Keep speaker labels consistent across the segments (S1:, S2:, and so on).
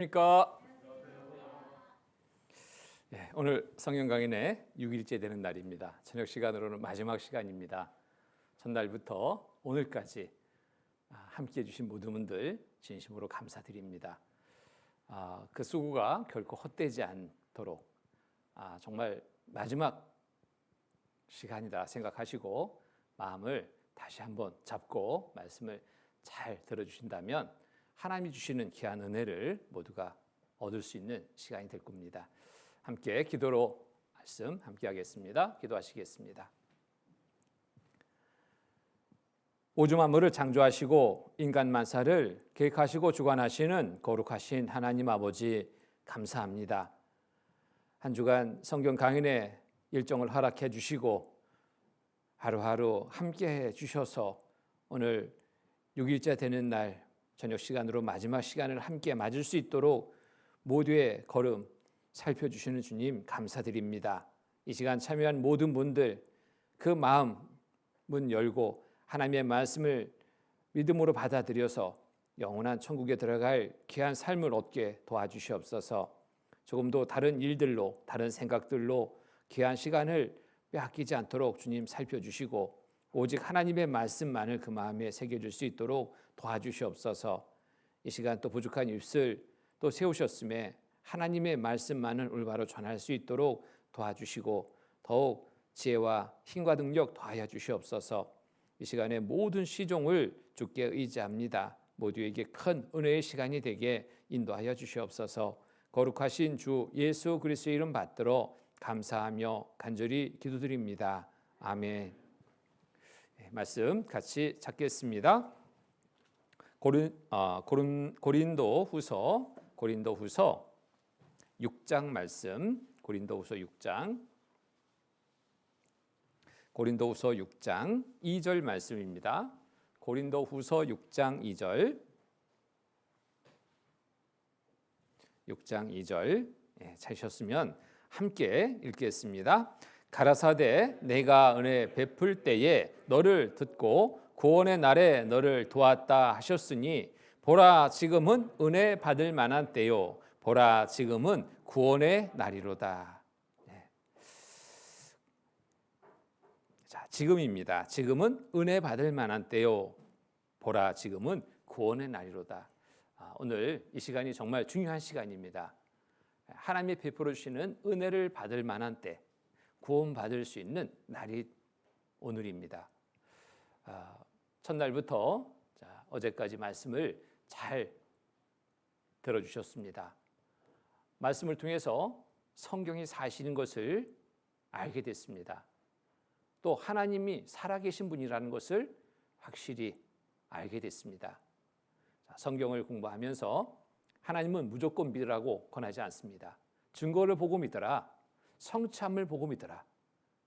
S1: 그러니까 오늘 성경 강연의 6일째 되는 날입니다. 저녁 시간으로는 마지막 시간입니다. 전날부터 오늘까지 함께해 주신 모든 분들 진심으로 감사드립니다. 그 수고가 결코 헛되지 않도록 정말 마지막 시간이다 생각하시고 마음을 다시 한번 잡고 말씀을 잘 들어주신다면 하나님이 주시는 귀한 은혜를 모두가 얻을 수 있는 시간이 될 겁니다. 함께 기도로 말씀 함께 하겠습니다. 기도하시겠습니다. 우주 만물을 창조하시고 인간 만사를 계획하시고 주관하시는 거룩하신 하나님 아버지 감사합니다. 한 주간 성경 강연의 일정을 허락해 주시고 하루하루 함께해 주셔서 오늘 6일째 되는 날 저녁 시간으로 마지막 시간을 함께 맞을 수 있도록 모두의 걸음 살펴주시는 주님 감사드립니다. 이 시간 참여한 모든 분들 그 마음 문 열고 하나님의 말씀을 믿음으로 받아들여서 영원한 천국에 들어갈 귀한 삶을 얻게 도와주시옵소서. 조금도 다른 일들로 다른 생각들로 귀한 시간을 빼앗기지 않도록 주님 살펴주시고 오직 하나님의 말씀만을 그 마음에 새겨줄 수 있도록 도와주시옵소서. 이 시간 또 부족한 입술 또 세우셨음에 하나님의 말씀만을 올바로 전할 수 있도록 도와주시고 더욱 지혜와 힘과 능력 더하여 주시옵소서. 이 시간에 모든 시종을 주께 의지합니다. 모두에게 큰 은혜의 시간이 되게 인도하여 주시옵소서. 거룩하신 주 예수 그리스도의 이름 받들어 감사하며 간절히 기도드립니다. 아멘. 말씀 같이 찾겠습니다. 고린도 후서 6장 말씀. 고린도후서 6장 2절 말씀입니다. 고린도후서 6장 2절 찾으셨으면 함께 읽겠습니다. 가라사대 내가 은혜 베풀 때에 너를 듣고 구원의 날에 너를 도왔다 하셨으니 보라 지금은 은혜 받을 만한 때요 보라 지금은 구원의 날이로다. 자, 지금입니다. 지금은 은혜 받을 만한 때요 보라 지금은 구원의 날이로다. 오늘 이 시간이 정말 중요한 시간입니다. 하나님이 베풀어 주시는 은혜를 받을 만한 때 구원받을 수 있는 날이 오늘입니다. 첫날부터 어제까지 말씀을 잘 들어주셨습니다. 말씀을 통해서 성경이 사실인 것을 알게 됐습니다. 또 하나님이 살아계신 분이라는 것을 확실히 알게 됐습니다. 성경을 공부하면서 하나님은 무조건 믿으라고 권하지 않습니다. 증거를 보고 믿어라. 성참을 보고 믿어라.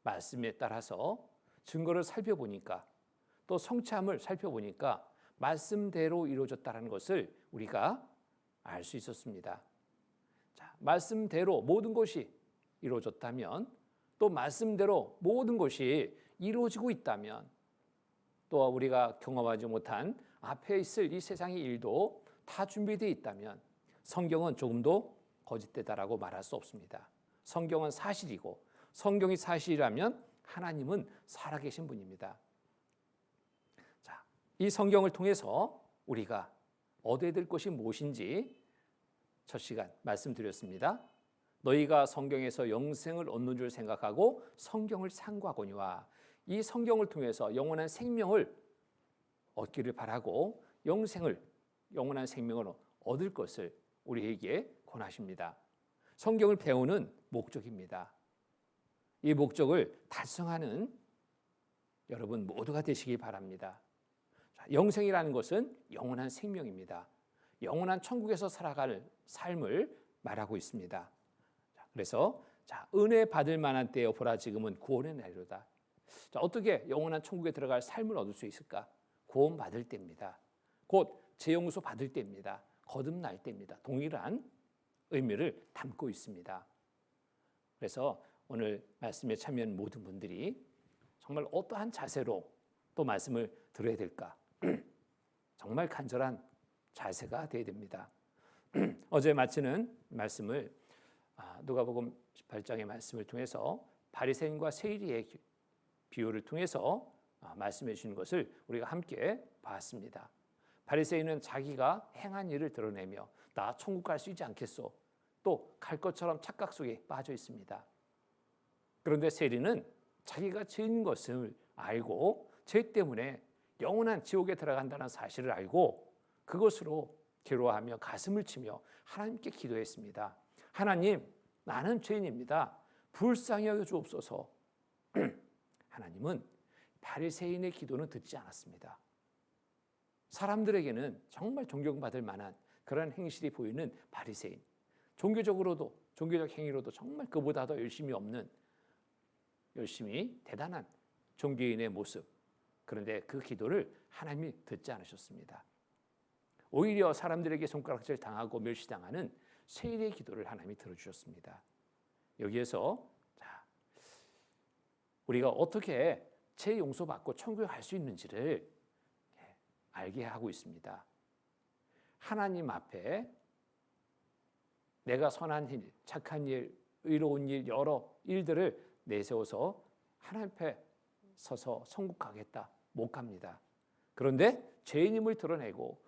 S1: 말씀에 따라서 증거를 살펴보니까 또 성참을 살펴보니까 말씀대로 이루어졌다는 것을 우리가 알 수 있었습니다. 자, 말씀대로 모든 것이 이루어졌다면 또 말씀대로 모든 것이 이루어지고 있다면 또 우리가 경험하지 못한 앞에 있을 이 세상의 일도 다 준비되어 있다면 성경은 조금도 거짓되다라고 말할 수 없습니다. 성경은 사실이고 성경이 사실이라면 하나님은 살아계신 분입니다. 자, 이 성경을 통해서 우리가 얻어야 될 것이 무엇인지 첫 시간 말씀드렸습니다. 너희가 성경에서 영생을 얻는 줄 생각하고 성경을 상고하거니와 이 성경을 통해서 영원한 생명을 얻기를 바라고 영원한 생명을 얻을 것을 우리에게 권하십니다. 성경을 배우는 목적입니다. 이 목적을 달성하는 여러분 모두가 되시기 바랍니다. 영생이라는 것은 영원한 생명입니다. 영원한 천국에서 살아갈 삶을 말하고 있습니다. 그래서 은혜 받을 만한 때여 보라 지금은 구원의 날이로다. 어떻게 영원한 천국에 들어갈 삶을 얻을 수 있을까? 구원 받을 때입니다. 곧 재용서 받을 때입니다. 거듭날 때입니다. 동일한 의미를 담고 있습니다. 그래서 오늘 말씀에 참여한 모든 분들이 정말 어떠한 자세로 또 말씀을 들어야 될까? 정말 간절한 자세가 되어야 됩니다. 어제 마치는 말씀을 누가복음 18장의 말씀을 통해서 바리새인과 세리의 비유를 통해서 말씀해 주신 것을 우리가 함께 봤습니다. 바리새인은 자기가 행한 일을 드러내며 나 천국 갈 수 있지 않겠소, 또 갈 것처럼 착각 속에 빠져 있습니다. 그런데 세리는 자기가 죄인 것을 알고 죄 때문에 영원한 지옥에 들어간다는 사실을 알고 그것으로 괴로워하며 가슴을 치며 하나님께 기도했습니다. 하나님, 나는 죄인입니다. 불쌍히 여겨 주옵소서. 하나님은 바리새인의 기도는 듣지 않았습니다. 사람들에게는 정말 존경받을 만한 그런 행실이 보이는 바리새인, 종교적으로도 종교적 행위로도 정말 그보다 더 열심히 대단한 종교인의 모습, 그런데 그 기도를 하나님이 듣지 않으셨습니다. 오히려 사람들에게 손가락질 당하고 멸시당하는 세리의 기도를 하나님이 들어주셨습니다. 여기에서 우리가 어떻게 죄 용서받고 천국에 갈 수 있는지를 알게 하고 있습니다. 하나님 앞에 내가 선한 일, 착한 일, 의로운 일, 여러 일들을 내세워서 하나님 앞에 서서 천국 가겠다, 못 갑니다. 그런데 죄인임을 드러내고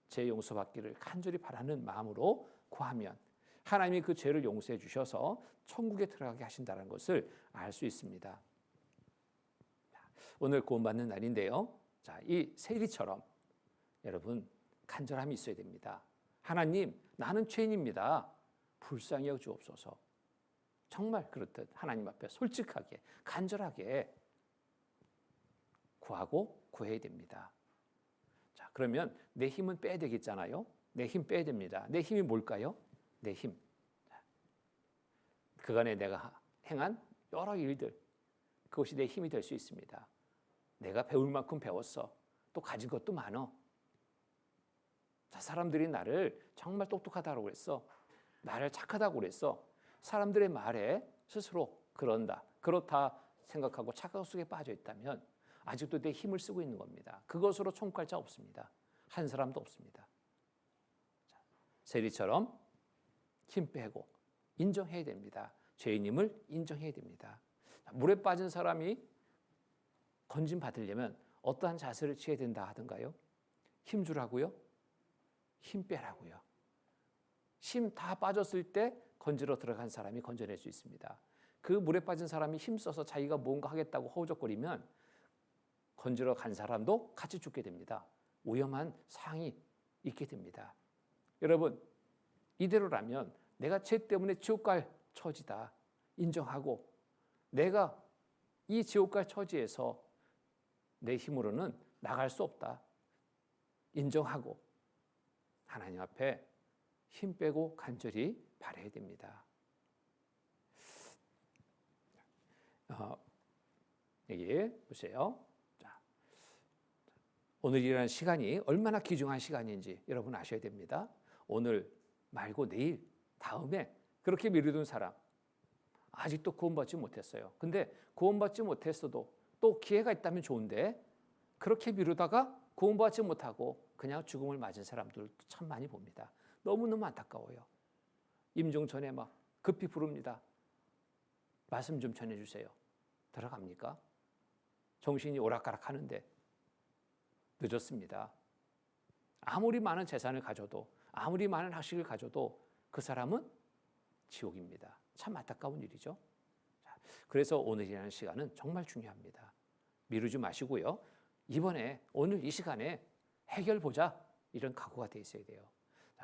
S1: 죄 용서받기를 간절히 바라는 마음으로 구하면 하나님이 그 죄를 용서해 주셔서 천국에 들어가게 하신다는 것을 알 수 있습니다. 오늘 구원받는 날인데요. 이 세리처럼 여러분 간절함이 있어야 됩니다. 하나님, 나는 죄인입니다. 불쌍히 여겨 주옵소서. 정말 그렇듯 하나님 앞에 솔직하게 간절하게 구하고 구해야 됩니다. 자, 그러면 내 힘은 빼야 되겠잖아요. 내 힘 빼야 됩니다. 내 힘이 뭘까요? 내 힘. 그간에 내가 행한 여러 일들, 그것이 내 힘이 될 수 있습니다. 내가 배울 만큼 배웠어. 또 가진 것도 많어. 자, 사람들이 나를 정말 똑똑하다고 그랬어. 나를 착하다고 그랬어. 사람들의 말에 스스로 그렇다 생각하고 착각 속에 빠져 있다면 아직도 내 힘을 쓰고 있는 겁니다. 그것으로 천국 갈 자 없습니다. 한 사람도 없습니다. 자, 세리처럼 힘 빼고 인정해야 됩니다. 죄인임을 인정해야 됩니다. 물에 빠진 사람이 건진 받으려면 어떠한 자세를 취해야 된다 하던가요? 힘 주라고요? 힘 빼라고요. 힘 다 빠졌을 때 건지러 들어간 사람이 건져낼 수 있습니다. 그 물에 빠진 사람이 힘써서 자기가 뭔가 하겠다고 허우적거리면 건지러 간 사람도 같이 죽게 됩니다. 위험한 상황이 있게 됩니다. 여러분, 이대로라면 내가 죄 때문에 지옥 갈 처지다 인정하고 내가 이 지옥 갈 처지에서 내 힘으로는 나갈 수 없다 인정하고 하나님 앞에 힘 빼고 간절히 바라야 됩니다. 여기 보세요. 자, 오늘이라는 시간이 얼마나 귀중한 시간인지 여러분 아셔야 됩니다. 오늘 말고 내일, 다음에 그렇게 미루던 사람 아직도 구원받지 못했어요. 근데 구원받지 못했어도 또 기회가 있다면 좋은데 그렇게 미루다가 구원받지 못하고 그냥 죽음을 맞은 사람들도 참 많이 봅니다. 너무너무 안타까워요. 임종 전에 막 급히 부릅니다. 말씀 좀 전해주세요. 들어갑니까? 정신이 오락가락 하는데 늦었습니다. 아무리 많은 재산을 가져도 아무리 많은 학식을 가져도 그 사람은 지옥입니다. 참 안타까운 일이죠. 그래서 오늘이라는 시간은 정말 중요합니다. 미루지 마시고요. 이번에 오늘 이 시간에 해결 보자 이런 각오가 돼 있어야 돼요.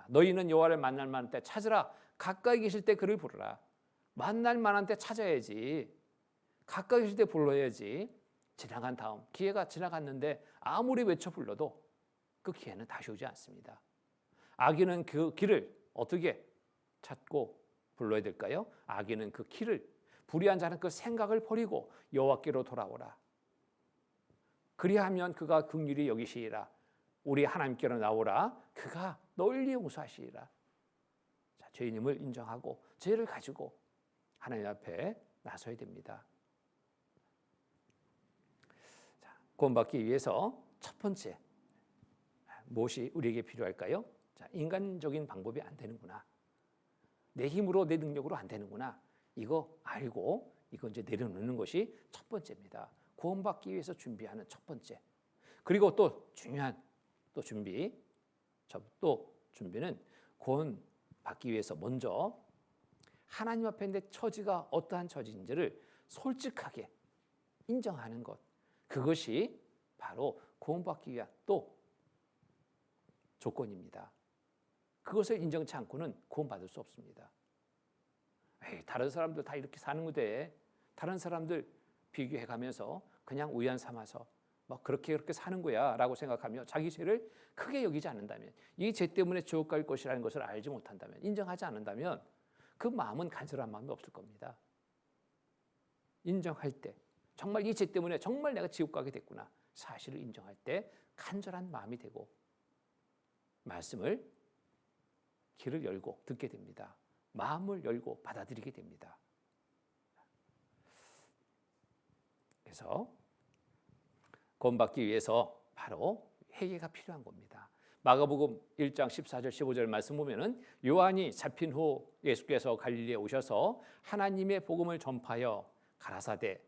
S1: 너희는 여호와를 만날 만한 때 찾으라. 가까이 계실 때 그를 부르라. 만날 만한 때 찾아야지. 가까이 계실 때 불러야지. 지나간 다음 기회가 지나갔는데 아무리 외쳐 불러도 그 기회는 다시 오지 않습니다. 악인은 그 길을 어떻게 찾고 불러야 될까요? 악인은 그 길을, 불의한 자는 그 생각을 버리고 여호와께로 돌아오라. 그리하면 그가 긍휼히 여기시리라. 우리 하나님께로 나오라. 그가 널리 용서하시리라. 자, 죄인임을 인정하고 죄를 가지고 하나님 앞에 나서야 됩니다. 자, 구원받기 위해서 첫 번째 무엇이 우리에게 필요할까요? 자, 인간적인 방법이 안 되는구나. 내 힘으로 내 능력으로 안 되는구나. 이거 알고 이거 이제 내려놓는 것이 첫 번째입니다. 구원받기 위해서 준비하는 첫 번째. 그리고 또 중요한 또 준비는 구원받기 위해서 먼저 하나님 앞에 내 처지가 어떠한 처지인지를 솔직하게 인정하는 것. 그것이 바로 구원받기 위한 또 조건입니다. 그것을 인정치 않고는 구원받을 수 없습니다. 다른 사람들 다 이렇게 사는 건데 다른 사람들 비교해 가면서 그냥 우연 삼아서 뭐 그렇게 사는 거야 라고 생각하며 자기 죄를 크게 여기지 않는다면, 이 죄 때문에 지옥 갈 것이라는 것을 알지 못한다면, 인정하지 않는다면 그 마음은 간절한 마음이 없을 겁니다. 인정할 때 정말 이 죄 때문에 정말 내가 지옥 가게 됐구나 사실을 인정할 때 간절한 마음이 되고 말씀을 귀를 열고 듣게 됩니다. 마음을 열고 받아들이게 됩니다. 그래서 구원받기 위해서 바로 회개가 필요한 겁니다. 마가복음 1장 14절 15절 말씀 보면은 요한이 잡힌 후 예수께서 갈릴리에 오셔서 하나님의 복음을 전파하여 가라사대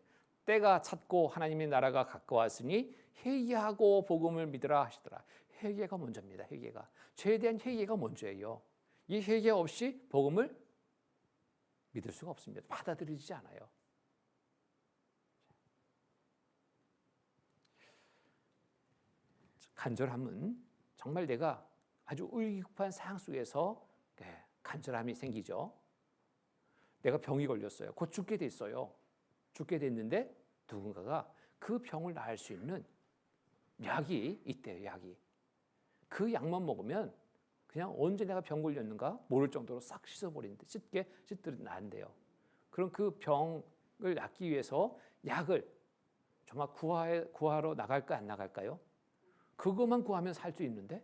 S1: 때가 찼고 하나님의 나라가 가까웠으니 회개하고 복음을 믿으라 하시더라. 회개가 먼저입니다. 회개가. 죄에 대한 회개가 먼저예요. 이 회개 없이 복음을 믿을 수가 없습니다. 받아들이지 않아요. 간절함은 정말 내가 아주 울기급한 상황 속에서 간절함이 생기죠. 내가 병이 걸렸어요. 곧 죽게 됐어요. 죽게 됐는데 누군가가 그 병을 나을 수 있는 약이 있대요. 약이. 그 약만 먹으면 그냥 언제 내가 병 걸렸는가 모를 정도로 싹 씻어버리는데 씻더니 나은데요. 그럼 그 병을 낫기 위해서 약을 정말 구하러 나갈까 안 나갈까요? 그것만 구하면 살 수 있는데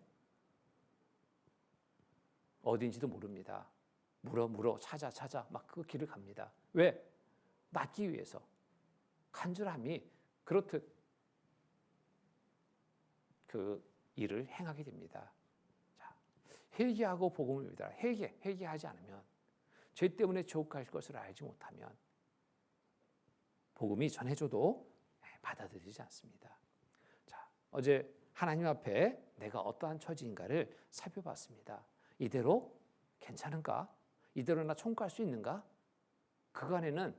S1: 어딘지도 모릅니다. 물어 찾아 막 그 길을 갑니다. 왜? 낫기 위해서. 간절함이 그렇듯 그 일을 행하게 됩니다. 자, 회개하고 복음을 믿어라. 회개하지 않으면, 죄 때문에 지옥 갈 것을 알지 못하면 복음이 전해줘도 받아들이지 않습니다. 자, 어제 하나님 앞에 내가 어떠한 처지인가를 살펴봤습니다. 이대로 괜찮은가? 이대로 나 총괄할 수 있는가? 그간에는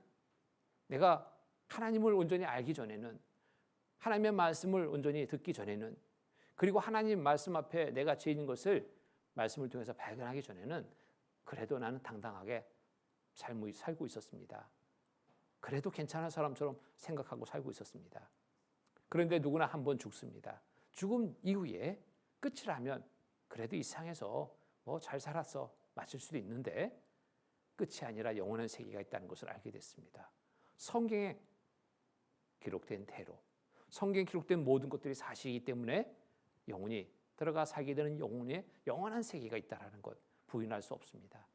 S1: 내가 하나님을 온전히 알기 전에는, 하나님의 말씀을 온전히 듣기 전에는, 그리고 하나님 말씀 앞에 내가 죄인인 것을 말씀을 통해서 발견하기 전에는 그래도 나는 당당하게 살고 있었습니다. 그래도 괜찮은 사람처럼 생각하고 살고 있었습니다. 그런데 누구나 한 번 죽습니다. 죽음 이후에 끝이라면 그래도 이 세상에서 뭐 잘 살았어 마칠 수도 있는데 끝이 아니라 영원한 세계가 있다는 것을 알게 됐습니다. 성경에 기록된 대로, 성경에 기록된 모든 것들이 사실이기 때문에 영혼이 들어가 살게 되는 영원한 세계가 있다는 것 부인할 수 없습니다.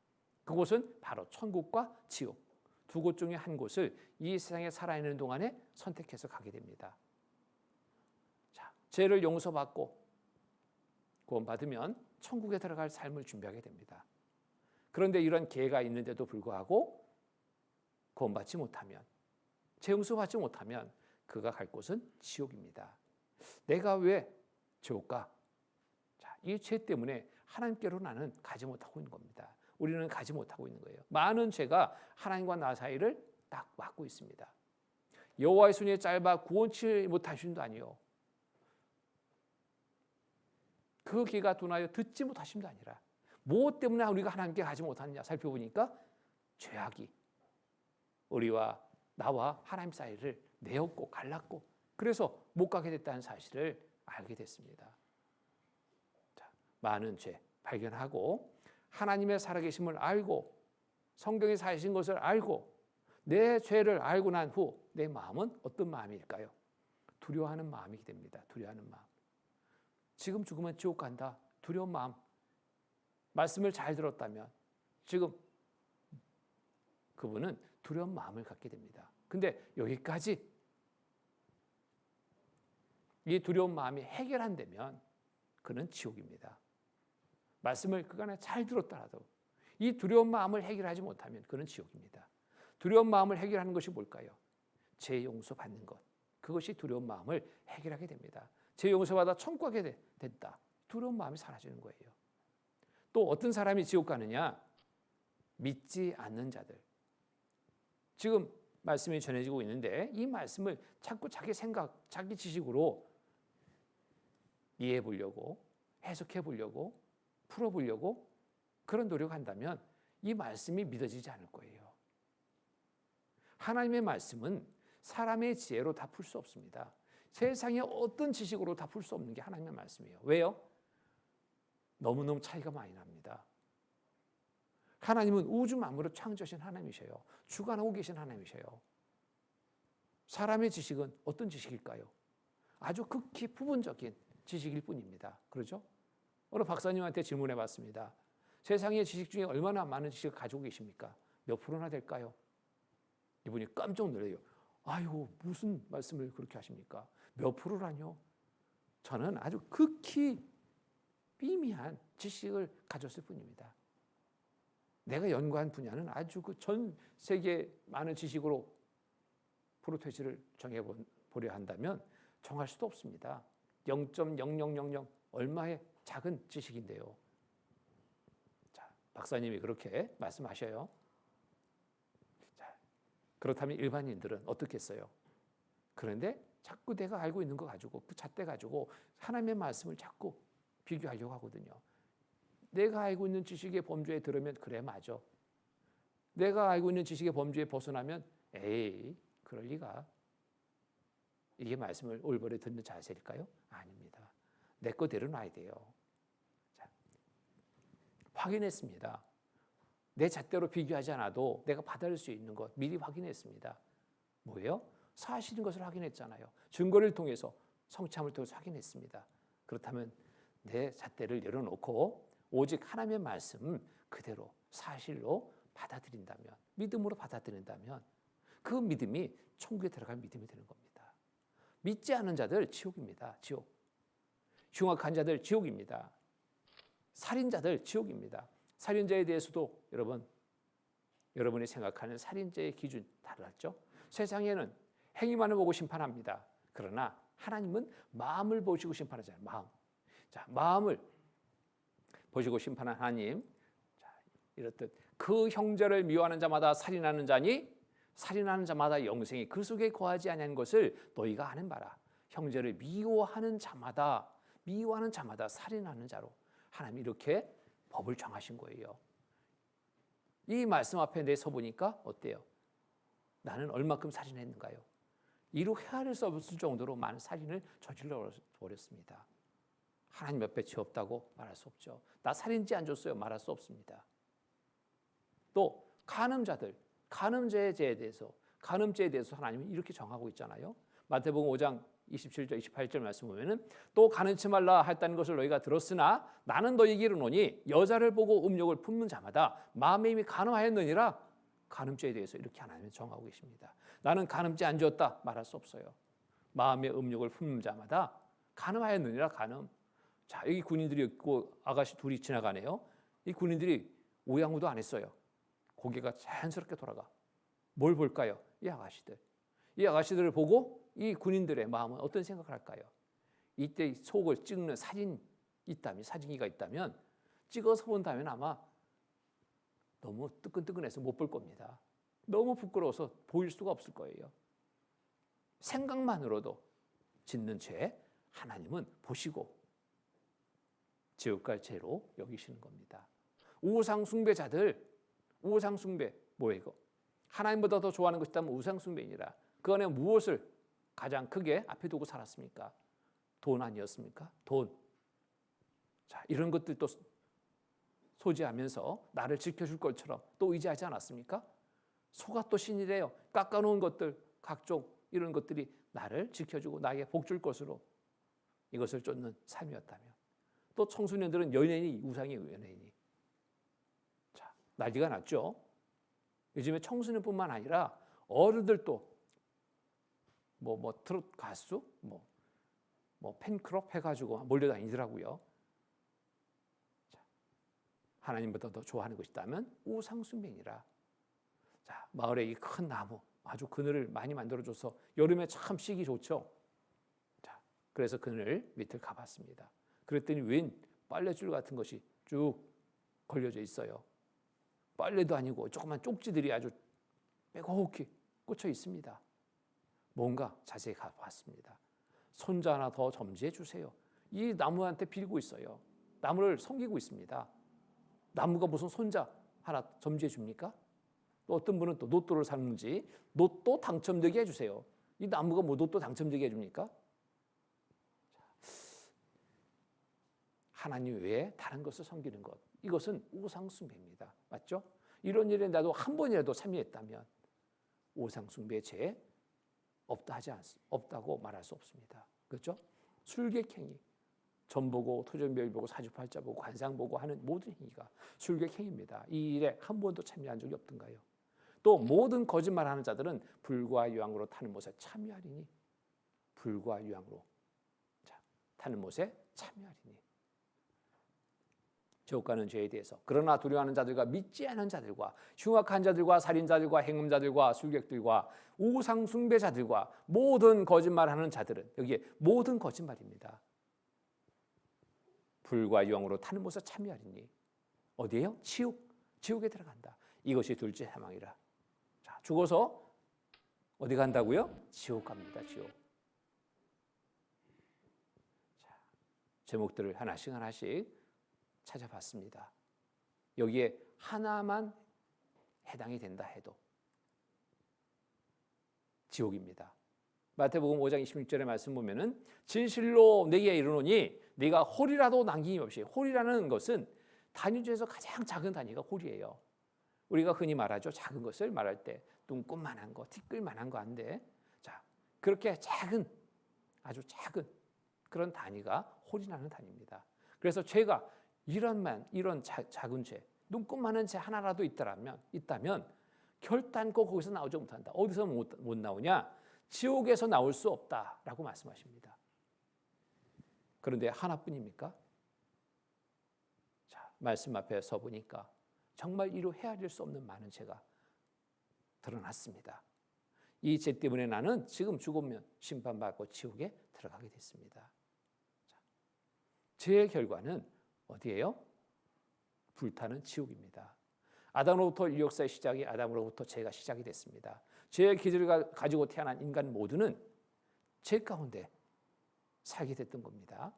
S1: 그곳은 바로 천국과 지옥 두 곳 중에 한 곳을 이 세상에 살아있는 동안에 선택해서 가게 됩니다. 자, 죄를 용서받고 구원받으면 천국에 들어갈 삶을 준비하게 됩니다. 그런데 이런 기회가 있는데도 불구하고 구원받지 못하면, 죄 용서받지 못하면 그가 갈 곳은 지옥입니다. 내가 왜 지옥 가? 자, 이 죄 때문에 하나님께로 나는 가지 못하고 있는 겁니다. 우리는 가지 못하고 있는 거예요. 많은 죄가 하나님과 나 사이를 딱 막고 있습니다. 여호와의 손이 짧아 구원치 못하심도 아니요, 그 귀가 둔하여 듣지 못하심도 아니라, 무엇 때문에 우리가 하나님께 가지 못하느냐 살펴보니까 죄악이 우리와 나와 하나님 사이를 내었고 갈랐고, 그래서 못 가게 됐다는 사실을 알게 됐습니다. 자, 많은 죄 발견하고 하나님의 살아계심을 알고 성경에 사신 것을 알고 내 죄를 알고 난 후 내 마음은 어떤 마음일까요? 두려워하는 마음이게 됩니다. 두려워하는 마음. 지금 죽으면 지옥 간다. 두려운 마음. 말씀을 잘 들었다면 지금 그분은 두려운 마음을 갖게 됩니다. 근데 여기까지 이 두려운 마음이 해결 안 되면 그는 지옥입니다. 말씀을 그간에 잘 들었더라도 이 두려운 마음을 해결하지 못하면 그는 지옥입니다. 두려운 마음을 해결하는 것이 뭘까요? 죄 용서 받는 것. 그것이 두려운 마음을 해결하게 됩니다. 죄 용서받아 천국 가게 됐다. 두려운 마음이 사라지는 거예요. 또 어떤 사람이 지옥 가느냐? 믿지 않는 자들. 지금 말씀이 전해지고 있는데 이 말씀을 자꾸 자기 생각, 자기 지식으로 이해해 보려고, 해석해 보려고, 풀어 보려고 그런 노력한다면 이 말씀이 믿어지지 않을 거예요. 하나님의 말씀은 사람의 지혜로 다 풀 수 없습니다. 세상의 어떤 지식으로 다 풀 수 없는 게 하나님의 말씀이에요. 왜요? 너무너무 차이가 많이 납니다. 하나님은 우주 만물을 창조하신 하나님이셔요. 주관하고 계신 하나님이셔요. 사람의 지식은 어떤 지식일까요? 아주 극히 부분적인 지식일 뿐입니다. 그렇죠? 어느 박사님한테 질문해 봤습니다. 세상의 지식 중에 얼마나 많은 지식을 가지고 계십니까? 몇 프로나 될까요? 이분이 깜짝 놀라요. 아유, 무슨 말씀을 그렇게 하십니까? 몇 프로라뇨? 저는 아주 극히 미미한 지식을 가졌을 뿐입니다. 내가 연구한 분야는 아주 그 전 세계 많은 지식으로 프로테지를 정해보려 한다면 정할 수도 없습니다. 0.0000 얼마의 작은 지식인데요. 자, 박사님이 그렇게 말씀하셔요. 자, 그렇다면 일반인들은 어떻겠어요? 그런데 자꾸 내가 알고 있는 거 가지고 그 잣대 가지고 하나님의 말씀을 자꾸 비교하려고 하거든요. 내가 알고 있는 지식의 범주에 들으면 그래 맞아. 내가 알고 있는 지식의 범주에 벗어나면 에이 그럴 리가. 이게 말씀을 올바로 듣는 자세일까요? 아닙니다. 내 거 내려놔야 돼요. 자, 확인했습니다. 내 잣대로 비교하지 않아도 내가 받아들일 수 있는 것 미리 확인했습니다. 뭐예요? 사실인 것을 확인했잖아요. 증거를 통해서 성참을 통해서 확인했습니다. 그렇다면 내 잣대를 내려놓고 오직 하나님의 말씀 그대로 사실로 받아들인다면, 믿음으로 받아들인다면 그 믿음이 천국에 들어갈 믿음이 되는 겁니다. 믿지 않는 자들 지옥입니다. 지옥. 흉악한 자들 지옥입니다. 살인자들 지옥입니다. 살인자에 대해서도 여러분이 생각하는 살인자의 기준 달랐죠? 세상에는 행위만을 보고 심판합니다. 그러나 하나님은 마음을 보시고 심판하잖아요. 마음. 자, 마음을 보시고 심판한 하나님. 자, 이렇듯 그 형제를 미워하는 자마다 살인하는 자니 살인하는 자마다 영생이 그 속에 거하지 아니하는 것을 너희가 아는 바라. 형제를 미워하는 자마다 살인하는 자로 하나님이 이렇게 법을 정하신 거예요. 이 말씀 앞에 내 서보니까 어때요? 나는 얼마큼 살인했는가요? 이루 헤아릴 수 없을 정도로 많은 살인을 저질러 버렸습니다. 하나님 옆에 죄 없다고 말할 수 없죠. 나 살인죄 안 줬어요. 말할 수 없습니다. 또 간음죄에 대해서 하나님은 이렇게 정하고 있잖아요. 마태복음 5장 27절 28절 말씀 보면은 또 간음치 말라 했다는 것을 너희가 들었으나 나는 너희에게 이르노니 여자를 보고 음욕을 품는 자마다 마음에 이미 간음하였느니라. 간음죄에 대해서 이렇게 하나님은 정하고 계십니다. 나는 간음죄 안 지었다 말할 수 없어요. 마음에 음욕을 품는 자마다 간음하였느니라. 간음. 자, 여기 군인들이 있고 아가씨 둘이 지나가네요. 이 군인들이 오양우도 안 했어요. 고개가 자연스럽게 돌아가. 뭘 볼까요? 이 아가씨들을 보고 이 군인들의 마음은 어떤 생각을 할까요? 이때 속을 찍는 사진기가 있다면 찍어서 본다면 아마 너무 뜨끈뜨끈해서 못 볼 겁니다. 너무 부끄러워서 보일 수가 없을 거예요. 생각만으로도 짓는 죄 하나님은 보시고 지옥 갈 죄로 여기시는 겁니다. 우상숭배자들, 우상숭배 뭐예요 이거? 하나님보다 더 좋아하는 것이 있다면 우상숭배이니라. 그 안에 무엇을 가장 크게 앞에 두고 살았습니까? 돈 아니었습니까? 돈. 자, 이런 것들도 소지하면서 나를 지켜줄 것처럼 또 의지하지 않았습니까? 소가 또 신이래요. 깎아놓은 것들, 각종 이런 것들이 나를 지켜주고 나에게 복 줄 것으로 이것을 쫓는 삶이었다면 또 청소년들은 우상이에요. 연예인이. 자, 난리가 났죠. 요즘에 청소년뿐만 아니라 어른들도 트롯 가수, 팬클럽 해가지고 몰려다니더라고요. 자, 하나님보다 더 좋아하는 것이 있다면 우상숭배니라. 자, 마을에 이 큰 나무 아주 그늘을 많이 만들어줘서 여름에 참 쉬기 좋죠. 자, 그래서 그늘 밑을 가봤습니다. 그랬더니 웬 빨래줄 같은 것이 쭉 걸려져 있어요. 빨래도 아니고 조그만 쪽지들이 아주 빼곡히 꽂혀 있습니다. 뭔가 자세히 가봤습니다. 손자 하나 더 점지해 주세요. 이 나무한테 빌고 있어요. 나무를 섬기고 있습니다. 나무가 무슨 손자 하나 점지해 줍니까? 또 어떤 분은 또 로또를 샀는지 로또 당첨되게 해주세요. 이 나무가 뭐 로또 당첨되게 해줍니까? 하나님 외에 다른 것을 섬기는 것, 이것은 우상숭배입니다. 맞죠? 이런 일에 나도 한 번이라도 참여했다면 우상숭배의 죄 없다고 말할 수 없습니다. 그렇죠? 술객행위, 점 보고 토종별 보고 사주팔자 보고 관상 보고 하는 모든 행위가 술객행위입니다. 이 일에 한 번도 참여한 적이 없던가요? 또 모든 거짓말하는 자들은 불과 유황으로 타는 못에 참여하리니, 불과 유황으로 타는 못에 참여하리니. 지옥 가는 죄에 대해서 그러나 두려워하는 자들과 믿지 않은 자들과 흉악한 자들과 살인자들과 행음자들과 술객들과 우상 숭배자들과 모든 거짓말하는 자들은, 여기에 모든 거짓말입니다. 불과 유황으로 타는 못에 참여하리니. 어디에요? 지옥에 들어간다. 이것이 둘째 사망이라. 자, 죽어서 어디 간다고요? 지옥 갑니다. 지옥. 자, 제목들을 하나씩 찾아봤습니다. 여기에 하나만 해당이 된다 해도 지옥입니다. 마태복음 5장 26절의 말씀 보면은 진실로 내게 이르노니 네가 홀이라도 남김없이, 홀이라는 것은 단위 중에서 가장 작은 단위가 홀이에요. 우리가 흔히 말하죠. 작은 것을 말할 때 눈꽃만한 거, 티끌만한 거 안 돼. 자, 그렇게 작은, 아주 작은 그런 단위가 홀이라는 단위입니다. 그래서 죄가 이런 작은 죄, 눈꽃만한 죄 하나라도 있다면 결단코 거기서 나오지 못한다. 어디서 못 나오냐? 지옥에서 나올 수 없다라고 말씀하십니다. 그런데 하나뿐입니까? 자, 말씀 앞에 서 보니까 정말 이로 헤아릴 수 없는 많은 죄가 드러났습니다. 이 죄 때문에 나는 지금 죽으면 심판받고 지옥에 들어가게 됐습니다. 자, 죄의 결과는 어디예요? 불타는 지옥입니다. 아담으로부터 인류 역사의 시작이 아담으로부터 죄가 시작이 됐습니다. 죄의 기질을 가지고 태어난 인간 모두는 죄 가운데 살게 됐던 겁니다.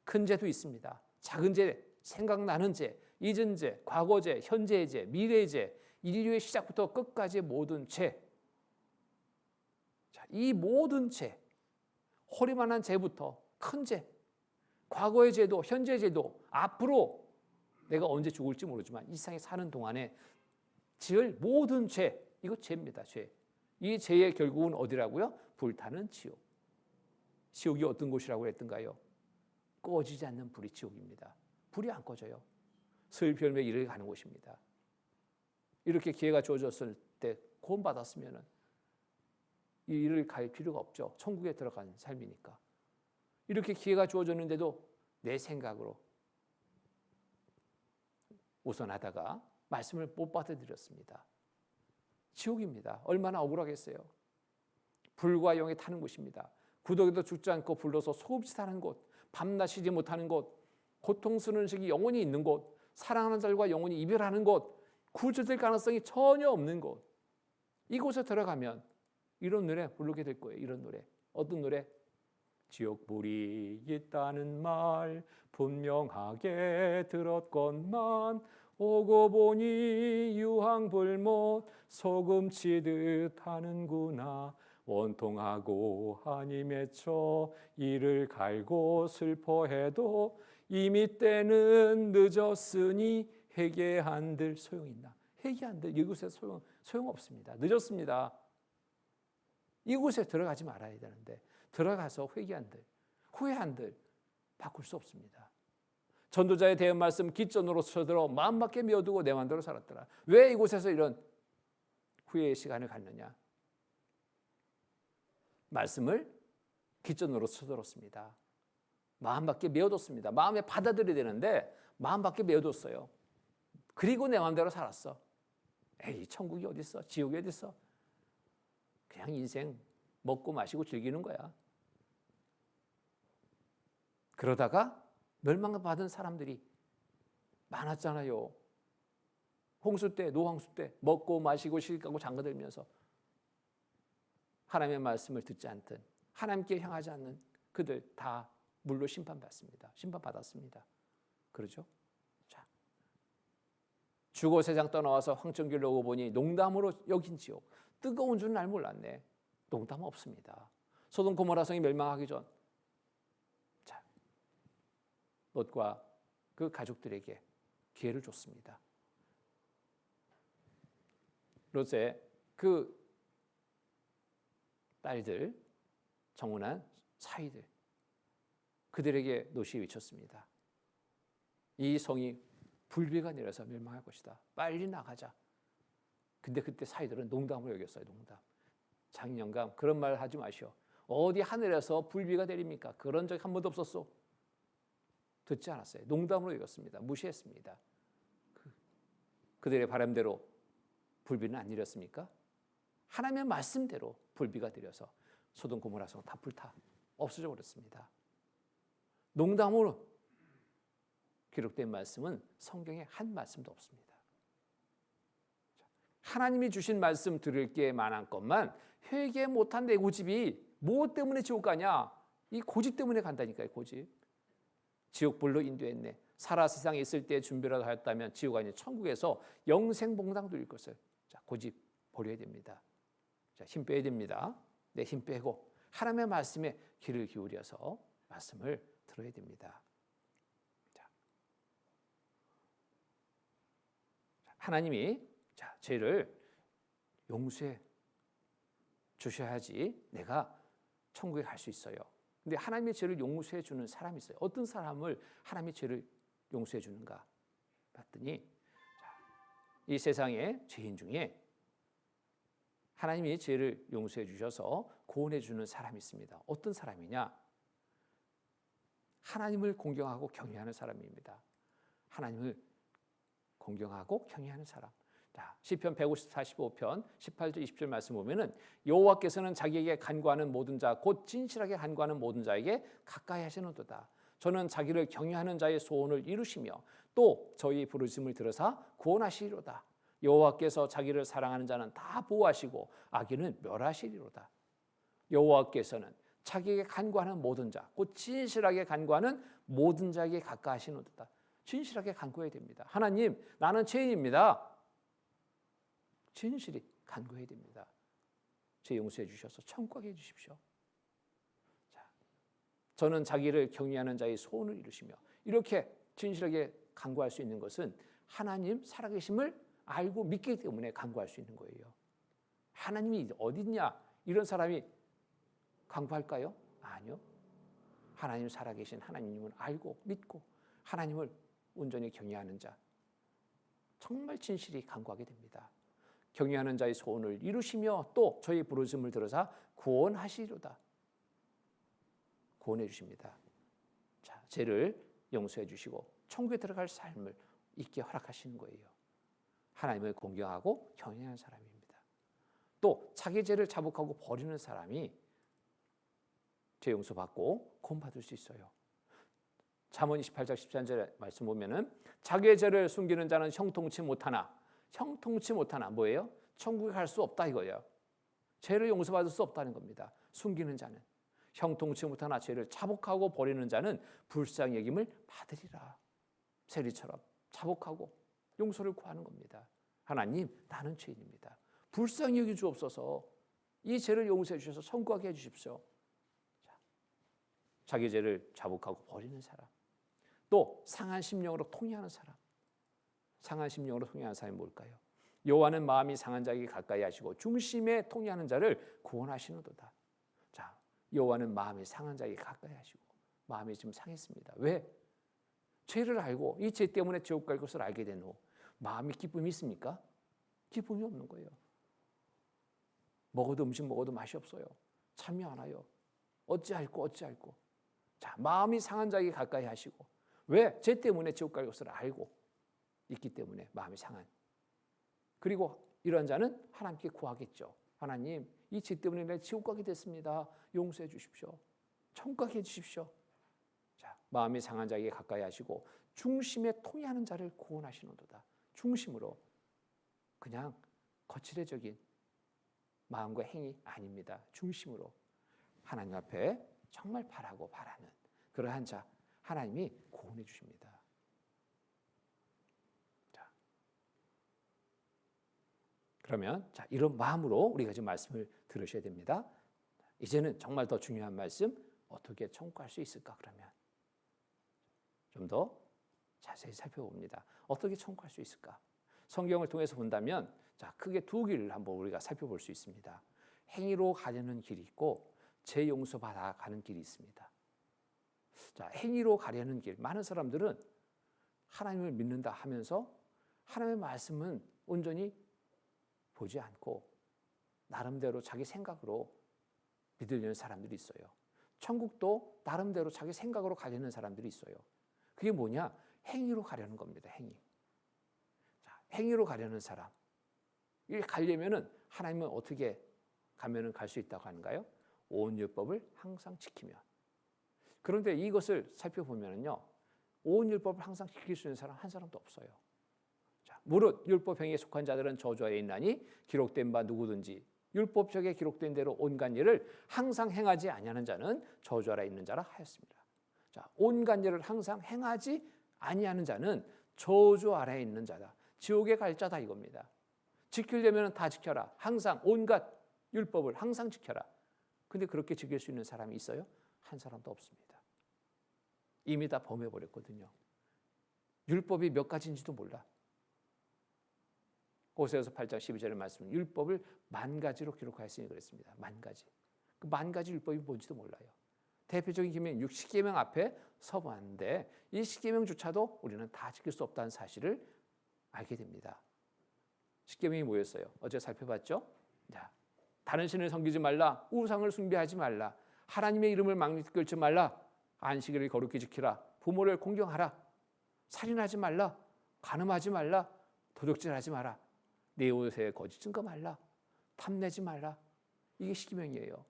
S1: 큰 죄도 있습니다. 작은 죄, 생각나는 죄, 잊은 죄, 과거 죄, 현재의 죄, 미래의 죄, 인류의 시작부터 끝까지의 모든 죄. 자, 이 모든 죄, 허리만한 죄부터 큰 죄, 과거의 죄도 현재의 죄도 앞으로 내가 언제 죽을지 모르지만 이 세상에 사는 동안에 지을 모든 죄, 이거 죄입니다. 죄. 이 죄의 결국은 어디라고요? 불타는 지옥. 지옥이 어떤 곳이라고 했던가요? 꺼지지 않는 불이 지옥입니다. 불이 안 꺼져요. 슬피 열매 이르게 가는 곳입니다. 이렇게 기회가 주어졌을 때 구원받았으면 이 일을 갈 필요가 없죠. 천국에 들어간 삶이니까. 이렇게 기회가 주어졌는데도 내 생각으로 우선하다가 말씀을 못 받아들였습니다. 지옥입니다. 얼마나 억울하겠어요. 불과 영에 타는 곳입니다. 구더기도 죽지 않고 불러서 소금치 타는 곳, 밤낮 쉬지 못하는 곳, 고통스러운 시기 영원히 있는 곳, 사랑하는 자들과 영원히 이별하는 곳, 구조될 가능성이 전혀 없는 곳. 이곳에 들어가면 이런 노래 부르게 될 거예요. 이런 노래. 어떤 노래? 지옥불이 있다는 말 분명하게 들었건만 오고 보니 유황불못 소금 치듯 하는구나. 원통하고 한이 맺혀 이를 갈고 슬퍼해도 이미 때는 늦었으니 회개한들 소용있나. 회개한들 이곳에 소용없습니다. 늦었습니다. 이곳에 들어가지 말아야 되는데 들어가서 회개한들, 후회한들 바꿀 수 없습니다. 전도자의 대언 말씀 기전으로 쳐들어 마음밖에 메어두고 내 맘대로 살았더라. 왜 이곳에서 이런 후회의 시간을 갖느냐? 말씀을 기전으로 쳐들었습니다. 마음밖에 메어뒀습니다. 마음에 받아들여야 되는데 마음밖에 메어뒀어요. 그리고 내 마음대로 살았어. 에이, 천국이 어디 있어? 지옥이 어디 있어? 그냥 인생 먹고 마시고 즐기는 거야. 그러다가 멸망받은 사람들이 많았잖아요. 홍수 때, 노홍수 때 먹고 마시고 시집가고 장가들면서 하나님의 말씀을 듣지 않던, 하나님께 향하지 않는 그들 다 물로 심판받습니다. 심판받았습니다. 그러죠? 자, 죽어 세상 떠나와서 황천길로 오고 보니 농담으로 여긴 지옥. 뜨거운 줄은 날 몰랐네. 농담 없습니다. 소돔 고모라 성이 멸망하기 전, 자, 롯과 그 가족들에게 기회를 줬습니다. 롯의 그 딸들, 정혼한 사위들, 그들에게 롯이 외쳤습니다. 이 성이 불비가 내려서 멸망할 것이다. 빨리 나가자. 근데 그때 사위들은 농담으로 여겼어요. 농담. 장영감, 그런 말 하지 마시오. 어디 하늘에서 불비가 내립니까? 그런 적 한 번도 없었어. 듣지 않았어요. 농담으로 여겼습니다. 무시했습니다. 그들의 바람대로 불비는 안 내렸습니까? 하나님의 말씀대로 불비가 내려서 소돔 고모라 성 다 불타 없어져 버렸습니다. 농담으로 기록된 말씀은 성경에 한 말씀도 없습니다. 하나님이 주신 말씀 들을 게 만한 것만 회개 못한 내 고집이 뭐 때문에 지옥 가냐? 이 고집 때문에 간다니까요. 고집. 지옥불로 인도했네. 살아 세상에 있을 때 준비라도 하였다면 지옥 아닌 천국에서 영생봉당 누릴 것을. 자, 고집 버려야 됩니다. 자, 힘 빼야 됩니다. 내 힘 빼고 하나님의 말씀에 귀를 기울여서 말씀을 들어야 됩니다. 자, 하나님이 죄를 용서해 주셔야지 내가 천국에 갈 수 있어요. 근데 하나님의 죄를 용서해 주는 사람이 있어요. 어떤 사람을 하나님의 죄를 용서해 주는가 봤더니, 이 세상의 죄인 중에 하나님이 죄를 용서해 주셔서 구원해 주는 사람이 있습니다. 어떤 사람이냐? 하나님을 공경하고 경외하는 사람입니다. 하나님을 공경하고 경외하는 사람. 자, 시편 145편 18절 20절 말씀 보면은 여호와께서는 자기에게 간구하는 모든 자 곧 진실하게 간구하는 모든 자에게 가까이 하시는도다. 저는 자기를 경외하는 자의 소원을 이루시며 또 저희 부르심을 들으사 구원하시리로다. 여호와께서 자기를 사랑하는 자는 다 보호하시고 악인은 멸하시리로다. 여호와께서는 자기에게 간구하는 모든 자 곧 진실하게 간구하는 모든 자에게 가까이 하시는도다. 진실하게 간구해야 됩니다. 하나님, 나는 죄인입니다. 진실이 간구해야 됩니다. 죄 용서해 주셔서 천국에 해 주십시오. 자, 저는 자기를 경외하는 자의 소원을 이루시며, 이렇게 진실하게 간구할 수 있는 것은 하나님 살아계심을 알고 믿기 때문에 간구할 수 있는 거예요. 하나님이 어디 있냐? 이런 사람이 간구할까요? 아니요. 하나님 살아계신 하나님을 알고 믿고 하나님을 온전히 경외하는 자, 정말 진실이 간구하게 됩니다. 경외하는 자의 소원을 이루시며 또 저희 부르심을 들으사 구원하시리로다. 구원해 주십니다. 자, 죄를 용서해 주시고 천국에 들어갈 삶을 있게 허락하시는 거예요. 하나님을 공경하고 경외하는 사람입니다. 또 자기 죄를 자복하고 버리는 사람이 죄 용서받고 구원받을 수 있어요. 잠언 28장 13절 말씀 보면은 자기의 죄를 숨기는 자는 형통치 못하나, 형통치 못하나 뭐예요? 천국에 갈 수 없다 이거예요. 죄를 용서받을 수 없다는 겁니다. 숨기는 자는. 형통치 못하나 죄를 자복하고 버리는 자는 불쌍히 여김을 받으리라. 세리처럼 자복하고 용서를 구하는 겁니다. 하나님, 나는 죄인입니다. 불쌍히 여겨 주옵소서. 이 죄를 용서해 주셔서 천국에 해 주십시오. 자, 자기 죄를 자복하고 버리는 사람. 또 상한 심령으로 통회하는 사람. 상한 심령으로 통회하는 사람이 뭘까요? 여호와는 마음이 상한 자에게 가까이 하시고 중심에 통회하는 자를 구원하시는도다. 자, 여호와는 마음이 상한 자에게 가까이 하시고, 마음이 지금 상했습니다. 왜? 죄를 알고 이 죄 때문에 지옥 갈 것을 알게 된 후 마음이 기쁨이 있습니까? 기쁨이 없는 거예요. 먹어도 음식 먹어도 맛이 없어요. 참이 안 와요. 어찌할꼬. 자, 마음이 상한 자에게 가까이 하시고, 왜? 죄 때문에 지옥 갈 것을 알고 있기 때문에 마음이 상한. 그리고 이런 자는 하나님께 구하겠죠. 하나님, 이 죄 때문에 내가 지옥 가게 됐습니다. 용서해 주십시오. 천국 가게 해 주십시오. 자, 마음이 상한 자에게 가까이 하시고 중심에 통해하는 자를 구원하시는도다. 중심으로. 그냥 거칠해적인 마음과 행위 아닙니다. 중심으로 하나님 앞에 정말 바라고 바라는 그러한 자 하나님이 구원해 주십니다. 자, 그러면 자, 이런 마음으로 우리가 지금 말씀을 들으셔야 됩니다. 이제는 정말 더 중요한 말씀, 어떻게 청구할 수 있을까? 그러면 좀 더 자세히 살펴봅니다. 어떻게 청구할 수 있을까? 성경을 통해서 본다면 자, 크게 두 길을 한번 우리가 살펴볼 수 있습니다. 행위로 가려는 길이 있고 죄 용서 받아 가는 길이 있습니다. 자, 행위로 가려는 길. 많은 사람들은 하나님을 믿는다 하면서 하나님의 말씀은 온전히 보지 않고 나름대로 자기 생각으로 믿으려는 사람들이 있어요. 천국도 나름대로 자기 생각으로 가려는 사람들이 있어요. 그게 뭐냐? 행위로 가려는 겁니다. 행위. 자, 행위로 가려는 사람. 이 가려면은 하나님은 어떻게 가면은 갈 수 있다고 하는가요? 온 율법을 항상 지키면. 그런데 이것을 살펴보면은요, 온 율법을 항상 지킬 수 있는 사람 한 사람도 없어요. 자, 무릇 율법 행위에 속한 자들은 저주 아래 있나니 기록된 바 누구든지 율법적에 기록된 대로 온갖 일을 항상 행하지 아니하는 자는 저주 아래 있는 자라 하였습니다. 자, 온갖 일을 항상 행하지 아니하는 자는 저주 아래에 있는 자다. 지옥에 갈 자다 이겁니다. 지키려면 다 지켜라. 항상 온갖 율법을 항상 지켜라. 근데 그렇게 지킬 수 있는 사람이 있어요? 한 사람도 없습니다. 이미 다 범해버렸거든요. 율법이 몇 가지인지도 몰라. 호세아서 8장 12절의 말씀은 율법을 10,000가지로 기록하였으니 그랬습니다. 10,000가지. 그 10,000가지 율법이 뭔지도 몰라요. 대표적인 계명 10계명 앞에 서봤는데 이 10계명조차도 우리는 다 지킬 수 없다는 사실을 알게 됩니다. 10계명이 뭐였어요? 어제 살펴봤죠? 자, 다른 신을 섬기지 말라, 우상을 숭배하지 말라, 하나님의 이름을 망령되이 끌지 말라, 안식일을 거룩히 지키라, 부모를 공경하라, 살인하지 말라, 간음하지 말라, 도적질하지 마라, 내 옷에 거짓 증거 말라, 탐내지 말라. 이게 10계명이에요.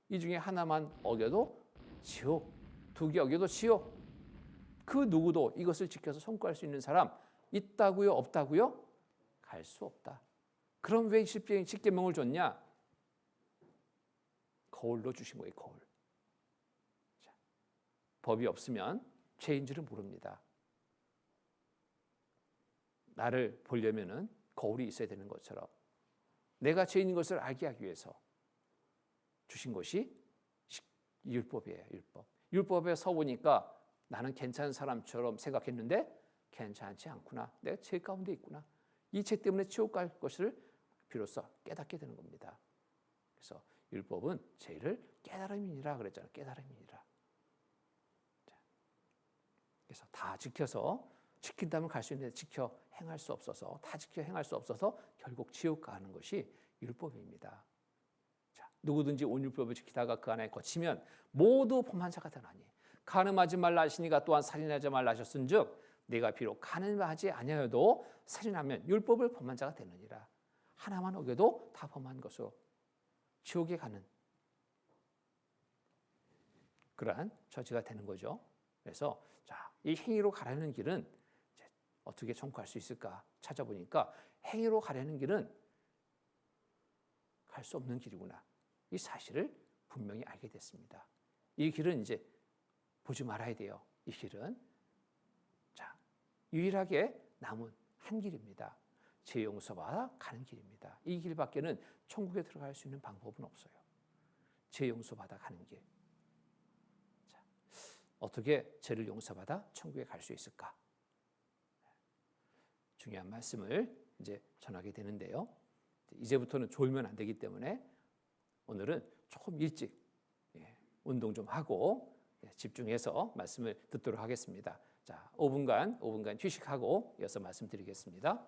S1: 이 중에 하나만 어겨도 지옥, 두 개 어겨도 지옥. 그 누구도 이것을 지켜서 성공할 수 있는 사람 있다고요? 없다고요? 갈 수 없다. 그럼 왜 10계명을 줬냐? 거울로 주신 거예요. 거울. 자, 법이 없으면 죄인 줄을 모릅니다. 나를 보려면은 거울이 있어야 되는 것처럼 내가 죄인인 것을 알게 하기 위해서 주신 것이 율법이에요. 율법. 율법에 서보니까 나는 괜찮은 사람처럼 생각했는데 괜찮지 않구나. 내가 죄 가운데 있구나. 이 죄 때문에 지옥 갈 것을 비로소 깨닫게 되는 겁니다. 그래서 율법은 죄를 깨달음이니라 그랬잖아요. 깨달음이니라. 그래서 다 지켜서 지킨다면 갈 수 있는데 지켜 행할 수 없어서 다 지켜 행할 수 없어서 결국 지옥 가는 것이 율법입니다. 자, 누구든지 온 율법을 지키다가 그 안에 거치면 모두 범한 자가 되나니 간음하지 말라 하시니가 또한 살인하지 말라 하셨은즉 내가 비록 간음하지 아니하여도 살인하면 율법을 범한 자가 되느니라. 하나만 어겨도 다 범한 것으로 지옥에 가는 그러한 처지가 되는 거죠. 그래서 자, 이 행위로 가려는 길은 어떻게 청구할 수 있을까 찾아보니까 행위로 가려는 길은 갈 수 없는 길이구나. 이 사실을 분명히 알게 됐습니다. 이 길은 이제 보지 말아야 돼요. 이 길은 자, 유일하게 남은 한 길입니다. 죄 용서받아 가는 길입니다. 이 길밖에는 천국에 들어갈 수 있는 방법은 없어요. 죄 용서받아 가는 길. 자, 어떻게 죄를 용서받아 천국에 갈 수 있을까? 중요한 말씀을 이제 전하게 되는데요. 이제부터는 졸면 안 되기 때문에 오늘은 조금 일찍 운동 좀 하고 집중해서 말씀을 듣도록 하겠습니다. 자, 5분간 휴식하고 이어서 말씀드리겠습니다.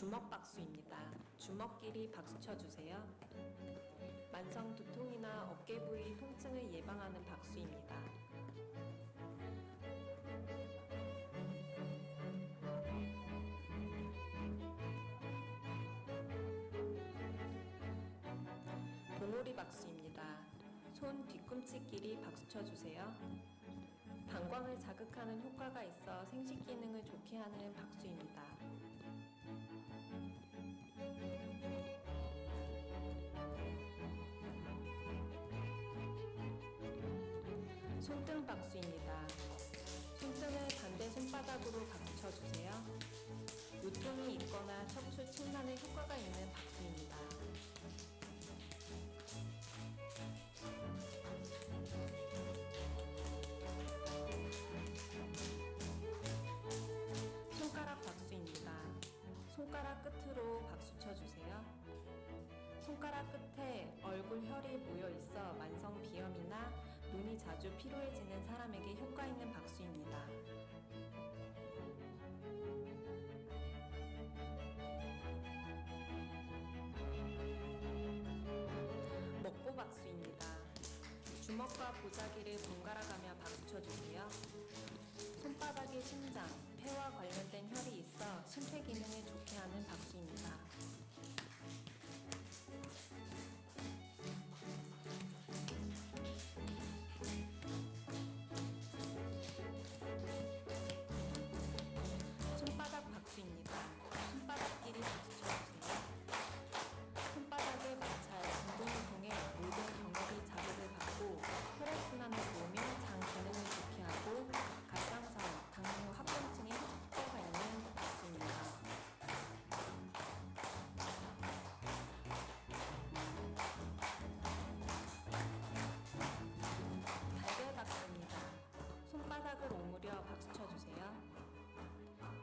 S2: 주먹박수입니다. 주먹끼리 박수 쳐주세요. 만성 두통이나 어깨 부위 통증을 예방하는 박수입니다. 봉오리 박수입니다. 손 뒤꿈치끼리 박수 쳐주세요. 방광을 자극하는 효과가 있어 생식 기능을 좋게 하는 박수입니다. 손등 박수입니다. 손등을 반대 손바닥으로 박수 쳐주세요. 요통이 있거나 척추 침란에 효과가 있는 박수입니다. 손가락 박수입니다. 손가락 끝으로 박수 쳐주세요. 손가락 끝에 얼굴 혈이 모여 있어 만성 비염이나 눈이 자주 피로해지는 사람에게 효과 있는 박수입니다. 먹보 박수입니다. 주먹과 보자기를 번갈아 가며 박수 쳐주세요. 손바닥에 심장, 폐와 관련된 혈이 있어 심폐 기능을 좋게 하는 박수입니다. 손바닥 박수입니다. 손바닥끼리 박수 쳐주세요. 손바닥의 마찰, 운동을 통해 모든 경력이 자극을 받고 혈액순환을 도우며 장 기능을 좋게 하고 갑상선, 당뇨, 합병증에 효과가 있는 박수입니다. 달걀 박수입니다. 손바닥을 오므려 박수 쳐주세요.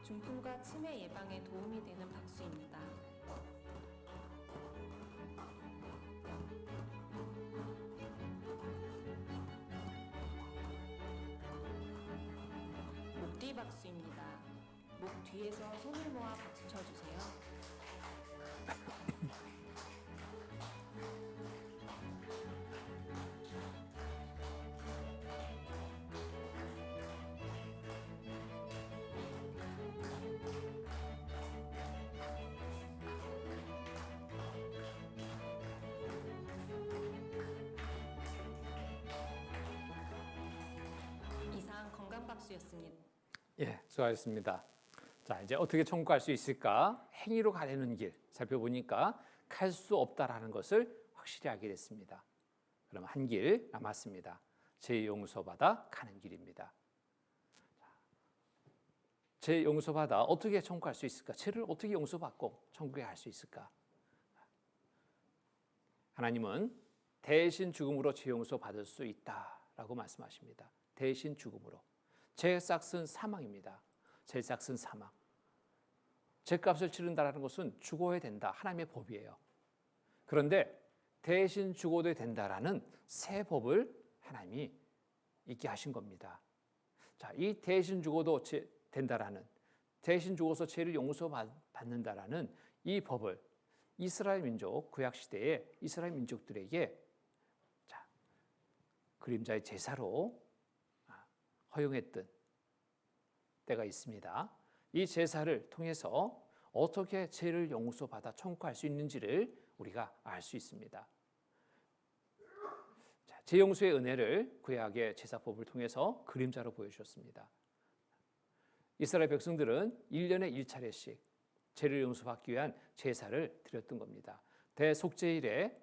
S2: 중풍과 치매 예방에 도움이 되는 박수입니다. 목뒤 박수입니다. 목 뒤에서 손을 모아 박수 쳐주세요. 이상 건강박수였습니다.
S1: 예, 수고하셨습니다. 자, 이제 어떻게 청구할 수 있을까? 행위로 가려는 길 살펴보니까 갈 수 없다라는 것을 확실히 알게 됐습니다. 그럼 한 길 남았습니다. 죄 용서받아 가는 길입니다. 죄 용서받아 어떻게 청구할 수 있을까? 죄를 어떻게 용서받고 천국에 갈 수 있을까? 하나님은 대신 죽음으로 죄 용서받을 수 있다라고 말씀하십니다. 대신 죽음으로. 죄의 싹은 사망입니다. 죄의 싹은 사망. 죄값을 치른다는 것은 죽어야 된다. 하나님의 법이에요. 그런데 대신 죽어도 된다라는 새 법을 하나님이 있게 하신 겁니다. 자, 이 대신 죽어도 된다라는, 대신 죽어서 죄를 용서받는다라는 이 법을 이스라엘 민족, 구약 시대의 이스라엘 민족들에게 자, 그림자의 제사로 허용했던 때가 있습니다. 이 제사를 통해서 어떻게 죄를 용서받아 청구할 수 있는지를 우리가 알 수 있습니다. 자, 죄 용서의 은혜를 구약의 제사법을 통해서 그림자로 보여주셨습니다. 이스라엘 백성들은 1년에 1차례씩 죄를 용서받기 위한 제사를 드렸던 겁니다. 대속죄일에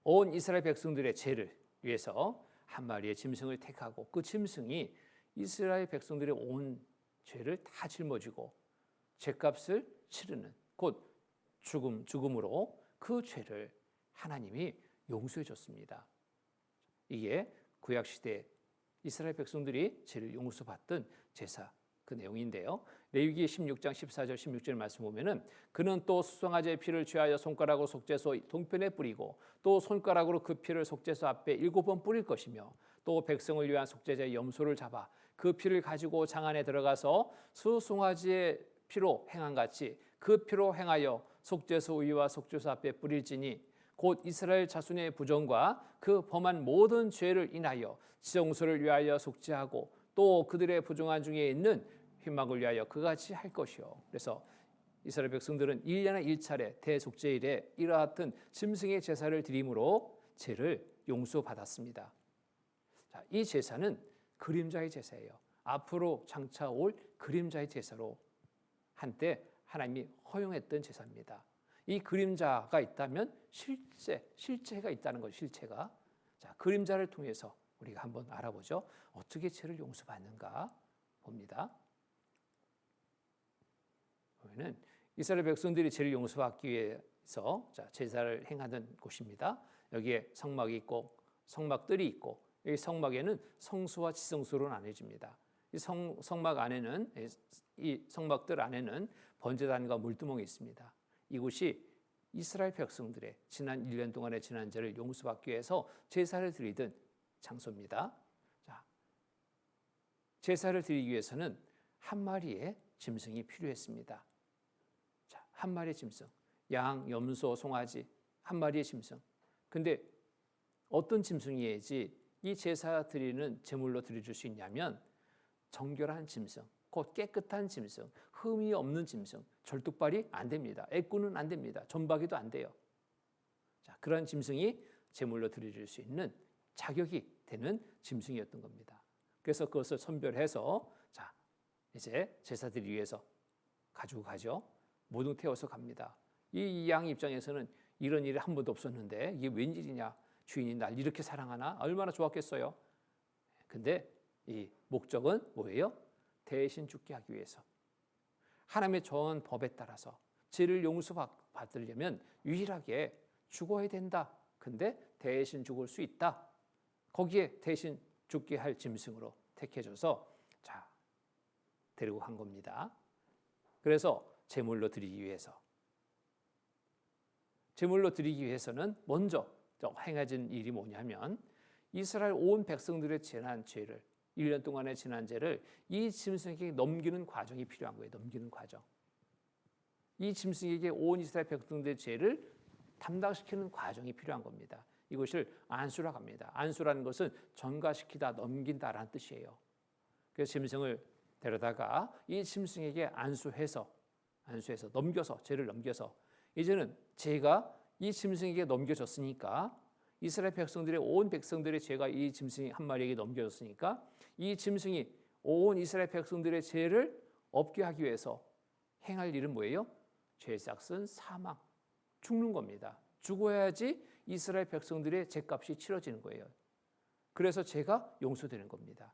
S1: 온 이스라엘 백성들의 죄를 위해서 한 마리의 짐승을 택하고 그 짐승이 이스라엘 백성들의 온 죄를 다 짊어지고 죄값을 치르는 곧 죽음으로 그 죄를 하나님이 용서해 줬습니다. 이게 구약시대 이스라엘 백성들이 죄를 용서받던 제사 그 내용인데요. 레위기 16장 14절 16절 말씀 보면은 그는 또 수송아지의 피를 취하여 손가락으로 속죄소 동편에 뿌리고 또 손가락으로 그 피를 속죄소 앞에 7번 뿌릴 것이며 또 백성을 위한 속죄제의 염소를 잡아 그 피를 가지고 장 안에 들어가서 수송아지의 피로 행한 같이 그 피로 행하여 속죄소 위와 속죄소 앞에 뿌릴지니 곧 이스라엘 자손의 부정과 그 범한 모든 죄를 인하여 지정소를 위하여 속죄하고 또 그들의 부정한 중에 있는 휘막을 위하여 그같이 할 것이요. 그래서 이스라엘 백성들은 1년에 1차례 대속죄일에 이와 같은 짐승의 제사를 드림으로 죄를 용서받았습니다. 자, 이 제사는 그림자의 제사예요. 앞으로 장차 올 그림자의 제사로 한때 하나님이 허용했던 제사입니다. 이 그림자가 있다면 실체가 있다는 거죠. 실체가. 자, 그림자를 통해서 우리가 한번 알아보죠. 어떻게 죄를 용서받는가 봅니다. 보면은 이스라엘 백성들이 죄를 용서받기 위해서 제사를 행하는 곳입니다. 여기에 성막이 있고 성막들이 있고 이 성막에는 성소와 지성소로 나뉘어집니다. 이 성막 안에는 이 성막들 안에는 번제단과 물두멍이 있습니다. 이곳이 이스라엘 백성들의 지난 1년 동안의 지난 죄를 용서받기 위해서 제사를 드리던 장소입니다. 자, 제사를 드리기 위해서는 한 마리의 짐승이 필요했습니다. 자, 한 마리의 짐승, 양, 염소, 송아지 한 마리의 짐승. 근데 어떤 짐승이어야지 이 제사 드리는 제물로 드려줄 수 있냐면 정결한 짐승, 곧 깨끗한 짐승, 흠이 없는 짐승, 절뚝발이 안 됩니다. 애꾸는 안 됩니다. 점박이도 안 돼요. 자, 그런 짐승이 제물로 드려줄 수 있는 자격이 되는 짐승이었던 겁니다. 그래서 그것을 선별해서 자, 이제 제사 드리기 위해서 가지고 가죠. 모두 태워서 갑니다. 이 양 입장에서는 이런 일이 한 번도 없었는데 이게 웬일이냐. 주인이 날 이렇게 사랑하나? 얼마나 좋았겠어요. 근데 이 목적은 뭐예요? 대신 죽게 하기 위해서. 하나님의 전 법에 따라서 죄를 용서받으려면 유일하게 죽어야 된다. 근데 대신 죽을 수 있다. 거기에 대신 죽게 할 짐승으로 택해줘서 자, 데리고 간 겁니다. 그래서 제물로 드리기 위해서. 제물로 드리기 위해서는 먼저 행해진 일이 뭐냐면 이스라엘 온 백성들의 지난 죄를 1년 동안의 지난 죄를 이 짐승에게 넘기는 과정이 필요한 거예요. 넘기는 과정. 이 짐승에게 온 이스라엘 백성들의 죄를 담당시키는 과정이 필요한 겁니다. 이것을 안수라고 합니다. 안수라는 것은 전가시키다, 넘긴다라는 뜻이에요. 그래서 짐승을 데려다가 이 짐승에게 안수해서 넘겨서 죄를 넘겨서 이제는 죄가 이 짐승에게 넘겨졌으니까 이스라엘 백성들의 온 백성들의 죄가 이 짐승 한 마리에게 넘겨졌으니까 이 짐승이 온 이스라엘 백성들의 죄를 없게 하기 위해서 행할 일은 뭐예요? 죄삭은 사망, 죽는 겁니다. 죽어야지 이스라엘 백성들의 죄값이 치러지는 거예요. 그래서 죄가 용서되는 겁니다.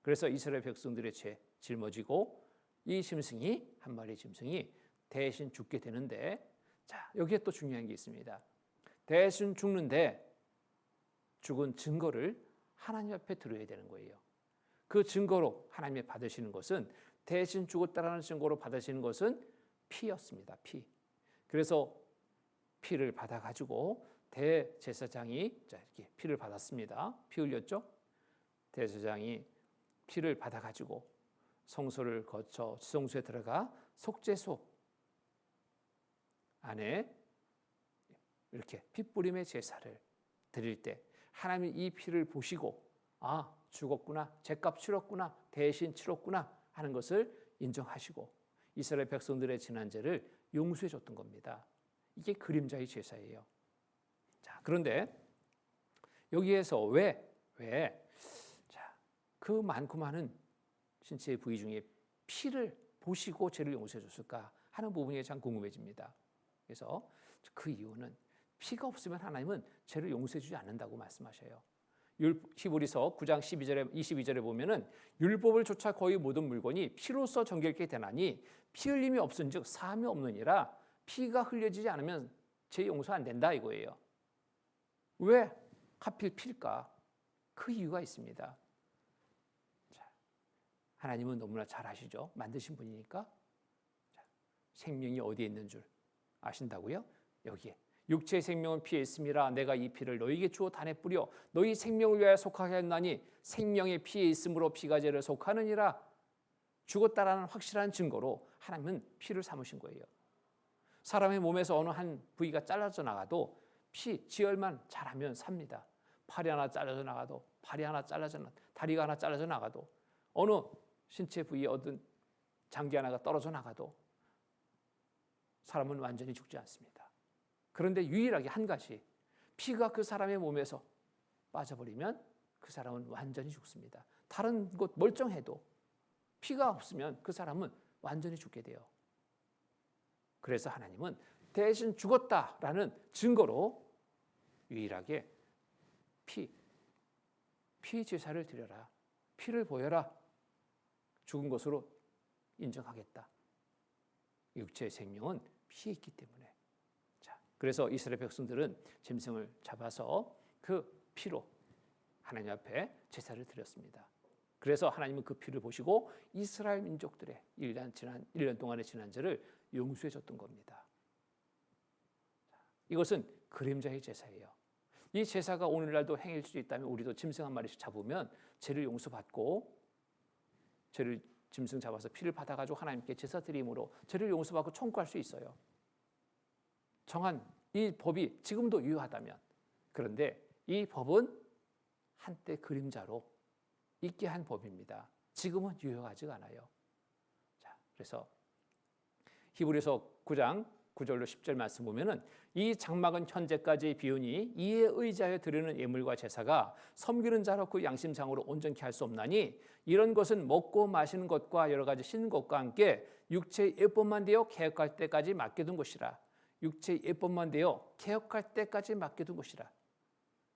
S1: 그래서 이스라엘 백성들의 죄 짊어지고 이 짐승이 한 마리의 짐승이 대신 죽게 되는데 자, 여기에 또 중요한 게 있습니다. 대신 죽는데 죽은 증거를 하나님 앞에 드려야 되는 거예요. 그 증거로 하나님이 받으시는 것은 대신 죽었다라는 증거로 받으시는 것은 피였습니다. 피. 그래서 피를 받아가지고 대제사장이 이렇게 피를 받았습니다. 피 흘렸죠? 대제사장이 피를 받아가지고 성소를 거쳐 지성소에 들어가 속죄소 안에 이렇게 핏부림의 제사를 드릴 때 하나님이 이 피를 보시고 아 죽었구나, 죄값 치렀구나, 대신 치렀구나 하는 것을 인정하시고 이스라엘 백성들의 지난 죄를 용서해 줬던 겁니다. 이게 그림자의 제사예요. 자, 그런데 여기에서 왜 그 많고 많은 신체의 부위 중에 피를 보시고 죄를 용서해 줬을까 하는 부분이 참 궁금해집니다. 그래서 그 이유는 피가 없으면 하나님은 죄를 용서해 주지 않는다고 말씀하셔요. 히브리서 9장 22절에 보면은 율법을 쫓아 거의 모든 물건이 피로써 정결케 되나니 피 흘림이 없은즉 사함이 없느니라. 피가 흘려지지 않으면 죄 용서 안 된다 이거예요. 왜 하필 피일까? 그 이유가 있습니다. 자, 하나님은 너무나 잘 아시죠? 만드신 분이니까. 자, 생명이 어디에 있는 줄 아신다고요? 여기에. 육체의 생명은 피에 있음이라 내가 이 피를 너희에게 주어 단에 뿌려 너희 생명을 위하여 속하게 했나니 생명의 피에 있으므로 피가 죄를 속하느니라. 죽었다라는 확실한 증거로 하나님은 피를 삼으신 거예요. 사람의 몸에서 어느 한 부위가 잘라져 나가도 피 지혈만 잘하면 삽니다. 팔이 하나 잘라져 나가도, 발이 하나 잘라져 나가도, 다리가 하나 잘라져 나가도, 어느 신체 부위에 얻은 장기 하나가 떨어져 나가도 사람은 완전히 죽지 않습니다. 그런데 유일하게 한 가지, 피가 그 사람의 몸에서 빠져버리면 그 사람은 완전히 죽습니다. 다른 곳 멀쩡해도 피가 없으면 그 사람은 완전히 죽게 돼요. 그래서 하나님은 대신 죽었다라는 증거로 유일하게 피 제사를 드려라. 피를 보여라. 죽은 것으로 인정하겠다. 육체의 생명은 피에 있기 때문에. 자, 그래서 이스라엘 백성들은 짐승을 잡아서 그 피로 하나님 앞에 제사를 드렸습니다. 그래서 하나님은 그 피를 보시고 이스라엘 민족들의 1년 동안의 지난 죄를 용서해 줬던 겁니다. 이것은 그림자의 제사예요. 이 제사가 오늘날도 행해질 수 있다면 우리도 짐승 한 마리씩 잡으면 죄를 용서받고, 죄를 짐승 잡아서 피를 받아가지고 하나님께 제사 드림으로 죄를 용서받고 청구할 수 있어요. 정한 이 법이 지금도 유효하다면. 그런데 이 법은 한때 그림자로 있게 한 법입니다. 지금은 유효하지가 않아요. 자, 그래서 히브리서 9장 9절로 10절 말씀 보면은 이 장막은 현재까지 비우니 이에 의지하여 드리는 예물과 제사가 섬기는 자로 그 양심상으로 온전케 할 수 없나니 이런 것은 먹고 마시는 것과 여러 가지 신 것과 함께 육체의 예법만 되어 개혁할 때까지 맡겨둔 것이라. 육체의 예법만 되어 개혁할 때까지 맡겨둔 것이라.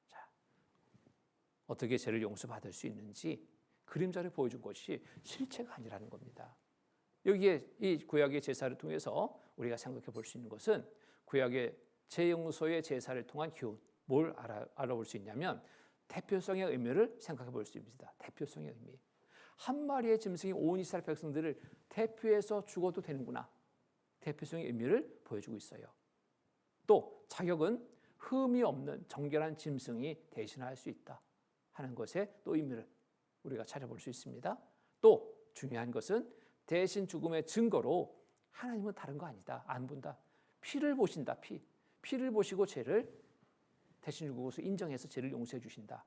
S1: 자, 어떻게 죄를 용서받을 수 있는지 그림자를 보여준 것이 실체가 아니라는 겁니다. 여기에 이 구약의 제사를 통해서 우리가 생각해 볼 수 있는 것은 구약의 재용서의 제사를 통한 교훈, 뭘 알아볼 수 있냐면 대표성의 의미를 생각해 볼 수 있습니다. 대표성의 의미. 한 마리의 짐승이 온 이스라엘 백성들을 대표해서 죽어도 되는구나. 대표성의 의미를 보여주고 있어요. 또 자격은 흠이 없는 정결한 짐승이 대신할 수 있다 하는 것에 또 의미를 우리가 찾아볼 수 있습니다. 또 중요한 것은 대신 죽음의 증거로 하나님은 다른 거 아니다. 안 본다. 피를 보신다. 피를 보시고 죄를 대신 죽음으로서 인정해서 죄를 용서해 주신다.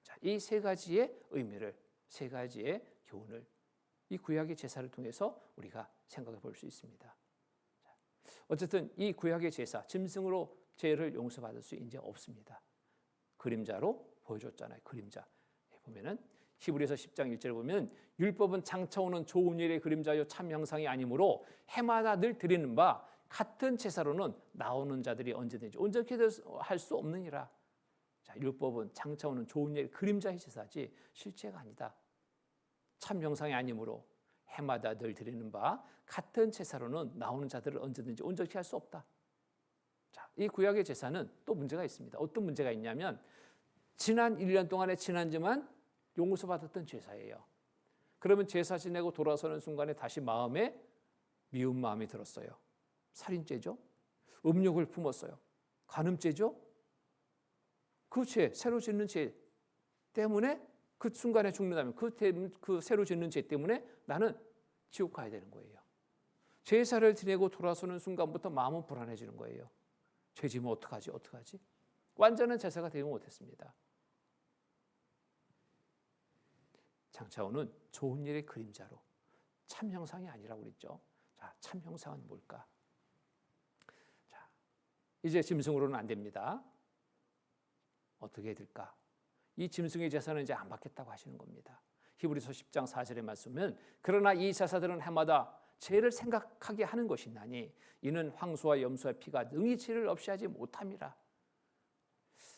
S1: 자, 이 세 가지의 의미를, 세 가지의 교훈을 이 구약의 제사를 통해서 우리가 생각해 볼 수 있습니다. 자, 어쨌든 이 구약의 제사, 짐승으로 죄를 용서받을 수 이제 없습니다. 그림자로 보여줬잖아요. 그림자. 보면은 히브리서 10장 1절에 보면 율법은 장차오는 좋은 일의 그림자요 참 형상이 아니므로 해마다 늘 드리는 바 같은 제사로는 나오는 자들이 언제든지 온전케 할 수 없느니라. 자, 율법은 장차오는 좋은 일의 그림자의 제사지 실체가 아니다. 참 형상이 아니므로 해마다 늘 드리는 바 같은 제사로는 나오는 자들을 언제든지 온전케 할 수 없다. 자, 이 구약의 제사는 또 문제가 있습니다. 어떤 문제가 있냐면 지난 1년 동안의 지난 죄만 용서받았던 제사예요. 그러면 제사 지내고 돌아서는 순간에 다시 마음에 미운 마음이 들었어요. 살인죄죠. 음욕을 품었어요. 간음죄죠. 그 죄, 새로 짓는 죄 때문에 그 순간에 죽는다면 그 새로 짓는 죄 때문에 나는 지옥 가야 되는 거예요. 제사를 지내고 돌아서는 순간부터 마음은 불안해지는 거예요. 죄 지면 어떡하지? 완전한 제사가 되지 못했습니다. 장차오는 좋은 일의 그림자로 참 형상이 아니라고 그랬죠. 자, 참 형상은 뭘까? 자, 이제 짐승으로는 안 됩니다. 어떻게 해야 될까? 이 짐승의 제사는 이제 안 받겠다고 하시는 겁니다. 히브리서 10장 4절의 말씀은 그러나 이 제사들은 해마다 죄를 생각하게 하는 것이나니 이는 황소와 염소의 피가 능히 죄를 없이 하지 못함이라.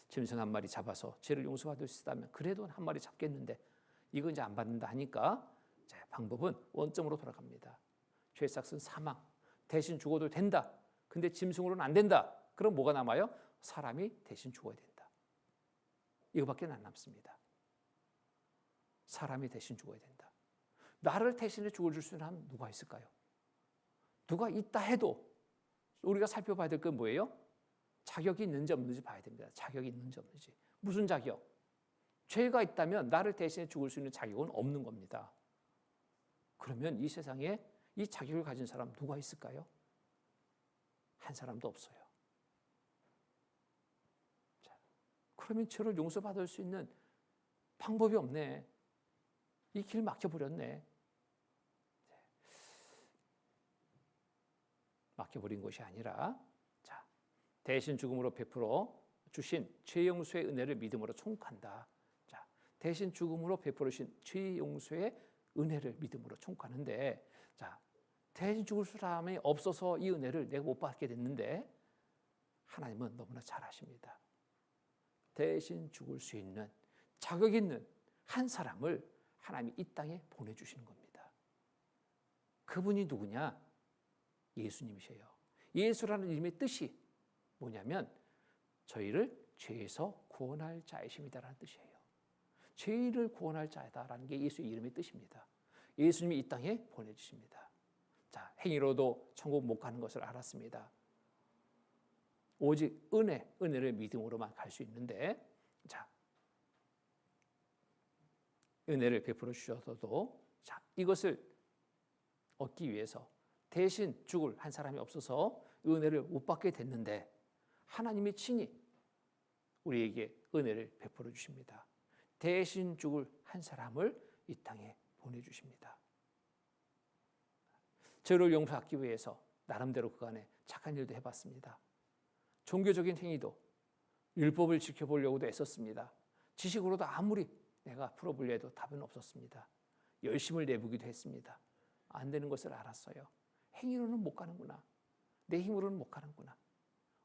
S1: 짐승 한 마리 잡아서 죄를 용서받을 수 있다면 그래도 한 마리 잡겠는데 이건 이제 안 받는다 하니까 방법은 원점으로 돌아갑니다. 죄의 삭은 사망. 대신 죽어도 된다. 근데 짐승으로는 안 된다. 그럼 뭐가 남아요? 사람이 대신 죽어야 된다. 이거밖에 안 남습니다. 사람이 대신 죽어야 된다. 나를 대신해 죽어줄 수 있는 사람 누가 있을까요? 누가 있다 해도 우리가 살펴봐야 될 건 뭐예요? 자격이 있는지 없는지 봐야 됩니다. 자격이 있는지 없는지. 무슨 자격? 죄가 있다면 나를 대신해 죽을 수 있는 자격은 없는 겁니다. 그러면 이 세상에 이 자격을 가진 사람 누가 있을까요? 한 사람도 없어요. 자, 그러면 죄를 용서받을 수 있는 방법이 없네. 이 길 막혀버렸네. 막혀버린 것이 아니라, 자, 대신 죽음으로 베풀어 주신 죄 용서의 은혜를 믿음으로 청구한다. 자, 대신 죽음으로 베풀어 주신 죄 용서의 은혜를 믿음으로 청구하는데, 자, 대신 죽을 사람이 없어서 이 은혜를 내가 못 받게 됐는데, 하나님은 너무나 잘 아십니다. 대신 죽을 수 있는 자격 있는 한 사람을 하나님이 이 땅에 보내주시는 겁니다. 그분이 누구냐? 예수님이세요. 예수라는 이름의 뜻이 뭐냐면 저희를 죄에서 구원할 자이십니다라는 뜻이에요. 죄를 구원할 자다라는 게 예수의 이름의 뜻입니다. 예수님이 이 땅에 보내주십니다. 자, 행위로도 천국 못 가는 것을 알았습니다. 오직 은혜를 믿음으로만 갈 수 있는데, 자, 은혜를 베풀어 주셔서도, 자, 이것을 얻기 위해서 대신 죽을 한 사람이 없어서 은혜를 못 받게 됐는데, 하나님이 친히 우리에게 은혜를 베풀어 주십니다. 대신 죽을 한 사람을 이 땅에 보내주십니다. 죄를 용서하기 위해서 나름대로 그간에 착한 일도 해봤습니다. 종교적인 행위도 율법을 지켜보려고도 애썼습니다. 지식으로도 아무리 내가 풀어보려 해도 답은 없었습니다. 열심을 내보기도 했습니다. 안 되는 것을 알았어요. 행위로는 못 가는구나. 내 힘으로는 못 가는구나.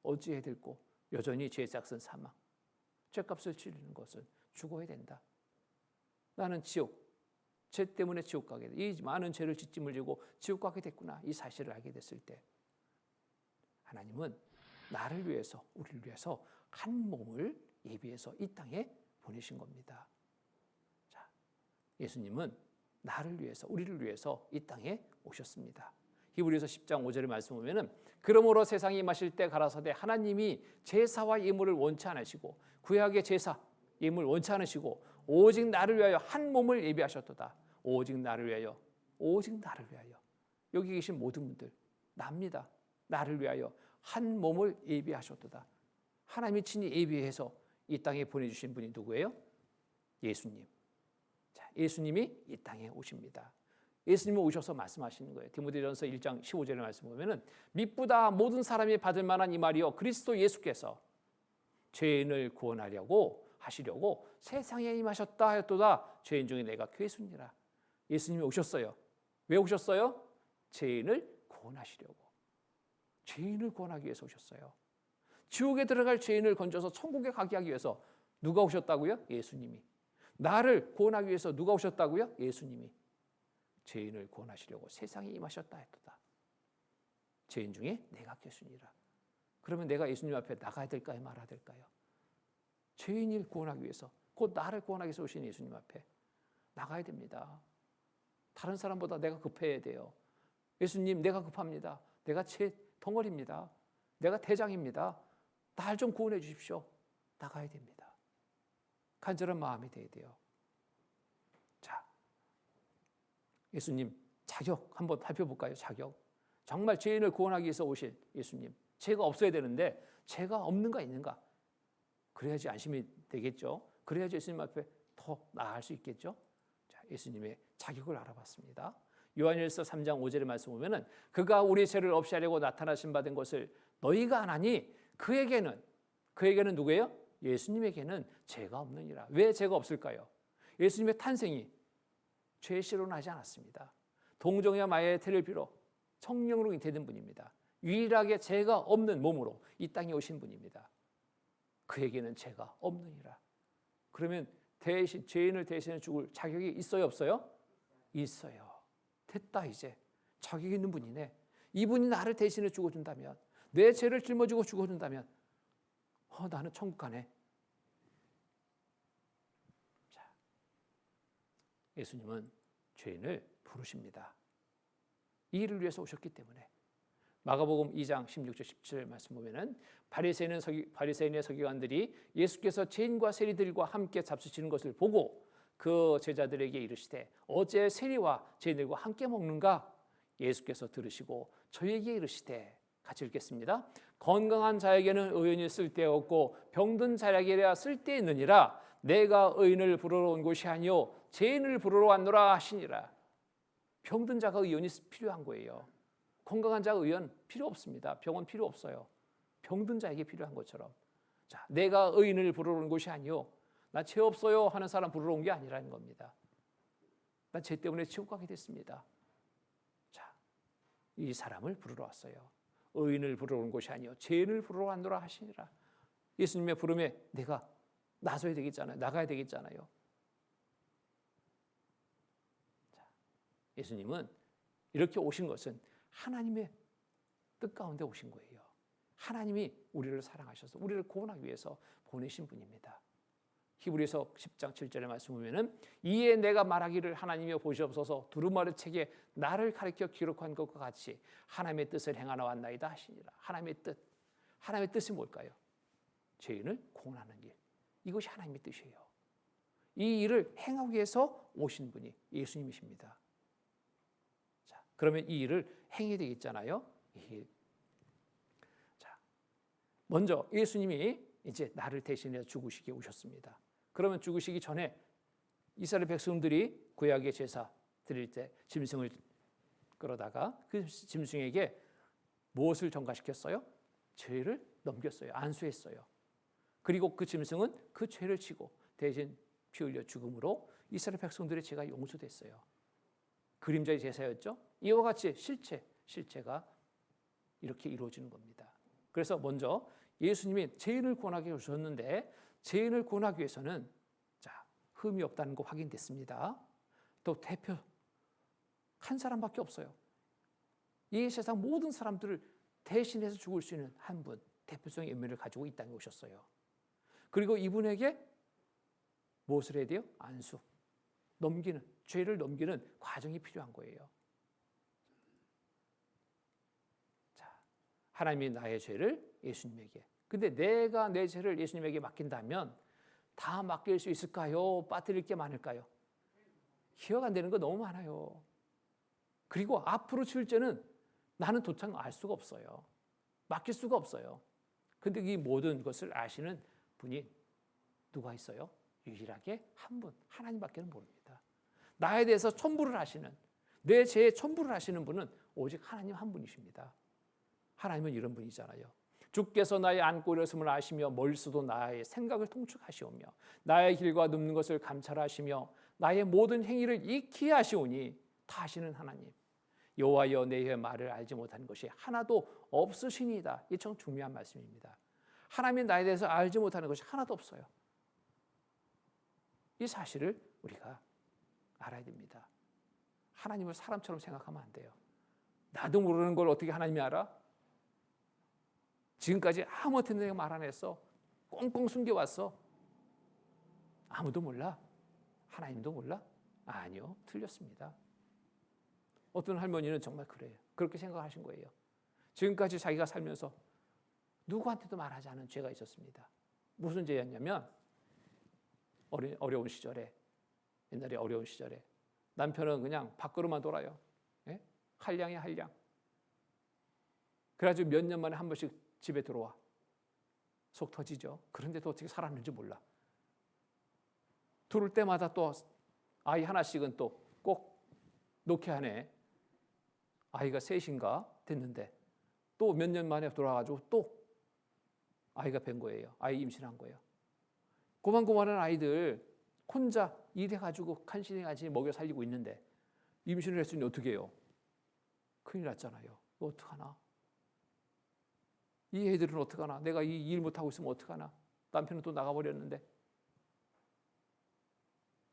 S1: 어찌해야 될고 여전히 죄의 짝은 사망. 죄값을 치르는 것은 죽어야 된다. 나는 지옥, 죄 때문에 지옥 가게 돼. 이 많은 죄를 짓짐을 지고 지옥 가게 됐구나. 이 사실을 알게 됐을 때 하나님은 나를 위해서, 우리를 위해서 한 몸을 예비해서 이 땅에 보내신 겁니다. 자, 예수님은 나를 위해서, 우리를 위해서 이 땅에 오셨습니다. 히브리서 10장 5절의 말씀 보면은 그러므로 세상이 임하실 때 가라사대 하나님이 제사와 예물을 원치 않으시고 구약의 제사, 예물 원치 않으시고 오직 나를 위하여 한 몸을 예비하셨도다. 오직 나를 위하여, 오직 나를 위하여. 여기 계신 모든 분들, 납니다. 나를 위하여 한 몸을 예비하셨도다. 하나님이 친히 예비해서 이 땅에 보내주신 분이 누구예요? 예수님. 자, 예수님이 이 땅에 오십니다. 예수님이 오셔서 말씀하시는 거예요. 디모데전서 1장 15절의 말씀 보면은 미쁘다 모든 사람이 받을 만한 이 말이요 그리스도 예수께서 죄인을 구원하려고 하시려고 세상에 임하셨다 하였도다. 죄인 중에 내가 괴순이라. 예수님이 오셨어요. 왜 오셨어요? 죄인을 구원하시려고. 죄인을 구원하기 위해서 오셨어요. 지옥에 들어갈 죄인을 건져서 천국에 가게 하기 위해서 누가 오셨다고요? 예수님이. 나를 구원하기 위해서 누가 오셨다고요? 예수님이. 죄인을 구원하시려고 세상에 임하셨다 했도다. 죄인 중에 내가 괴순이라. 그러면 내가 예수님 앞에 나가야 될까요? 말아야 될까요? 죄인을 구원하기 위해서, 곧 나를 구원하기 위해서 오신 예수님 앞에 나가야 됩니다. 다른 사람보다 내가 급해야 돼요. 예수님, 내가 급합니다. 내가 죄 덩어리입니다. 내가 대장입니다. 날 좀 구원해 주십시오. 나가야 됩니다. 간절한 마음이 돼야 돼요. 자, 예수님 자격 한번 살펴볼까요? 자격. 정말 죄인을 구원하기 위해서 오신 예수님. 죄가 없어야 되는데 죄가 없는가 있는가? 그래야지 안심이 되겠죠. 그래야지 예수님 앞에 더 나아갈 수 있겠죠. 자, 예수님의 자격을 알아봤습니다. 요한일서 3장 5절의 말씀 보면은 그가 우리 죄를 없이 하려고 나타나신 바 된 것을 너희가 안 하니 그에게는 누구예요? 예수님에게는 죄가 없느니라. 왜 죄가 없을까요? 예수님의 탄생이 죄시로 나지 않았습니다. 동정의 마야의 태를 빌어 성령으로 잉태된 분입니다. 유일하게 죄가 없는 몸으로 이 땅에 오신 분입니다. 그에게는 죄가 없느니라. 그러면 대신 죄인을 대신해 죽을 자격이 있어요, 없어요? 있어요. 됐다 이제. 자격이 있는 분이네. 이분이 나를 대신해 죽어준다면, 내 죄를 짊어지고 죽어준다면 나는 천국 가네. 자, 예수님은 죄인을 부르십니다. 이 일을 위해서 오셨기 때문에. 마가복음 2장 16절 17절 말씀 보면은 바리새인의 서기관들이 예수께서 죄인과 세리들과 함께 잡수시는 것을 보고 그 제자들에게 이르시되 어째 세리와 죄인들과 함께 먹는가? 예수께서 들으시고 저에게 이르시되, 같이 읽겠습니다. 건강한 자에게는 의인이 쓸데없고 병든 자에게야 쓸데있느니라. 내가 의인을 부르러 온 것이 아니요 죄인을 부르러 왔노라 하시니라. 병든 자가 의원이 필요한 거예요. 건강한 자가 의원 필요 없습니다. 병원 필요 없어요. 병든 자에게 필요한 것처럼. 자, 내가 의인을 부르러 온 것이 아니요 나 죄 없어요 하는 사람 부르러 온 게 아니라는 겁니다. 난 죄 때문에 지옥 가게 됐습니다. 자, 이 사람을 부르러 왔어요. 의인을 부르러 온 것이 아니요 죄인을 부르러 왔노라 하시니라. 예수님의 부름에 내가 나서야 되겠잖아요. 나가야 되겠잖아요. 자, 예수님은 이렇게 오신 것은 하나님의 뜻 가운데 오신 거예요. 하나님이 우리를 사랑하셔서 우리를 구원하기 위해서 보내신 분입니다. 히브리서 10장 7절의 말씀 보면은 이에 내가 말하기를 하나님이여 보시옵소서 두루마리 책에 나를 가리켜 기록한 것과 같이 하나님의 뜻을 행하러 왔나이다 하시니라. 하나님의 뜻. 하나님의 뜻이 뭘까요? 죄인을 구원하는 일. 이것이 하나님의 뜻이에요. 이 일을 행하기 위해서 오신 분이 예수님이십니다. 자, 그러면 이 일을 행해야 되겠잖아요. 이 일. 자, 먼저 예수님이 이제 나를 대신해 죽으시게 오셨습니다. 그러면 죽으시기 전에 이스라엘 백성들이 구약의 제사 드릴 때 짐승을 끌어다가 그 짐승에게 무엇을 전가시켰어요? 죄를 넘겼어요. 안수했어요. 그리고 그 짐승은 그 죄를 지고 대신 피 흘려 죽음으로 이스라엘 백성들의 죄가 용서됐어요. 그림자의 제사였죠. 이와 같이 실체가 이렇게 이루어지는 겁니다. 그래서 먼저 예수님이 죄인을 구원하기 위해 오셨는데 죄인을 구원하기 위해서는 자, 흠이 없다는 거 확인됐습니다. 또 대표 한 사람밖에 없어요. 이 세상 모든 사람들을 대신해서 죽을 수 있는 한 분, 대표성의 의미를 가지고 이 땅에 오셨어요. 그리고 이분에게 무엇을 해야 돼요? 안수, 넘기는, 죄를 넘기는 과정이 필요한 거예요. 자, 하나님이 나의 죄를 예수님에게. 근데 내가 내 죄를 예수님에게 맡긴다면 다 맡길 수 있을까요? 빠뜨릴 게 많을까요? 기억 안 되는 거 너무 많아요. 그리고 앞으로 칠 죄는 나는 도통 알 수가 없어요. 맡길 수가 없어요. 근데 이 모든 것을 아시는 분이 누가 있어요? 유일하게 한 분, 하나님밖에는 모릅니다. 나에 대해서 첨부를 하시는, 내 죄의 첨부를 하시는 분은 오직 하나님 한 분이십니다. 하나님은 이런 분이잖아요. 주께서 나의 안고 일었음을 아시며 멀리서도 나의 생각을 통축하시오며 나의 길과 눕는 것을 감찰하시며 나의 모든 행위를 익히 하시오니 다 아시는 하나님. 여호와여 내 말을 알지 못하는 것이 하나도 없으시니이다. 이 참 중요한 말씀입니다. 하나님이 나에 대해서 알지 못하는 것이 하나도 없어요. 이 사실을 우리가 알아야 됩니다. 하나님을 사람처럼 생각하면 안 돼요. 나도 모르는 걸 어떻게 하나님이 알아? 지금까지 아무한테 내가 말 안 했어. 꽁꽁 숨겨왔어. 아무도 몰라? 하나님도 몰라? 아니요, 틀렸습니다. 어떤 할머니는 정말 그래요. 그렇게 생각하신 거예요. 지금까지 자기가 살면서 누구한테도 말하지 않은 죄가 있었습니다. 무슨 죄였냐면 어려운 시절에, 옛날에 어려운 시절에 남편은 그냥 밖으로만 돌아요. 예? 한량이 한량. 그래가지고 몇 년 만에 한 번씩 집에 들어와. 속 터지죠. 그런데도 어떻게 살았는지 몰라. 들어올 때마다 또 아이 하나씩은 또 꼭 놓게 하네. 아이가 셋인가 됐는데 또 몇 년 만에 돌아와가지고 또 아이가 뵌 거예요. 아이 임신한 거예요. 고만고만한 아이들 혼자 일해가지고 간신히 먹여 살리고 있는데 임신을 했으니 어떻게 해요? 큰일 났잖아요. 어떡하나? 이 애들은 어떡하나? 내가 이 일 못하고 있으면 어떡하나? 남편은 또 나가버렸는데.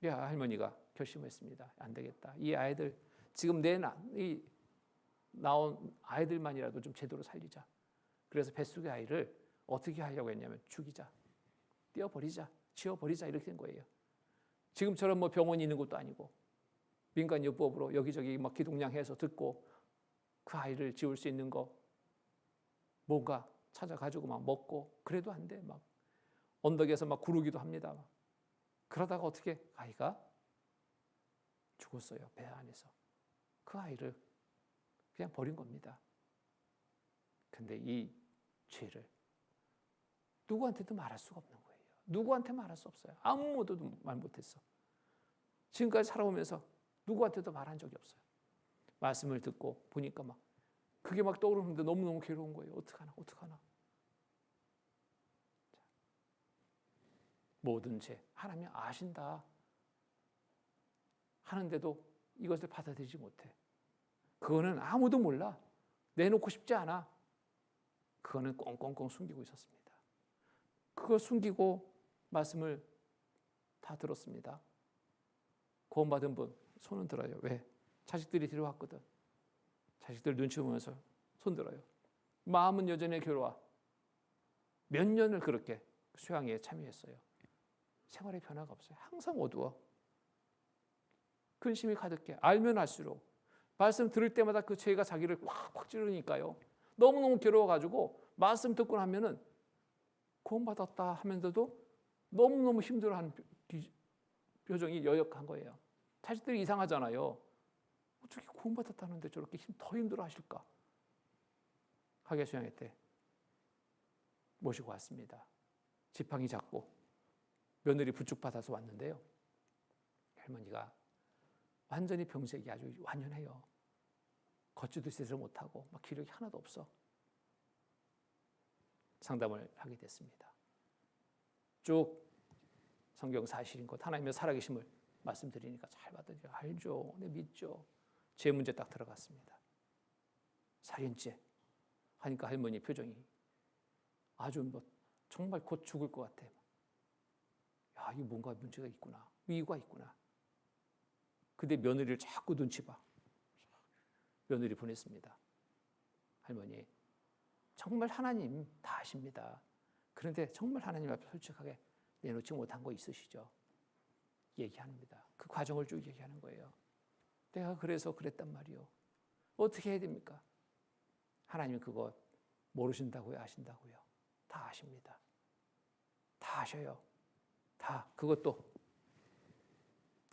S1: 할머니가 결심했습니다. 안 되겠다. 이 아이들 지금 나온 아이들만이라도 좀 제대로 살리자. 그래서 뱃속의 아이를 어떻게 하려고 했냐면 죽이자. 떼어버리자. 지워버리자. 이렇게 된 거예요. 지금처럼 뭐 병원이 있는 것도 아니고 민간요법으로 여기저기 막 기동량해서 듣고 그 아이를 지울 수 있는 거 뭔가 찾아가지고 막 먹고 그래도 안 돼. 막 언덕에서 막 구르기도 합니다. 막. 그러다가 어떻게 아이가 죽었어요. 배 안에서. 그 아이를 그냥 버린 겁니다. 근데 이 죄를 누구한테도 말할 수가 없는 거예요. 누구한테 말할 수 없어요. 아무도 말 못했어. 지금까지 살아오면서 누구한테도 말한 적이 없어요. 말씀을 듣고 보니까 막 그게 막 떠오르는데 너무너무 괴로운 거예요. 어떡하나. 모든 죄 하나님이 아신다 하는데도 이것을 받아들이지 못해. 그거는 아무도 몰라. 내놓고 싶지 않아. 그거는 꽁꽁꽁 숨기고 있었습니다. 그거 숨기고 말씀을 다 들었습니다. 구원받은 분 손은 들어요. 왜? 자식들이 데려왔거든. 자식들 눈치 보면서 손 들어요. 마음은 여전히 괴로워. 몇 년을 그렇게 수양회에 참여했어요. 생활에 변화가 없어요. 항상 어두워. 근심이 가득해. 알면 알수록 말씀 들을 때마다 그 죄가 자기를 꽉꽉 찌르니까요. 너무너무 괴로워가지고 말씀 듣고 나면은 구원받았다 하면서도 너무너무 힘들어하는 표정이 여역한 거예요. 자식들이 이상하잖아요. 어떻게 구원받았다는데 저렇게 더 힘들어 하실까? 하계 수양회 때 모시고 왔습니다. 지팡이 잡고 며느리 부축 받아서 왔는데요. 할머니가 완전히 병색이 아주 완연해요. 걷지도 제대로 못하고 막 기력이 하나도 없어. 상담을 하게 됐습니다. 쭉 성경 사실인 것 하나님의 살아계심을 말씀드리니까 잘 받아들여. 알죠. 네, 믿죠. 제 문제 딱 들어갔습니다. 살인죄 하니까 할머니 표정이 아주 뭐 정말 곧 죽을 것 같아. 야, 이거 뭔가 문제가 있구나. 위기가 있구나. 근데 며느리를 자꾸 눈치 봐. 며느리 보냈습니다. 할머니, 정말 하나님 다 아십니다. 그런데 정말 하나님 앞에 솔직하게 내놓지 못한 거 있으시죠? 얘기합니다. 그 과정을 쭉 얘기하는 거예요. 내가 그래서 그랬단 말이요. 어떻게 해야 됩니까? 하나님 그거 모르신다고요? 아신다고요? 다 아십니다. 다 아셔요. 다 그것도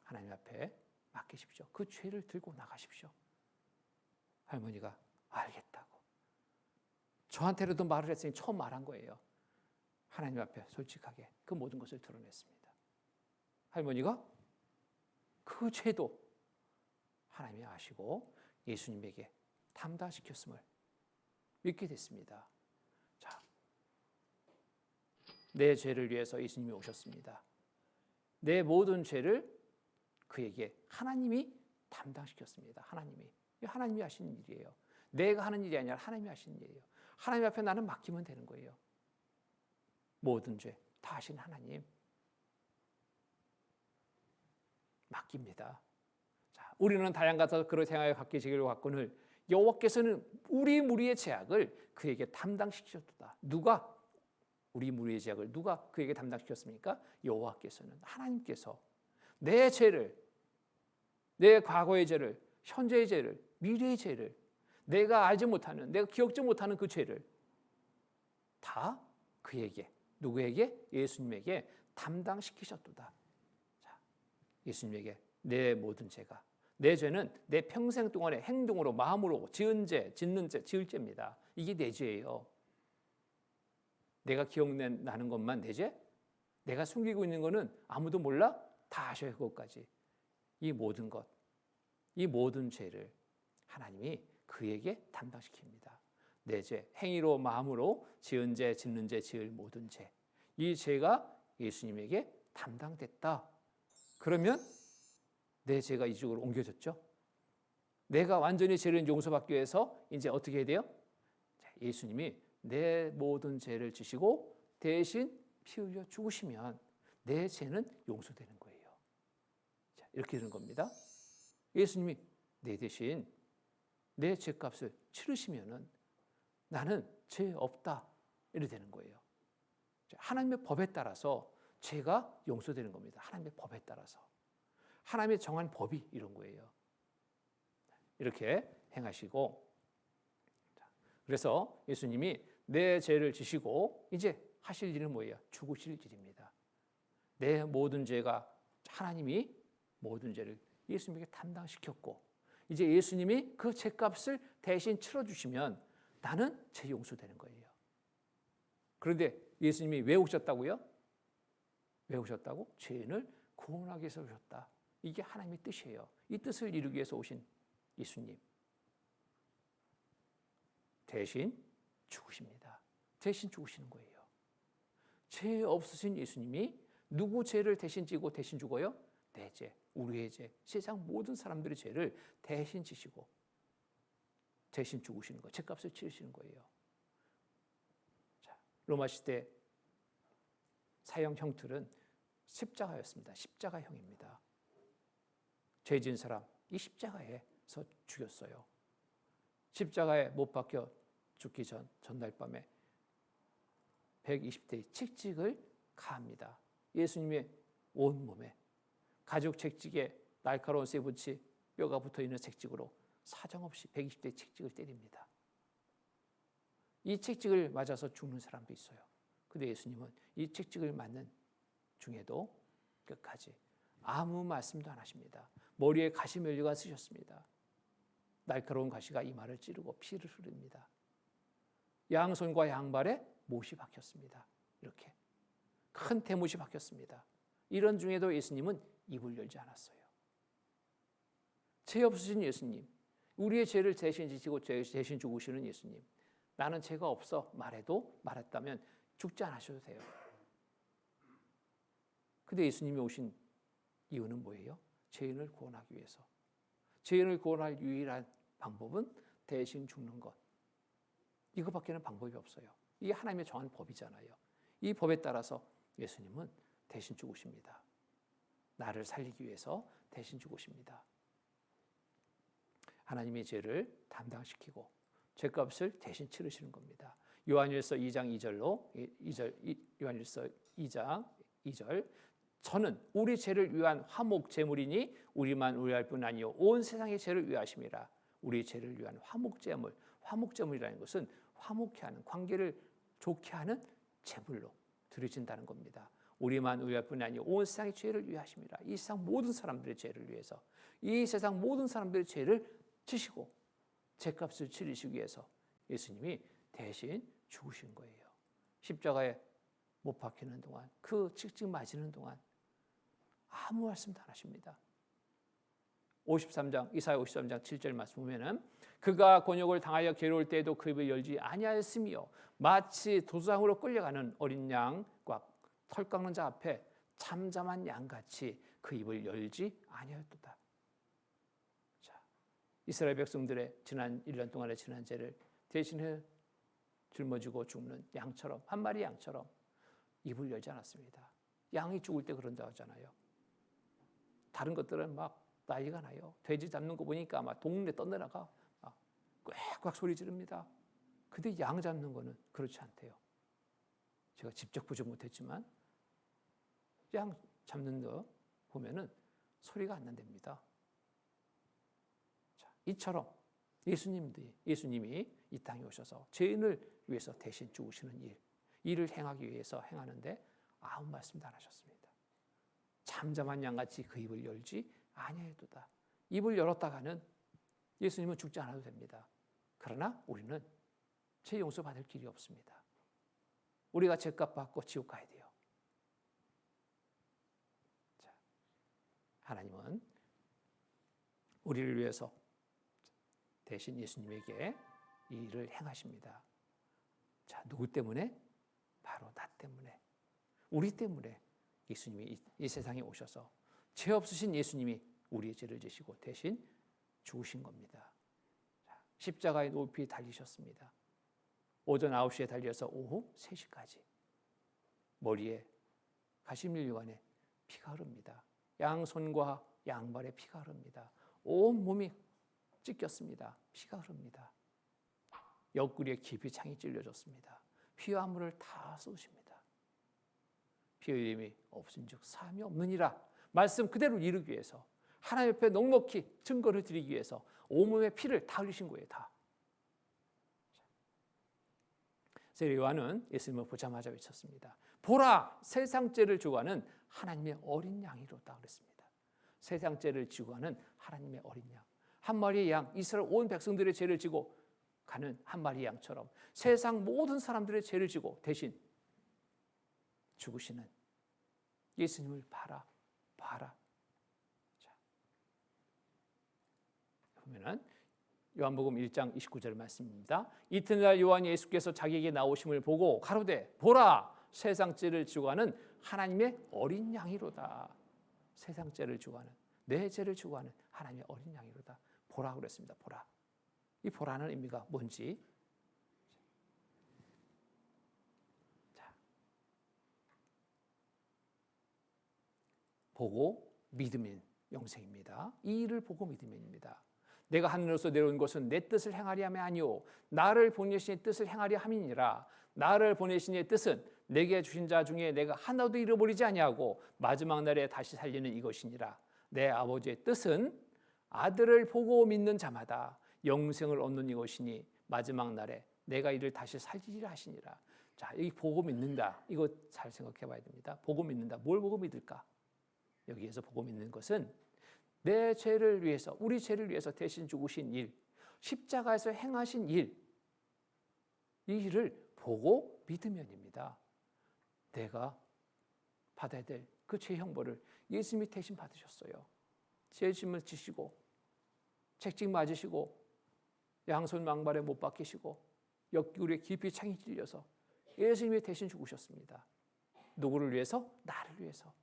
S1: 하나님 앞에 맡기십시오. 그 죄를 들고 나가십시오. 할머니가 알겠다고. 저한테라도 말을 했으니 처음 말한 거예요. 하나님 앞에 솔직하게 그 모든 것을 드러냈습니다. 할머니가 그 죄도 하나님이 아시고 예수님에게 담당시켰음을 믿게 됐습니다. 자, 내 죄를 위해서 예수님이 오셨습니다. 내 모든 죄를 그에게 하나님이 담당시켰습니다. 하나님이 하시는 일이에요. 내가 하는 일이 아니라 하나님이 하시는 일이에요. 하나님 앞에 나는 맡기면 되는 거예요. 모든 죄 다 하신 하나님 맡깁니다. 자, 우리는 다양가서 그런 생활에 바뀌시기를 왔거늘 여호와께서는 우리 무리의 죄악을 그에게 담당시켰다. 누가 우리 무리의 죄악을 누가 그에게 담당시켰습니까? 여호와께서는 하나님께서 내 죄를, 내 과거의 죄를, 현재의 죄를, 미래의 죄를, 내가 알지 못하는, 내가 기억지 못하는 그 죄를 다 그에게, 누구에게? 예수님에게 담당시키셨도다. 자, 예수님에게 내 모든 죄가, 내 죄는 내 평생 동안의 행동으로, 마음으로 지은 죄, 짓는 죄, 지을 죄입니다. 이게 내 죄예요. 내가 기억나는 것만 내 죄? 내가 숨기고 있는 거는 아무도 몰라? 다 아셔요, 그것까지. 이 모든 것, 이 모든 죄를 하나님이 그에게 담당시킵니다. 내 죄, 행위로 마음으로 지은 죄, 짓는 죄, 지을 모든 죄. 이 죄가 예수님에게 담당됐다. 그러면 내 죄가 이쪽으로 옮겨졌죠. 내가 완전히 죄를 용서받기 위해서 이제 어떻게 해야 돼요? 예수님이 내 모든 죄를 지시고 대신 피 흘려 죽으시면 내 죄는 용서되는 거예요. 자, 이렇게 되는 겁니다. 예수님이 내 대신 내 죄값을 치르시면은 나는 죄 없다. 이렇게 되는 거예요. 하나님의 법에 따라서 죄가 용서되는 겁니다. 하나님의 법에 따라서. 하나님의 정한 법이 이런 거예요. 이렇게 행하시고, 그래서 예수님이 내 죄를 지시고 이제 하실 일은 뭐예요? 죽으실 일입니다. 내 모든 죄가 하나님이 모든 죄를 예수님에게 담당시켰고 이제 예수님이 그 죄값을 대신 치러주시면 나는 죄 용서되는 거예요. 그런데 예수님이 왜 오셨다고요? 왜 오셨다고? 죄인을 구원하기 위해서 오셨다. 이게 하나님의 뜻이에요. 이 뜻을 이루기 위해서 오신 예수님. 대신 죽으십니다. 대신 죽으시는 거예요. 죄 없으신 예수님이 누구 죄를 대신 지고 대신 죽어요? 내 죄, 우리의 죄, 세상 모든 사람들의 죄를 대신 지시고 대신 죽으시는 거예요. 죄값을 치르시는 거예요. 자, 로마 시대 사형 형틀은 십자가였습니다. 십자가형입니다. 죄 지은 사람 이 십자가에서 죽였어요. 십자가에 못 박혀 죽기 전날 밤에 120대의 채찍을 가합니다. 예수님의 온몸에 가죽 채찍에 날카로운 쇠붙이 뼈가 붙어있는 채찍으로 사정없이 120대의 채찍을 때립니다. 이 채찍을 맞아서 죽는 사람도 있어요. 근데 예수님은 이 채찍을 맞는 중에도 끝까지 아무 말씀도 안 하십니다. 머리에 가시면류관 쓰셨습니다. 날카로운 가시가 이마를 찌르고 피를 흐릅니다. 양손과 양발에 못이 박혔습니다. 이렇게 큰 대못이 박혔습니다. 이런 중에도 예수님은 입을 열지 않았어요. 죄 없으신 예수님, 우리의 죄를 대신 지시고 대신 죽으시는 예수님, 나는 죄가 없어 말했다면 죽지 않으셔도 돼요. 근데 예수님이 오신 이유는 뭐예요? 죄인을 구원하기 위해서. 죄인을 구원할 유일한 방법은 대신 죽는 것. 이거밖에는 방법이 없어요. 이게 하나님의 정한 법이잖아요. 이 법에 따라서 예수님은 대신 죽으십니다. 나를 살리기 위해서 대신 죽으십니다. 하나님의 죄를 담당시키고 죄값을 대신 치르시는 겁니다. 요한일서 2장 2절로 요한일서 2장 2절 저는 우리 죄를 위한 화목 제물이니 우리만 의할 뿐 아니요 온 세상의 죄를 위하심이라. 우리 죄를 위한 화목 제물. 화목 제물이라는 것은 화목케 하는 관계를 좋게 하는 제물로 드려진다는 겁니다. 우리만 의할 뿐 아니요 온 세상의 죄를 위하심이라. 이 세상 모든 사람들의 죄를 위해서 이 세상 모든 사람들의 죄를 지시고 죄값을 치르시기 위해서 예수님이 대신 죽으신 거예요. 십자가에 못 박히는 동안 그 채찍 맞이는 동안 아무 말씀도 안 하십니다. 53장 이사야 53장 7절 말씀 보면은 그가 곤욕을 당하여 괴로울 때에도 그 입을 열지 아니하였으며 마치 도주장으로 끌려가는 어린 양과 털 깎는 자 앞에 잠잠한 양같이 그 입을 열지 아니하였도다. 자, 이스라엘 백성들의 지난 1년 동안의 지난 죄를 대신해 짊어지고 죽는 양처럼 한 마리 양처럼 입을 열지 않았습니다. 양이 죽을 때 그런다고 하잖아요. 다른 것들은 막 난리가 나요. 돼지 잡는 거 보니까 막 동네 떠내려가 꽥꽥 소리 지릅니다. 근데 양 잡는 거는 그렇지 않대요. 제가 직접 보지 못했지만 양 잡는 거 보면은 소리가 안 난답니다. 자, 이처럼 예수님이 이 땅에 오셔서 죄인을 위해서 대신 죽으시는 일을 행하기 위해서 행하는데 아무 말씀도 안 하셨습니다. 잠잠한 양같이 그 입을 열지 아니하였도다. 입을 열었다가는 예수님은 죽지 않아도 됩니다. 그러나 우리는 죄 용서 받을 길이 없습니다. 우리가 죄값 받고 지옥 가야 돼요. 자, 하나님은 우리를 위해서 대신 예수님에게 이 일을 행하십니다. 자, 누구 때문에? 바로 나 때문에, 우리 때문에 예수님이 이 세상에 오셔서 죄 없으신 예수님이 우리의 죄를 지시고 대신 죽으신 겁니다. 자, 십자가에 높이 달리셨습니다. 오전 9시에 달려서 오후 3시까지 머리에 가시밀류관에 피가 흐릅니다. 양손과 양발에 피가 흐릅니다. 온 몸이 찢겼습니다. 피가 흐릅니다. 옆구리에 깊이 창이 찔려졌습니다. 피와 물을 다 쏟으십니다. 피 흘림이 없은즉 사함이 없느니라. 말씀 그대로 이루기 위해서 하나님 옆에 넉넉히 증거를 드리기 위해서 온몸의 피를 다 흘리신 거예요. 다. 세례 요한은 예수님을 보자마자 외쳤습니다. 보라, 세상 죄를 주관하는 하나님의 어린 양이로다 그랬습니다. 세상 죄를 지고 가는 하나님의 어린 양, 한 마리의 양, 이스라엘 온 백성들의 죄를 지고 가는 한 마리의 양처럼 세상 모든 사람들의 죄를 지고 대신 죽으시는 예수님을 봐라. 자, 보면은 요한복음 1장 29절 말씀입니다. 이튿날 요한이 예수께서 자기에게 나오심을 보고 가로되 보라, 세상 죄를 지고 가는 하나님의 어린 양이로다. 세상 죄를 지고 가는, 내 죄를 지고 가는 하나님의 어린 양이로다. 보라 그랬습니다. 보라. 이 보라는 의미가 뭔지. 자, 보고 믿으면 영생입니다. 이 일을 보고 믿으면입니다. 내가 하늘에서 내려온 것은 내 뜻을 행하려 함이 아니오 나를 보내신 이의 뜻을 행하려 함이니라. 나를 보내신 이의 뜻은 내게 주신 자 중에 내가 하나도 잃어버리지 아니하고 마지막 날에 다시 살리는 이것이니라. 내 아버지의 뜻은 아들을 보고 믿는 자마다 영생을 얻는 이것이니 마지막 날에 내가 이를 다시 살리리라 하시니라. 자, 여기 보고 믿는다. 이거 잘 생각해 봐야 됩니다. 보고 믿는다. 뭘 보고 믿을까? 여기에서 보고 믿는 것은 내 죄를 위해서, 우리 죄를 위해서 대신 죽으신 일, 십자가에서 행하신 일, 이 일을 보고 믿으면입니다. 내가 받아야 될 그 죄 형벌을 예수님이 대신 받으셨어요. 죄짐을 지시고 책찍 맞으시고 양손 망발에 못 박히시고 옆구리에 깊이 창이 찔려서 예수님이 대신 죽으셨습니다. 누구를 위해서? 나를 위해서.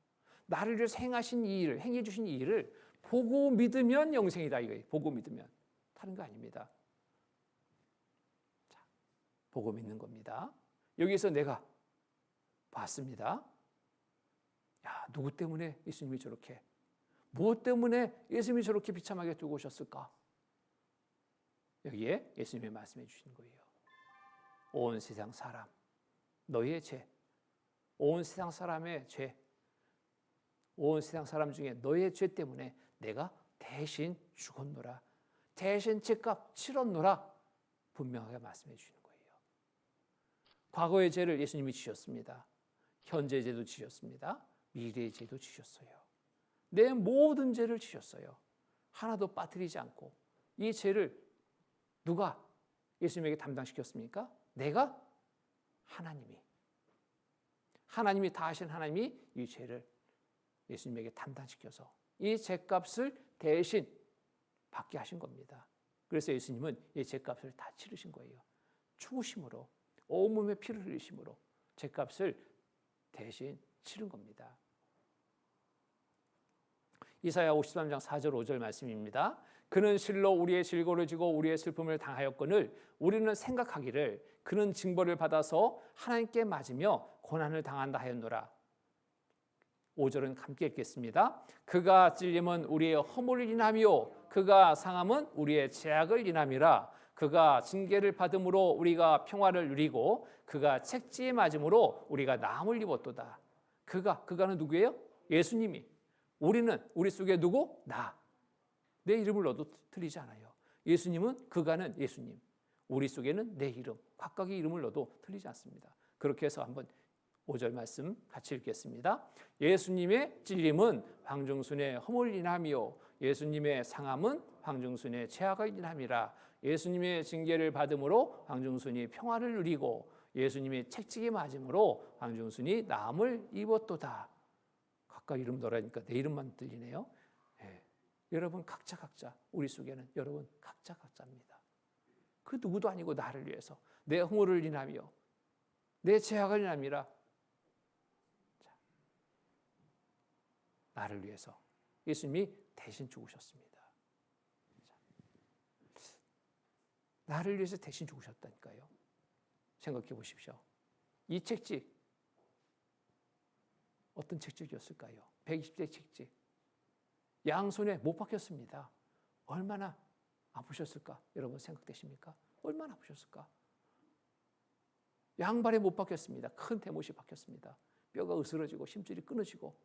S1: 나를 위해서 행하신 이 일을, 행해 주신 이 일을 보고 믿으면 영생이다 이거예요. 보고 믿으면. 다른 거 아닙니다. 자, 보고 믿는 겁니다. 여기서 내가 봤습니다. 야, 누구 때문에 예수님이 저렇게, 무엇 때문에 예수님이 저렇게 비참하게 두고 오셨을까? 여기에 예수님이 말씀해 주신 거예요. 온 세상 사람, 너희의 죄, 온 세상 사람의 죄, 온 세상 사람 중에 너의 죄 때문에 내가 대신 죽었노라. 대신 죄값 치렀노라. 분명하게 말씀해 주시는 거예요. 과거의 죄를 예수님이 지셨습니다. 현재의 죄도 지셨습니다. 미래의 죄도 지셨어요. 내 모든 죄를 지셨어요. 하나도 빠뜨리지 않고. 이 죄를 누가 예수님에게 담당시켰습니까? 내가? 하나님이 다 하신 하나님이 이 죄를 예수님에게 담당시켜서 이 죄값을 대신 받게 하신 겁니다. 그래서 예수님은 이 죄값을 다 치르신 거예요. 죽으심으로, 온몸에 피를 흘리심으로 죄값을 대신 치른 겁니다. 이사야 53장 4절 5절 말씀입니다. 그는 실로 우리의 질고를 지고 우리의 슬픔을 당하였거늘 우리는 생각하기를 그는 징벌을 받아서 하나님께 맞으며 고난을 당한다 하였노라. 5절은 함께 읽겠습니다. 그가 찔림은 우리의 허물을 인하며 그가 상함은 우리의 죄악을 인함이라. 그가 징계를 받음으로 우리가 평화를 누리고 그가 책지에 맞음으로 우리가 나음을 입었도다. 그가는 누구예요? 예수님이. 우리 속에 누구? 나. 내 이름을 넣어도 틀리지 않아요. 예수님은 그가는 예수님. 우리 속에는 내 이름, 각각의 이름을 넣어도 틀리지 않습니다. 그렇게 해서 한번 5절 말씀 같이 읽겠습니다. 예수님의 찔림은 황중순의 허물 인함이요 예수님의 상함은 황중순의 죄악을 인함이라. 예수님의 징계를 받음으로 황중순이 평화를 누리고 예수님의 책찍에 맞음으로 황중순이 나음을 입었도다. 각각 이름 넣으라니까 내 이름만 들리네요. 네. 여러분 각자 우리 속에는 여러분 각자입니다. 그 누구도 아니고 나를 위해서 내 허물을 인하며 내 죄악을 인함이라. 나를 위해서 예수님이 대신 죽으셨습니다. 나를 위해서 대신 죽으셨다니까요. 생각해 보십시오. 이 책찍 어떤 책찍이었을까요? 120대 책찍. 양손에 못 박혔습니다. 얼마나 아프셨을까? 여러분 생각되십니까? 얼마나 아프셨을까? 양발에 못 박혔습니다. 큰 대못이 박혔습니다. 뼈가 으스러지고 심줄이 끊어지고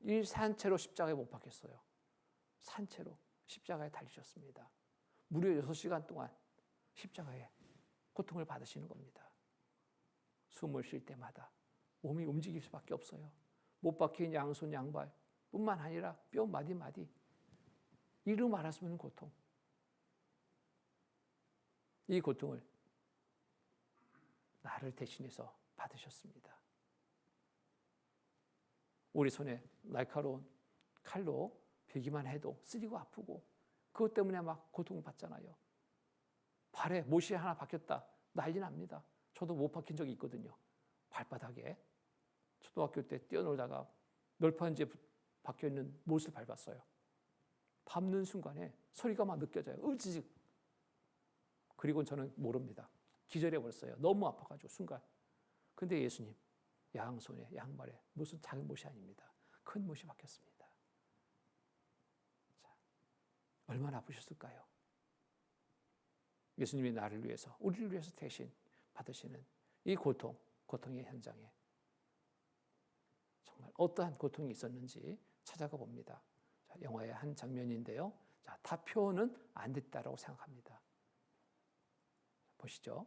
S1: 이 산채로 십자가에 못 박혔어요. 산채로 십자가에 달리셨습니다. 무려 6시간 동안 십자가에 고통을 받으시는 겁니다. 숨을 쉴 때마다 몸이 움직일 수밖에 없어요. 못 박힌 양손 양발, 뿐만 아니라 뼈 마디마디 이루 말할 수 없는 고통. 이 고통을 나를 대신해서 받으셨습니다. 우리 손에 날카로운 칼로 베기만 해도 쓰리고 아프고 그것 때문에 막 고통받잖아요. 발에 못이 하나 박혔다. 난리 납니다. 저도 못 박힌 적이 있거든요. 발바닥에. 초등학교 때 뛰어놀다가 널판지에 박혀있는 못을 밟았어요. 밟는 순간에 소리가 막 느껴져요. 으지직. 그리고 저는 모릅니다. 기절해버렸어요. 너무 아파가지고 순간. 근데 예수님 양손에 양발에 무슨 작은 못이 아닙니다. 큰 못이 박혔습니다. 자, 얼마나 아프셨을까요? 예수님이 나를 위해서 우리를 위해서 대신 받으시는 이 고통의 현장에 정말 어떠한 고통이 있었는지 찾아가 봅니다. 자, 영화의 한 장면인데요. 자, 다 표현은 안 됐다라고 생각합니다. 보시죠.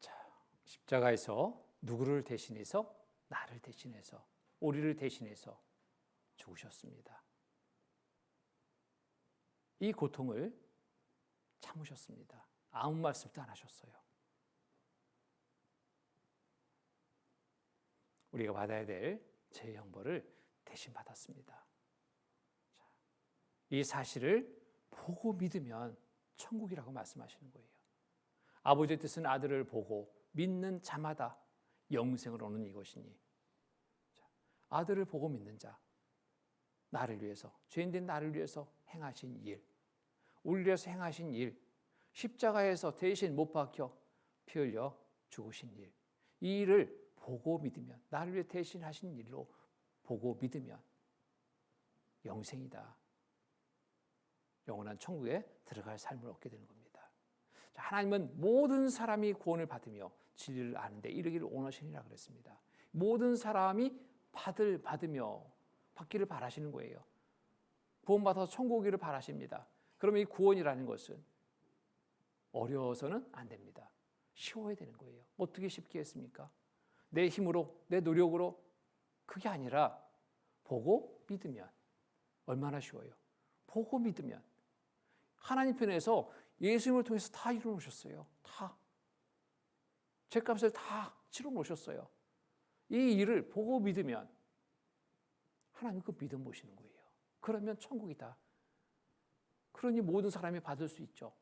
S1: 자, 십자가에서 누구를 대신해서? 나를 대신해서, 우리를 대신해서 죽으셨습니다. 이 고통을 참으셨습니다. 아무 말씀도 안 하셨어요. 우리가 받아야 될 죄의 형벌을 대신 받았습니다. 자, 이 사실을 보고 믿으면 천국이라고 말씀하시는 거예요. 아버지의 뜻은 아들을 보고 믿는 자마다 영생을 얻는 이것이니, 자, 아들을 보고 믿는 자, 나를 위해서, 죄인된 나를 위해서 행하신 일, 우리를 위해서 행하신 일, 십자가에서 대신 못 박혀 피 흘려 죽으신 일, 이 일을 보고 믿으면, 나를 위해 대신 하신 일로 보고 믿으면 영생이다. 영원한 천국에 들어갈 삶을 얻게 되는 겁니다. 자, 하나님은 모든 사람이 구원을 받으며 진리를 아는데 이르기를 원하시니라 그랬습니다. 모든 사람이 받으며 받기를 바라시는 거예요. 구원받아서 천국 오기를 바라십니다. 그러면 이 구원이라는 것은 어려워서는 안 됩니다. 쉬워야 되는 거예요. 어떻게 쉽게 했습니까? 내 힘으로, 내 노력으로, 그게 아니라 보고 믿으면 얼마나 쉬워요. 보고 믿으면 하나님 편에서 예수님을 통해서 다 이루어 놓으셨어요. 다. 죄값을 다 치러 놓으셨어요. 이 일을 보고 믿으면 하나님 그 믿음 보시는 거예요. 그러면 천국이다. 그러니 모든 사람이 받을 수 있죠.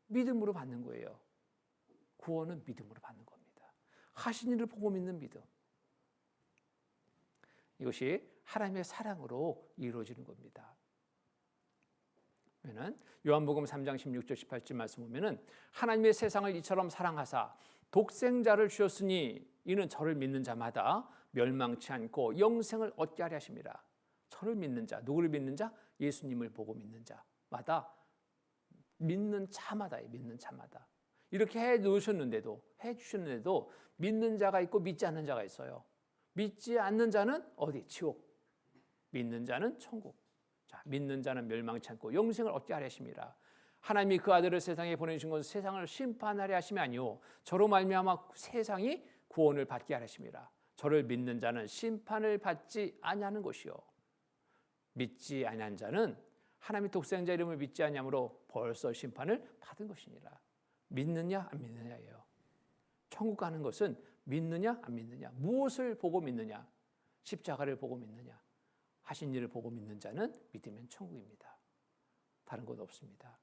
S1: 믿음으로 받는 거예요. 구원은 믿음으로 받는 겁니다. 하신 일을 보고 믿는 믿음. 이것이 하나님의 사랑으로 이루어지는 겁니다. 그러면 요한복음 3장 16절 18절 말씀 보면은 하나님의 세상을 이처럼 사랑하사 독생자를 주셨으니 이는 저를 믿는 자마다 멸망치 않고 영생을 얻게 하려 하심이라. 저를 믿는 자, 누구를 믿는 자? 예수님을 보고 믿는 자마다, 믿는 자마다예요. 믿는 자마다. 이렇게 해 주셨는데도 믿는 자가 있고 믿지 않는 자가 있어요. 믿지 않는 자는 어디? 지옥. 믿는 자는 천국. 자, 믿는 자는 멸망치 않고 영생을 얻게 하려 하심이라. 하나님이 그 아들을 세상에 보내주신 것은 세상을 심판하려 하심이 아니요 저로 말미암아 세상이 구원을 받게 하려 하심이라. 저를 믿는 자는 심판을 받지 아니하는 것이요 믿지 아니한 자는 하나님의 독생자 이름을 믿지 아니함으로 벌써 심판을 받은 것이니라. 믿느냐 안 믿느냐예요. 천국 가는 것은 믿느냐 안 믿느냐, 무엇을 보고 믿느냐, 십자가를 보고 믿느냐, 하신 일을 보고 믿는 자는 믿으면 천국입니다. 다른 것 없습니다.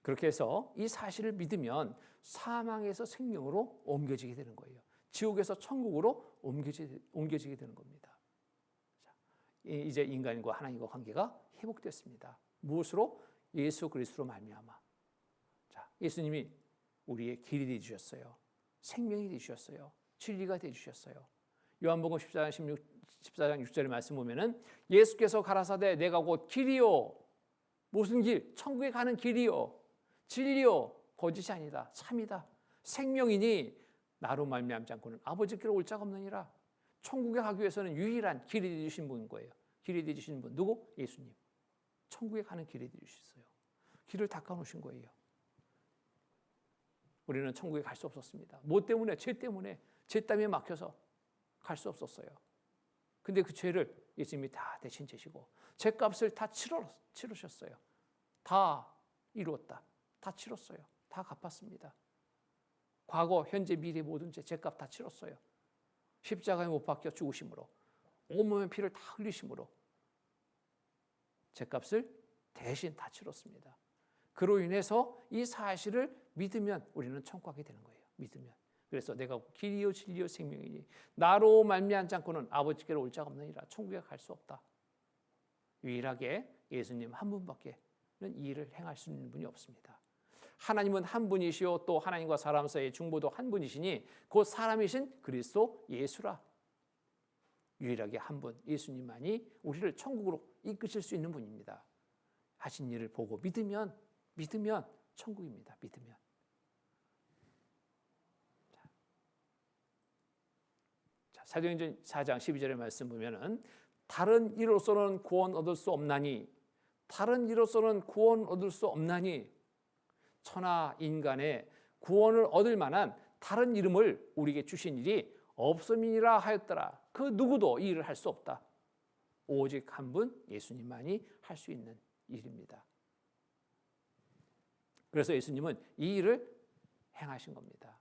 S1: 그렇게 해서 이 사실을 믿으면 사망에서 생명으로 옮겨지게 되는 거예요. 지옥에서 천국으로 옮겨지게 되는 겁니다. 자, 이제 인간과 하나님과 관계가 회복됐습니다. 무엇으로? 예수 그리스도로 말미암아. 자, 예수님이 우리의 길이 되어 주셨어요. 생명이 되어 주셨어요. 진리가 되어 주셨어요. 요한복음 14장 6절의 말씀 보면은 예수께서 가라사대 내가 곧 길이요. 무슨 길? 천국에 가는 길이요. 진리요. 거짓이 아니다. 참이다. 생명이니 나로 말미암지 않고는 아버지께로 올 자가 없느니라. 천국에 가기 위해서는 유일한 길이 되어 주신 분인 거예요. 길이 되어 주신 분 누구? 예수님. 천국에 가는 길이 되어 주셨어요. 길을 닦아 놓으신 거예요. 우리는 천국에 갈 수 없었습니다. 뭐 때문에? 죄 때문에. 죄 땀에 막혀서 갈 수 없었어요. 근데 그 죄를 예수님이 다 대신 지시고 죄값을 다 치르셨어요. 다 이루었다. 다 치렀어요. 다 갚았습니다. 과거, 현재, 미래 모든 죄값 다 치렀어요. 십자가에 못 박혀 죽으심으로 온몸의 피를 다 흘리심으로 죄값을 대신 다 치렀습니다. 그로 인해서 이 사실을 믿으면 우리는 천국 가게 되는 거예요. 믿으면. 그래서 내가 길이요 진리요 생명이니 나로 말미암지 않고는 아버지께로 올 자가 없느니라. 천국에 갈 수 없다. 유일하게 예수님 한 분밖에는 이 일을 행할 수 있는 분이 없습니다. 하나님은 한 분이시요 또 하나님과 사람 사이의 중보도 한 분이시니 곧 사람이신 그리스도 예수라. 유일하게 한 분 예수님만이 우리를 천국으로 이끄실 수 있는 분입니다. 하신 일을 보고 믿으면 천국입니다. 믿으면. 자, 사도행전 4장 12절의 말씀 보면은 다른 이로서는 구원 얻을 수 없나니 천하 인간의 구원을 얻을 만한 다른 이름을 우리에게 주신 일이 없음이니라 하였더라. 그 누구도 이 일을 할 수 없다. 오직 한 분 예수님만이 할 수 있는 일입니다. 그래서 예수님은 이 일을 행하신 겁니다.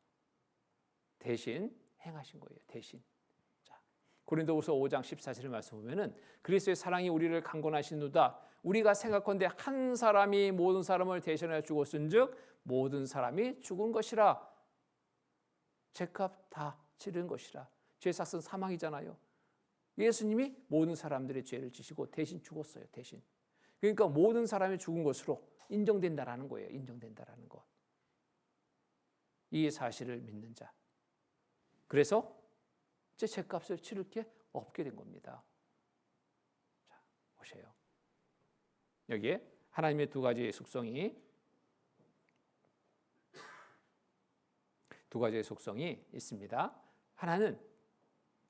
S1: 대신 행하신 거예요. 대신. 자, 고린도후서 5장 14절의 말씀 보면은 그리스도의 사랑이 우리를 강권하시누다. 우리가 생각건대 한 사람이 모든 사람을 대신하여 죽었은즉 모든 사람이 죽은 것이라. 죄값 다 치른 것이라. 죄 삭은 사망이잖아요. 예수님이 모든 사람들의 죄를 지시고 대신 죽었어요. 대신. 그러니까 모든 사람이 죽은 것으로 인정된다라는 거예요. 인정된다라는 것. 이 사실을 믿는 자. 그래서 제 죄값을 치를 게 없게 된 겁니다. 자, 보세요. 여기에 하나님의 두 가지의 속성이 있습니다. 하나는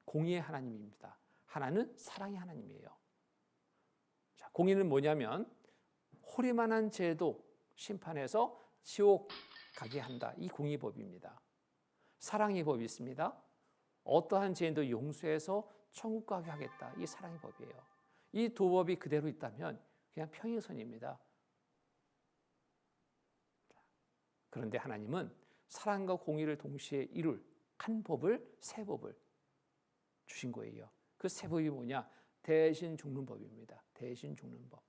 S1: 공의의 하나님입니다. 하나는 사랑의 하나님이에요. 자, 공의는 뭐냐면 호리만한 죄도 심판해서 지옥 가게 한다. 이 공의법입니다. 사랑의 법이 있습니다. 어떠한 죄인도 용서해서 천국 가게 하겠다. 이 사랑의 법이에요. 이 두 법이 그대로 있다면 그냥 평행선입니다. 그런데 하나님은 사랑과 공의를 동시에 이룰 한 법을, 세 법을 주신 거예요. 그 세 법이 뭐냐? 대신 죽는 법입니다. 대신 죽는 법.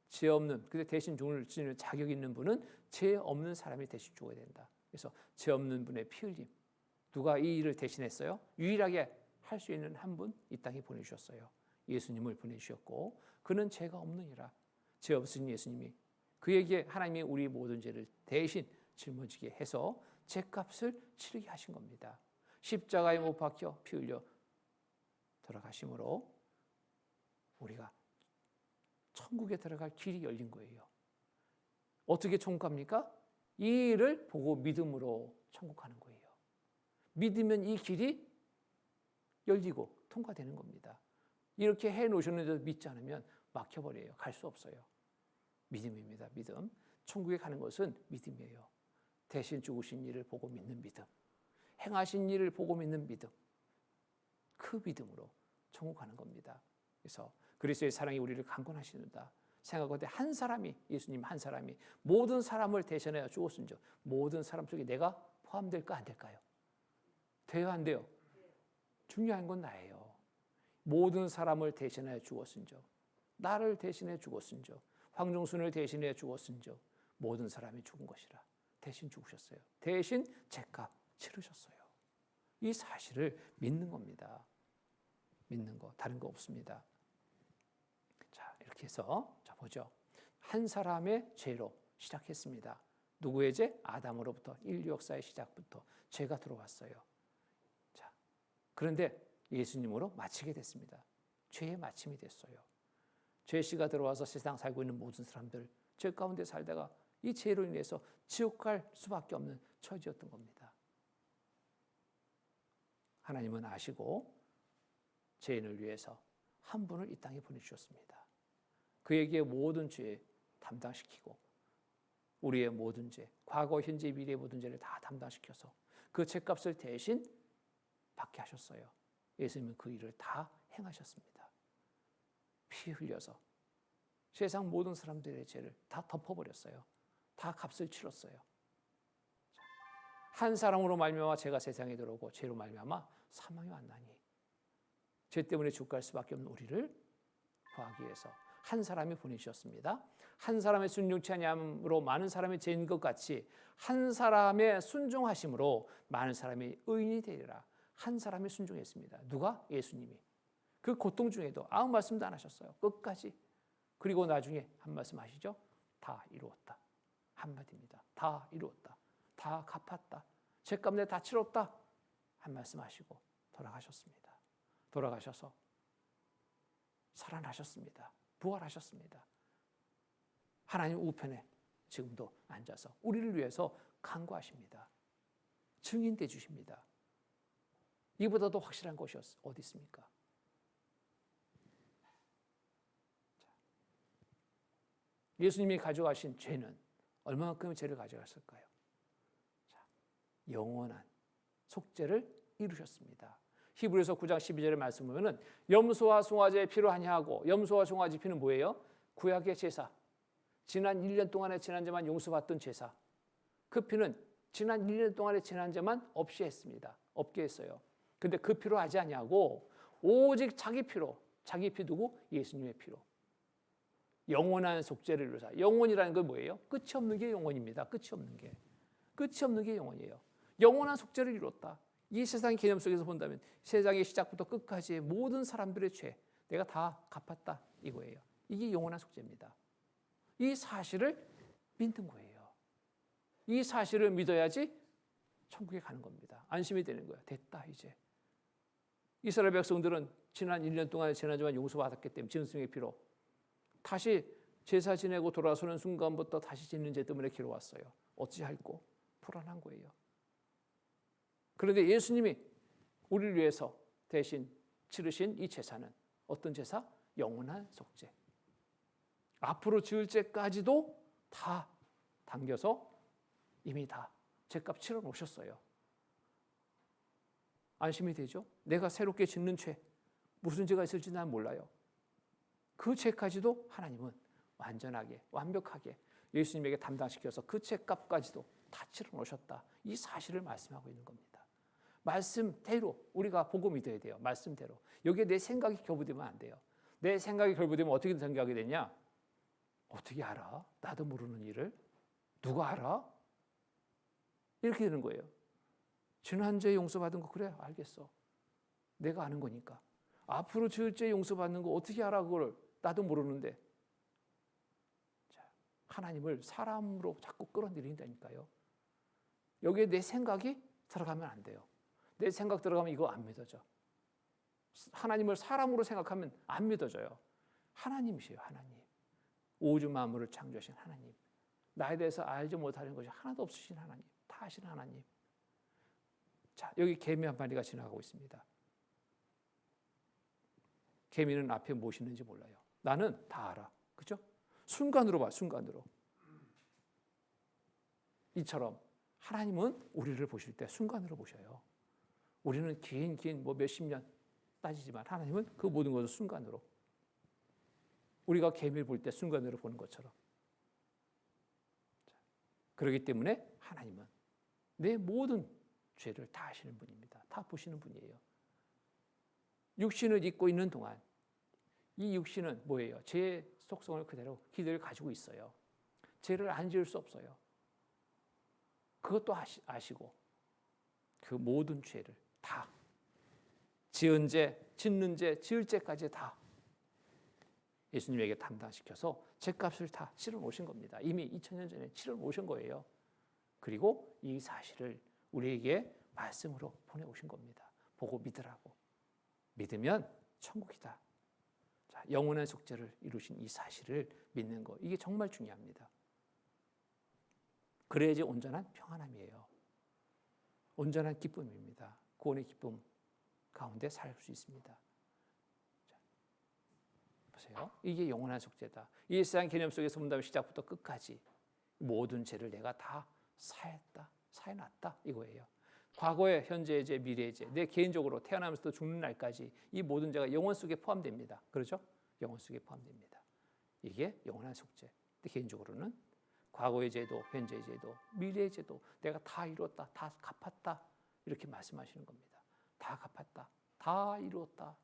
S1: 죄 없는, 근데 대신 죽을 자격 있는 분은 죄 없는 사람이 대신 죽어야 된다. 그래서 죄 없는 분의 피 흘림. 누가 이 일을 대신했어요? 유일하게 할 수 있는 한 분 이 땅에 보내주셨어요. 예수님을 보내주셨고 그는 죄가 없느니라. 죄 없으신 예수님이 그에게 하나님이 우리 모든 죄를 대신 짊어지게 해서 죄값을 치르게 하신 겁니다. 십자가에 못 박혀 피 흘려 돌아가심으로 우리가 천국에 들어갈 길이 열린 거예요. 어떻게 천국 갑니까? 이 일을 보고 믿음으로 천국 가는 거예요. 믿으면 이 길이 열리고 통과되는 겁니다. 이렇게 해놓으셨는데도 믿지 않으면 막혀버려요. 갈 수 없어요. 믿음입니다. 믿음. 천국에 가는 것은 믿음이에요. 대신 죽으신 일을 보고 믿는 믿음. 행하신 일을 보고 믿는 믿음. 그 믿음으로 천국 가는 겁니다. 그래서 그리스도의 사랑이 우리를 강권하시는다. 생각할 때 한 사람이, 예수님 한 사람이 모든 사람을 대신하여 죽었은즉 모든 사람 속에 내가 포함될까 안 될까요? 돼요 안 돼요? 중요한 건 나예요. 모든 사람을 대신하여 죽었은즉 나를 대신해 죽었은즉 황종순을 대신해 죽었은즉 모든 사람이 죽은 것이라. 대신 죽으셨어요. 대신 죄값 치르셨어요. 이 사실을 믿는 겁니다. 믿는 거 다른 거 없습니다. 자, 이렇게 해서 자 보죠. 한 사람의 죄로 시작했습니다. 누구의 죄? 아담으로부터 인류 역사의 시작부터 죄가 들어왔어요. 자, 그런데 예수님으로 마치게 됐습니다. 죄의 마침이 됐어요. 죄씨가 들어와서 세상 살고 있는 모든 사람들 죄 가운데 살다가 이 죄로 인해서 지옥 갈 수밖에 없는 처지였던 겁니다. 하나님은 아시고 죄인을 위해서 한 분을 이 땅에 보내주셨습니다. 그에게 모든 죄 담당시키고 우리의 모든 죄, 과거, 현재, 미래의 모든 죄를 다 담당시켜서 그 죄값을 대신 받게 하셨어요. 예수님은 그 일을 다 행하셨습니다. 피 흘려서 세상 모든 사람들의 죄를 다 덮어버렸어요. 다 값을 치렀어요. 한 사람으로 말미암아 죄가 세상에 들어오고 죄로 말미암아 사망이 왔나니 죄 때문에 죽게 할 수밖에 없는 우리를 구하기 위해서 한 사람이 보내주셨습니다. 한 사람의 순종치 아니함으로 많은 사람이 죄인 것 같이 한 사람의 순종하심으로 많은 사람이 의인이 되리라. 한 사람이 순종했습니다. 누가? 예수님이. 그 고통 중에도 아무 말씀도 안 하셨어요. 끝까지. 그리고 나중에 한 말씀 하시죠. 다 이루었다. 한마디입니다. 다 이루었다. 다 갚았다. 죄값 내 다 치렀다. 한 말씀 하시고 돌아가셨습니다. 돌아가셔서 살아나셨습니다. 부활하셨습니다. 하나님 우편에 지금도 앉아서 우리를 위해서 간구하십니다. 증인돼 주십니다. 이보다 더 확실한 것이 어디 있습니까? 예수님이 가져가신 죄는 얼마만큼의 죄를 가져갔을까요? 영원한 속죄를 이루셨습니다. 히브리서 9장 12절의 말씀 보면은 염소와 송아지의 피로 하냐하고 염소와 송아지 피는 뭐예요? 구약의 제사. 지난 1년 동안의 지난죄만 용서받던 제사. 그 피는 지난 1년 동안의 지난죄만 없이 했습니다. 없게 했어요. 근데 그 피로 하지 아니하고 오직 자기 피로, 자기 피 두고 예수님의 피로 영원한 속죄를 이루사. 영원이라는 건 뭐예요? 끝이 없는 게 영원입니다. 끝이 없는 게. 끝이 없는 게 영원이에요. 영원한 속죄를 이뤘다. 이 세상의 개념 속에서 본다면 세상의 시작부터 끝까지의 모든 사람들의 죄 내가 다 갚았다 이거예요. 이게 영원한 속죄입니다. 이 사실을 믿는 거예요. 이 사실을 믿어야지 천국에 가는 겁니다. 안심이 되는 거예요. 됐다 이제. 이스라엘 백성들은 지난 1년 동안의 지난주만 용서받았기 때문에 짐승의 피로 다시 제사 지내고 돌아서는 순간부터 다시 짓는 죄 때문에 길어왔어요. 어찌할꼬 불안한 거예요. 그런데 예수님이 우리를 위해서 대신 치르신 이 제사는 어떤 제사? 영원한 속죄. 앞으로 지을 죄까지도 다 당겨서 이미 다 죄값 치러 놓으셨어요. 안심이 되죠? 내가 새롭게 짓는 죄, 무슨 죄가 있을지 난 몰라요. 그 죄까지도 하나님은 완전하게, 완벽하게 예수님에게 담당시켜서 그 죄값까지도 다 치러 놓으셨다. 이 사실을 말씀하고 있는 겁니다. 말씀대로 우리가 보고 믿어야 돼요. 말씀대로. 여기에 내 생각이 결부되면 안 돼요. 내 생각이 결부되면 어떻게 생각이 되냐? 어떻게 알아? 나도 모르는 일을? 누가 알아? 이렇게 되는 거예요. 지난 죄 용서받은 거 그래? 알겠어. 내가 아는 거니까. 앞으로 지을 죄 용서받는 거 어떻게 알아? 그걸 나도 모르는데. 자, 하나님을 사람으로 자꾸 끌어들인다니까요. 여기에 내 생각이 들어가면 안 돼요. 내 생각 들어가면 이거 안 믿어져. 하나님을 사람으로 생각하면 안 믿어져요. 하나님이세요, 하나님. 우주 만물을 창조하신 하나님. 나에 대해서 알지 못하는 것이 하나도 없으신 하나님. 다 아시는 하나님. 자, 여기 개미 한 마리가 지나가고 있습니다. 개미는 앞에 무엇이 있는지 몰라요. 나는 다 알아. 그죠? 순간으로 봐, 순간으로. 이처럼 하나님은 우리를 보실 때 순간으로 보셔요. 우리는 긴 뭐 몇십 년 따지지만 하나님은 그 모든 것을 순간으로. 우리가 개미를 볼 때 순간으로 보는 것처럼. 그렇기 때문에 하나님은 내 모든 죄를 다 아시는 분입니다. 다 보시는 분이에요. 육신을 입고 있는 동안 이 육신은 뭐예요? 죄의 속성을 그대로 기대를 가지고 있어요. 죄를 안 지을 수 없어요. 그것도 아시고 그 모든 죄를 다 지은 죄, 짓는 죄, 지을 죄까지 다 예수님에게 담당시켜서 죄값을 다 치러 놓으신 겁니다. 이미 2000년 전에 치러 놓으신 거예요. 그리고 이 사실을 우리에게 말씀으로 보내오신 겁니다. 보고 믿으라고. 믿으면 천국이다. 자, 영원한 속죄를 이루신 이 사실을 믿는 거, 이게 정말 중요합니다. 그래야지 온전한 평안함이에요. 온전한 기쁨입니다. 구원의 기쁨 가운데 살 수 있습니다. 자, 보세요. 이게 영원한 속죄다. 이 세상 개념 속에서 본다면 시작부터 끝까지 모든 죄를 내가 다 사했다, 사해놨다 이거예요. 과거의, 현재의 죄, 미래의 죄, 내 개인적으로 태어나면서부터 죽는 날까지 이 모든 죄가 영혼 속에 포함됩니다. 그렇죠? 영혼 속에 포함됩니다. 이게 영원한 속죄. 근데 개인적으로는 과거의 죄도, 현재의 죄도, 미래의 죄도 내가 다 이루었다, 다 갚았다 이렇게 말씀하시는 겁니다. 다 갚았다, 다 이루었다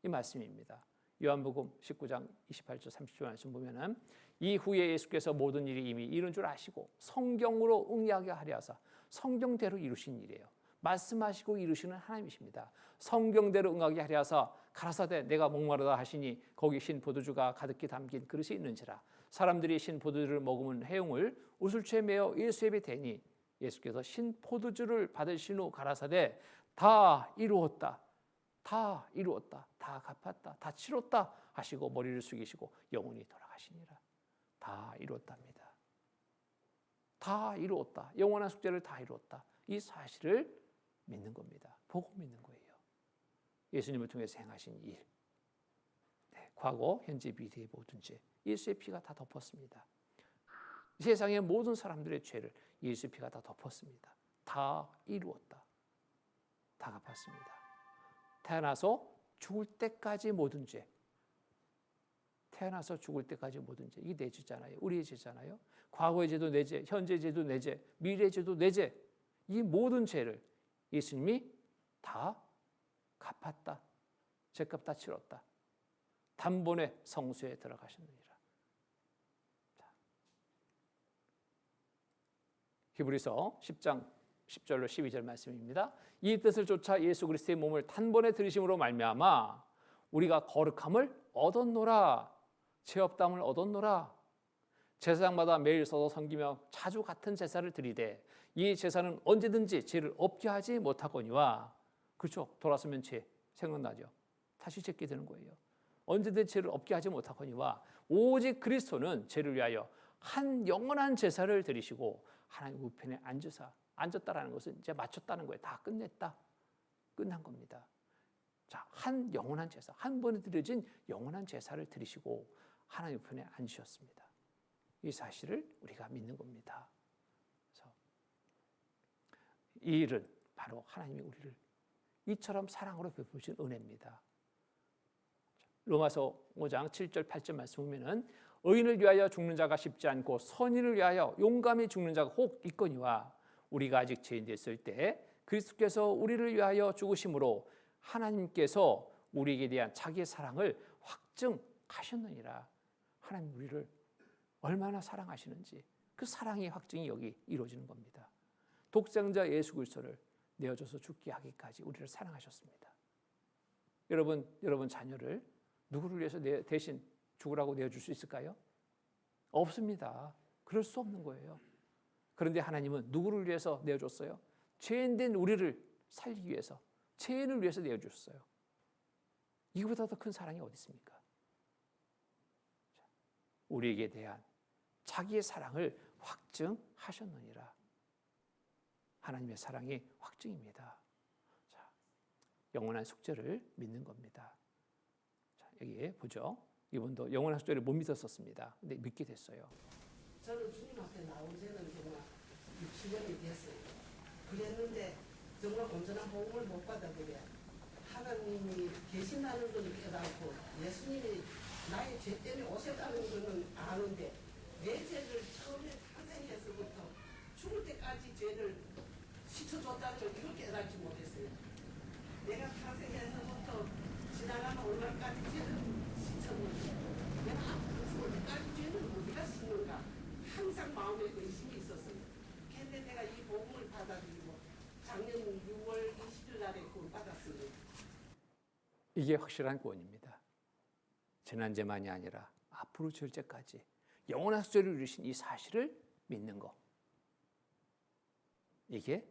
S1: 이 말씀입니다. 요한복음 19장 28절 30절 말씀 보면은 이후에 예수께서 모든 일이 이미 이룬 줄 아시고 성경으로 응하게 하려 하사 성경대로 이루신 일이에요. 말씀하시고 이루시는 하나님이십니다. 성경대로 응하게 하려 하사 가라사대 내가 목마르다 하시니 거기 신 포도주가 가득히 담긴 그릇이 있는지라. 사람들이 신 포도주를 먹으면 해용을 우슬초에 매어 예수의 입에 대니 예수께서 신 포도주를 받으신 후 가라사대 다 이루었다, 다 이루었다, 다 갚았다, 다 치렀다 하시고 머리를 숙이시고 영원히 돌아가시니라. 다 이루었답니다. 다 이루었다. 영원한 숙제를 다 이루었다. 이 사실을 믿는 겁니다. 보고 믿는 거예요. 예수님을 통해서 행하신 일. 네, 과거, 현재, 미래의 모든 죄. 예수의 피가 다 덮었습니다. 세상의 모든 사람들의 죄를 예수의 피가 다 덮었습니다. 다 이루었다. 다 갚았습니다. 태어나서 죽을 때까지 모든 죄. 태어나서 죽을 때까지 모든 죄. 이게 내 죄잖아요. 우리의 죄잖아요. 과거의 죄도 내 죄, 현재의 죄도 내 죄, 미래의 죄도 내 죄. 이 모든 죄를 예수님이 다 갚았다. 죄값 다 치렀다. 단번에 성수에 들어가셨느니라. 히브리서 10장 10절로 12절 말씀입니다. 이 뜻을 쫓아 예수 그리스도의 몸을 단번에 들이심으로 말미암아 우리가 거룩함을 얻었노라. 죄 없담을 얻었노라. 제사장마다 매일 서서 섬기며 자주 같은 제사를 드리되 이 제사는 언제든지 죄를 없게 하지 못하거니와. 그렇죠. 돌아서면 죄 생각나죠. 다시 짓게 되는 거예요. 언제든지 죄를 없게 하지 못하거니와 오직 그리스도는 죄를 위하여 한 영원한 제사를 드리시고 하나님 우편에 앉았다라는 것은 이제 마쳤다는 거예요. 다 끝냈다. 끝난 겁니다. 자, 한 영원한 제사, 한 번에 드려진 영원한 제사를 드리시고 하나님 우편에 앉으셨습니다. 이 사실을 우리가 믿는 겁니다. 그래서 이 일은 바로 하나님이 우리를 이처럼 사랑으로 베푸신 은혜입니다. 로마서 5장 7절 8절 말씀 보면은 의인을 위하여 죽는 자가 쉽지 않고 선인을 위하여 용감히 죽는 자가 혹 있거니와 우리가 아직 죄인 됐을 때 그리스도께서 우리를 위하여 죽으심으로 하나님께서 우리에게 대한 자기의 사랑을 확증하셨느니라. 하나님 우리를 얼마나 사랑하시는지 그 사랑의 확증이 여기 이루어지는 겁니다. 독생자 예수 그리스도를 내어줘서 죽게 하기까지 우리를 사랑하셨습니다. 여러분 자녀를 누구를 위해서 대신 죽으라고 내어줄 수 있을까요? 없습니다. 그럴 수 없는 거예요. 그런데 하나님은 누구를 위해서 내어줬어요? 죄인된 우리를 살리기 위해서, 죄인을 위해서 내어주셨어요. 이거보다 더 큰 사랑이 어디 있습니까? 우리에게 대한 자기의 사랑을 확증하셨느니라. 하나님의 사랑이 확증입니다. 자, 영원한 속죄를 믿는 겁니다. 자, 여기 보죠. 이분도 영원한 속죄를 못 믿었었습니다. 근데 믿게 됐어요.
S3: 저는 주님 앞에 나온 지는 정말 60년이 됐어요. 그랬는데 정말 온전한 복음을 못 받아들여 하나님이 계신다는 걸 깨닫고 예수님이 나의 죄 때문에 오셨다는 것은 아는데 내 죄를 처음에 탄생해서부터 죽을 때까지 죄를 씻어줬다는 걸 이걸 깨닫지 못했어요. 내가 탄생해서부터 지나가는 오늘까지 죄를 씻었는데 내가 앞으로 죽을 때까지 죄는 어디가 씻는가 항상 마음에 의심이 있었어요. 그런데 내가 이 복음을 받아들이고 작년 6월 20일 날에 구원 받았습니다.
S1: 이게 확실한 구원입니다. 재난제만이 아니라 앞으로 지을 죄까지 영원한 속죄를 이루신 이 사실을 믿는 것. 이게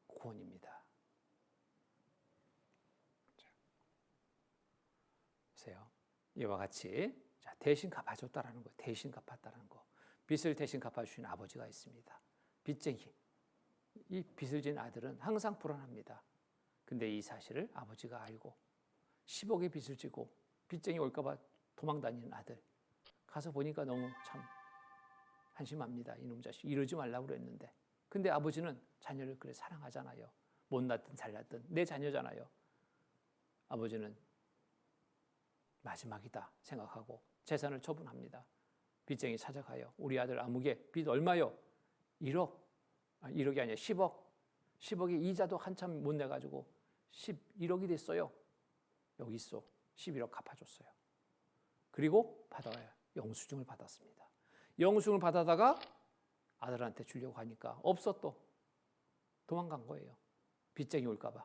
S1: 구원입니다. 보세요. 이와 같이 대신 갚아줬다라는 거, 대신 갚았다라는 거. 빚을 대신 갚아주신 아버지가 있습니다. 빚쟁이. 이 빚을 진 아들은 항상 불안합니다. 근데 이 사실을 아버지가 알고 10억의 빚을 지고 빚쟁이 올까 봐 도망다니는 아들. 가서 보니까 너무 참 한심합니다. 이놈 자식 이러지 말라고 그랬는데. 근데 아버지는 자녀를 그래 사랑하잖아요. 못났든 잘났든 내 자녀잖아요. 아버지는 마지막이다 생각하고 재산을 처분합니다. 빚쟁이 찾아가요. 우리 아들 아무개 빚 얼마요? 1억. 1억이 아니라 10억. 10억의 이자도 한참 못 내가지고 11억이 됐어요. 여기 있어. 11억 갚아줬어요. 그리고 받아와요. 영수증을 받았습니다. 영수증을 받아다가 아들한테 주려고 하니까 없어 또. 도망간 거예요. 빚쟁이 올까 봐.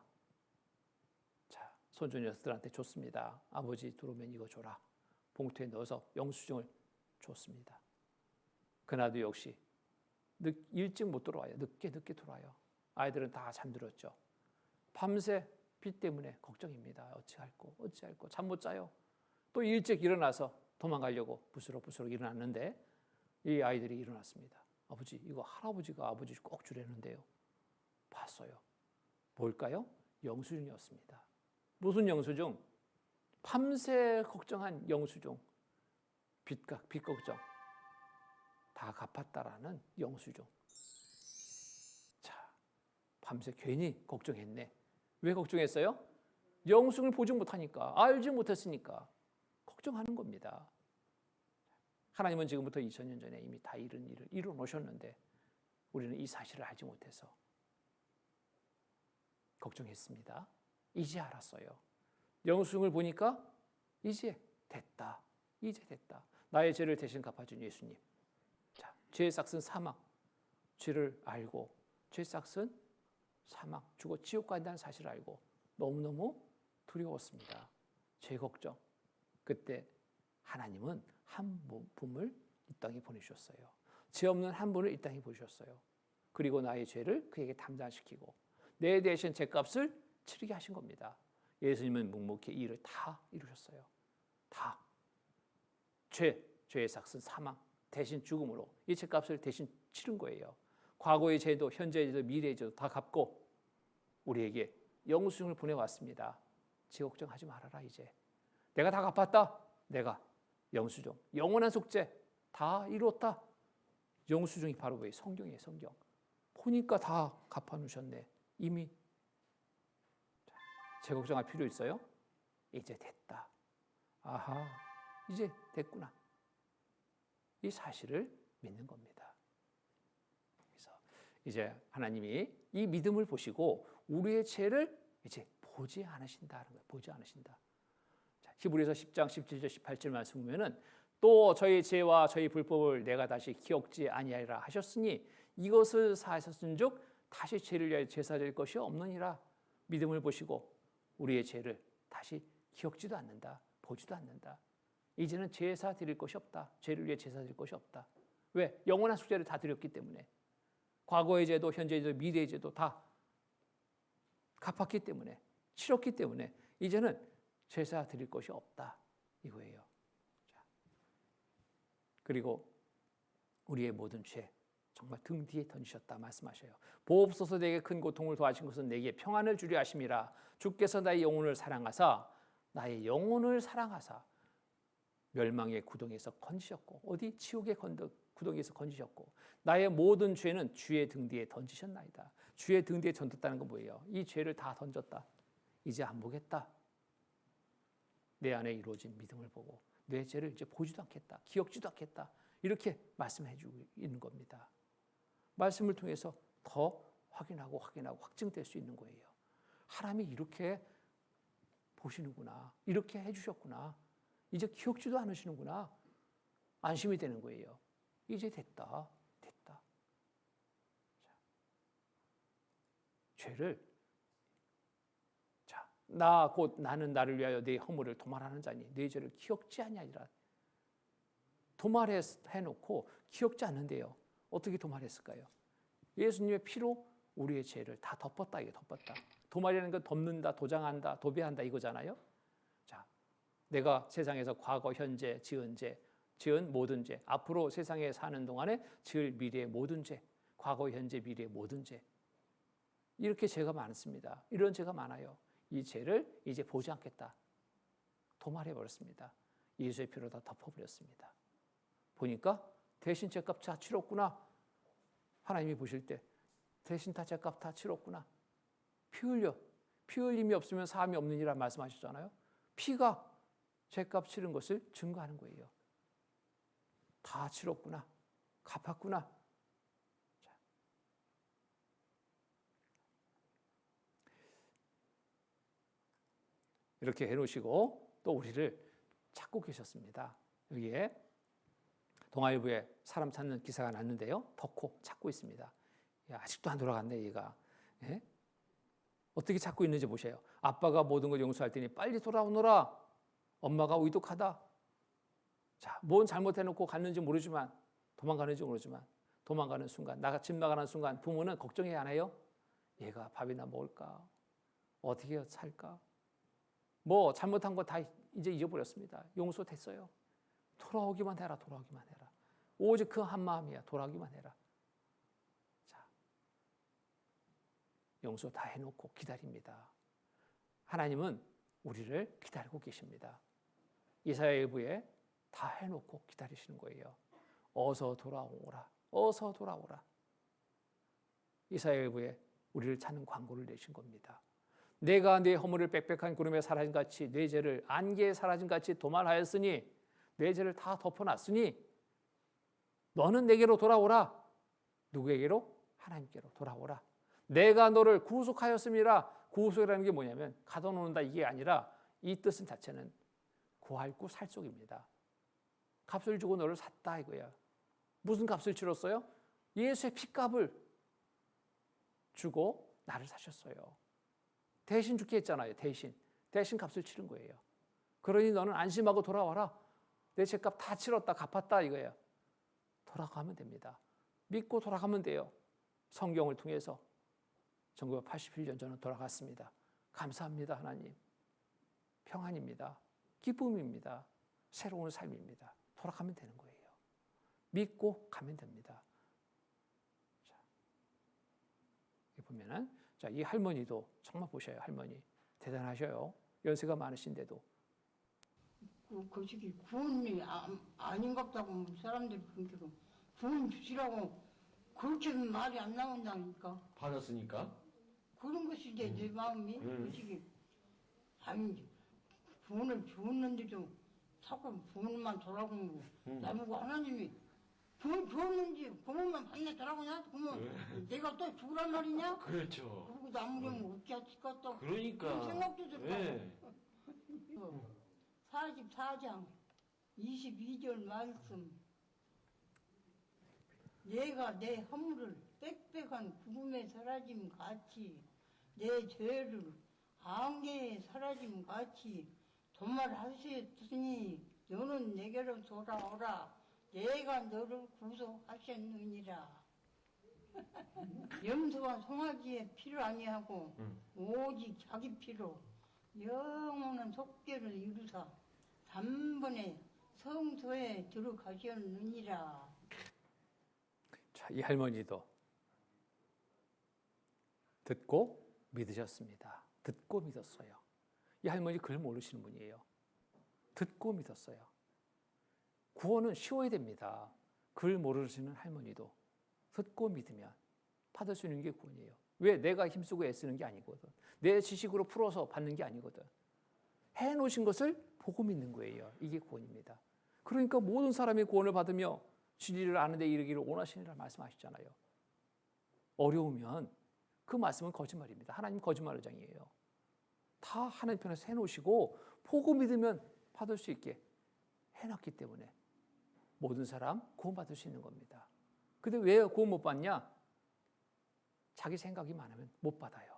S1: 자, 손주 녀석들한테 줬습니다. 아버지 들어오면 이거 줘라. 봉투에 넣어서 영수증을 줬습니다. 그날도 역시 일찍 못 들어와요. 늦게 들어와요. 아이들은 다 잠들었죠. 밤새 빚 때문에 걱정입니다. 어찌할꼬 잠 못 자요. 또 일찍 일어나서 도망가려고 부스럭부스럭 일어났는데 이 아이들이 일어났습니다. 아버지 이거 할아버지가 아버지 꼭 주려는데요. 봤어요. 뭘까요? 영수증이었습니다. 무슨 영수증? 밤새 걱정한 영수증. 빚 걱정. 다 갚았다라는 영수증. 자, 밤새 괜히 걱정했네. 왜 걱정했어요? 영수증을 보지 못하니까, 알지 못했으니까 걱정하는 겁니다. 하나님은 지금부터 2000년 전에 이미 다 이룬 일을 이루어 놓으셨는데 우리는 이 사실을 알지 못해서 걱정했습니다. 이제 알았어요. 영수증을 보니까 이제 됐다. 나의 죄를 대신 갚아준 예수님. 자, 죄의 삭은 사망. 죄를 알고 죄의 삭은 사망. 죽어 지옥 간다는 사실을 알고 너무너무 두려웠습니다. 죄 걱정. 그때 하나님은 한 분을 이 땅에 보내주셨어요. 죄 없는 한 분을 이 땅에 보내주셨어요. 그리고 나의 죄를 그에게 담당시키고 내 대신 죄값을 치르게 하신 겁니다. 예수님은 묵묵히 이 일을 다 이루셨어요. 다. 죄의 삭은 사망, 대신 죽음으로 이 죄값을 대신 치른 거예요. 과거의 죄도 현재의 죄도 미래의 죄도 다 갚고 우리에게 영수증을 보내왔습니다. 죄 걱정하지 말아라 이제. 내가 다 갚았다. 내가 영수증, 영원한 속죄 다 이루었다. 영수증이 바로 왜 성경이에요. 성경. 보니까 다 갚아놓으셨네. 이미. 죄 걱정할 필요 있어요? 이제 됐다. 아하, 이제 됐구나. 이 사실을 믿는 겁니다. 그래서 이제 하나님이 이 믿음을 보시고 우리의 죄를 이제 보지 않으신다는 거예요. 보지 않으신다. 히브리서 10장 17절 18절 말씀 보면은 또 저희 죄와 저희 불법을 내가 다시 기억지 아니하리라 하셨으니 이것을 사하셨은즉 다시 죄를 위하여 제사 드릴 것이 없느니라. 믿음을 보시고 우리의 죄를 다시 기억지도 않는다. 보지도 않는다. 이제는 제사 드릴 것이 없다. 죄를 위해 제사 드릴 것이 없다. 왜? 영원한 속죄를 다 드렸기 때문에. 과거의 죄도 현재의 죄도 미래의 죄도 다 갚았기 때문에, 치렀기 때문에 이제는 제사 드릴 것이 없다 이거예요. 자, 그리고 우리의 모든 죄 정말 등 뒤에 던지셨다 말씀하셔요. 보옵소서 내게 큰 고통을 더하신 것은 내게 평안을 주려 하심이라. 주께서 나의 영혼을 사랑하사 멸망의 구덩이에서 건지셨고 어디 지옥의 구덩이에서 건지셨고 나의 모든 죄는 주의 등 뒤에 던지셨나이다. 주의 등 뒤에 던졌다는 건 뭐예요? 이 죄를 다 던졌다. 이제 안 보겠다. 내 안에 이루어진 믿음을 보고 내 죄를 이제 보지도 않겠다. 기억지도 않겠다. 이렇게 말씀해 주고 있는 겁니다. 말씀을 통해서 더 확인하고 확증될 수 있는 거예요. 하나님이 이렇게 보시는구나. 이렇게 해주셨구나. 이제 기억지도 않으시는구나. 안심이 되는 거예요. 이제 됐다. 자, 죄를 나는 나를 위하여 내 허물을 도말하는 자니 내 죄를 기억지 아니하리라. 도말해놓고 기억지 않는데요. 어떻게 도말했을까요? 예수님의 피로 우리의 죄를 다 덮었다. 이게 덮었다. 도말이라는 건 덮는다, 도장한다, 도배한다 이거잖아요. 자, 내가 세상에서 과거, 현재 지은 모든 죄, 앞으로 세상에 사는 동안에 지을 미래의 모든 죄, 과거, 현재, 미래의 모든 죄. 이렇게 죄가 많습니다. 이런 죄가 많아요. 이 죄를 이제 보지 않겠다. 도말해버렸습니다. 예수의 피로 다 덮어버렸습니다. 보니까 대신 죄값 다 치렀구나. 하나님이 보실 때 대신 다 죄값 다 치렀구나. 피 흘림이 없으면 사함이 없느니라 말씀하셨잖아요. 피가 죄값 치른 것을 증거하는 거예요. 다 치렀구나. 갚았구나. 자. 이렇게 해놓으시고 또 우리를 찾고 계셨습니다. 여기에 동아일보에 사람 찾는 기사가 났는데요. 덕호 찾고 있습니다. 야, 아직도 안 돌아갔네 얘가. 예? 어떻게 찾고 있는지 보세요. 아빠가 모든 걸 용서할 테니 빨리 돌아오너라. 엄마가 의독하다. 자, 뭔 잘못해놓고 갔는지 모르지만 도망가는지 모르지만 도망가는 순간, 집 나가는 순간 부모는 걱정이 안 해요. 얘가 밥이나 먹을까? 어떻게 살까? 뭐 잘못한 거 다 이제 잊어버렸습니다. 용서됐어요. 돌아오기만 해라. 돌아오기만 해라. 오직 그 한 마음이야. 돌아오기만 해라. 자, 용서 다 해놓고 기다립니다. 하나님은 우리를 기다리고 계십니다. 이사야 일부에 다 해놓고 기다리시는 거예요. 어서 돌아오라. 어서 돌아오라. 이사야 일부에 우리를 찾는 광고를 내신 겁니다. 내가 내 허물을 빽빽한 구름에 사라진 같이 내 죄를 안개에 사라진 같이 도말하였으니 내 죄를 다 덮어놨으니 너는 내게로 돌아오라. 누구에게로? 하나님께로 돌아오라. 내가 너를 구속하였습니다. 구속이라는 게 뭐냐면 가둬놓는다 이게 아니라 이 뜻은 자체는 구할구 살속입니다. 값을 주고 너를 샀다 이거야. 무슨 값을 치렀어요? 예수의 핏값을 주고 나를 사셨어요. 대신 죽게 했잖아요. 대신 값을 치른 거예요. 그러니 너는 안심하고 돌아와라. 내 죄값 다 치렀다 갚았다 이거예요. 돌아가면 됩니다. 믿고 돌아가면 돼요. 성경을 통해서 1981년 저는 돌아갔습니다. 감사합니다 하나님. 평안입니다. 기쁨입니다. 새로운 삶입니다. 돌아가면 되는 거예요. 믿고 가면 됩니다. 자, 여기 보면은 자, 이 할머니도 정말 보셔요. 할머니 대단하셔요. 연세가 많으신데도
S4: 그 시기 구원이 아닌갑다고 사람들이 그렇게 구원 주시라고 그렇게는 말이 안 나온다니까.
S5: 받았으니까.
S4: 그런 것이 이제 내 마음이 그 시기 아니 구원을 주었는데도 자꾸 구원만 돌아보고 나보고 하나님이 구원 주었는지 구원만 받냐 돌아보냐 그러면 내가 또 죽으란 말이냐?
S5: 그렇죠.
S4: 그리고 나무려면 어찌 할지 같다.
S5: 그러니까.
S4: 그런 생각도 들었다.
S5: 네.
S4: 44장 22절 말씀. 내가 내 허물을 빽빽한 구름에 사라짐 같이 내 죄를 안개에 사라짐 같이 도말하셨으니 너는 내게로 돌아오라. 내가 너를 구속하셨느니라. 염소와 송아지의 피를 아니하고 오직 자기 피로 영원한 속죄를 이루사 단번에 성소에 들어가셨느니라.
S1: 자, 이 할머니도 듣고 믿으셨습니다. 듣고 믿었어요. 이 할머니 글 모르시는 분이에요. 듣고 믿었어요. 구원은 쉬워야 됩니다. 글 모르시는 할머니도 듣고 믿으면 받을 수 있는 게 구원이에요. 왜? 내가 힘쓰고 애쓰는 게 아니거든. 내 지식으로 풀어서 받는 게 아니거든. 해놓으신 것을 보고 믿는 거예요. 이게 구원입니다. 그러니까 모든 사람이 구원을 받으며 진리를 아는 데 이르기를 원하시니라 말씀하시잖아요. 어려우면 그 말씀은 거짓말입니다. 하나님 거짓말의장이에요. 다 하나님 편에서 해놓으시고 보고 믿으면 받을 수 있게 해놨기 때문에 모든 사람 구원받을 수 있는 겁니다. 근데 왜 구원 못 받냐? 자기 생각이 많으면 못 받아요.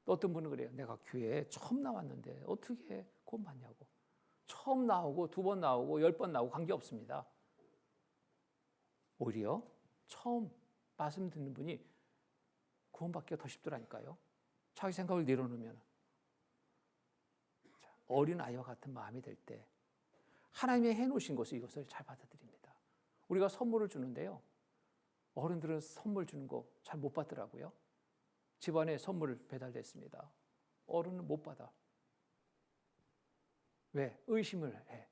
S1: 어떤 분은 그래요. 내가 교회에 처음 나왔는데 어떻게 구원 받냐고. 처음 나오고 2번 나오고 10번 나오고 관계없습니다. 오히려 처음 말씀 듣는 분이 구원받기가 더 쉽더라니까요. 자기 생각을 내려놓으면 어린 아이와 같은 마음이 될 때 하나님이 해놓으신 것을 이것을 잘 받아들입니다. 우리가 선물을 주는데요. 어른들은 선물 주는 거 잘 못 받더라고요. 집안에 선물 배달됐습니다. 어른은 못 받아. 왜? 의심을 해.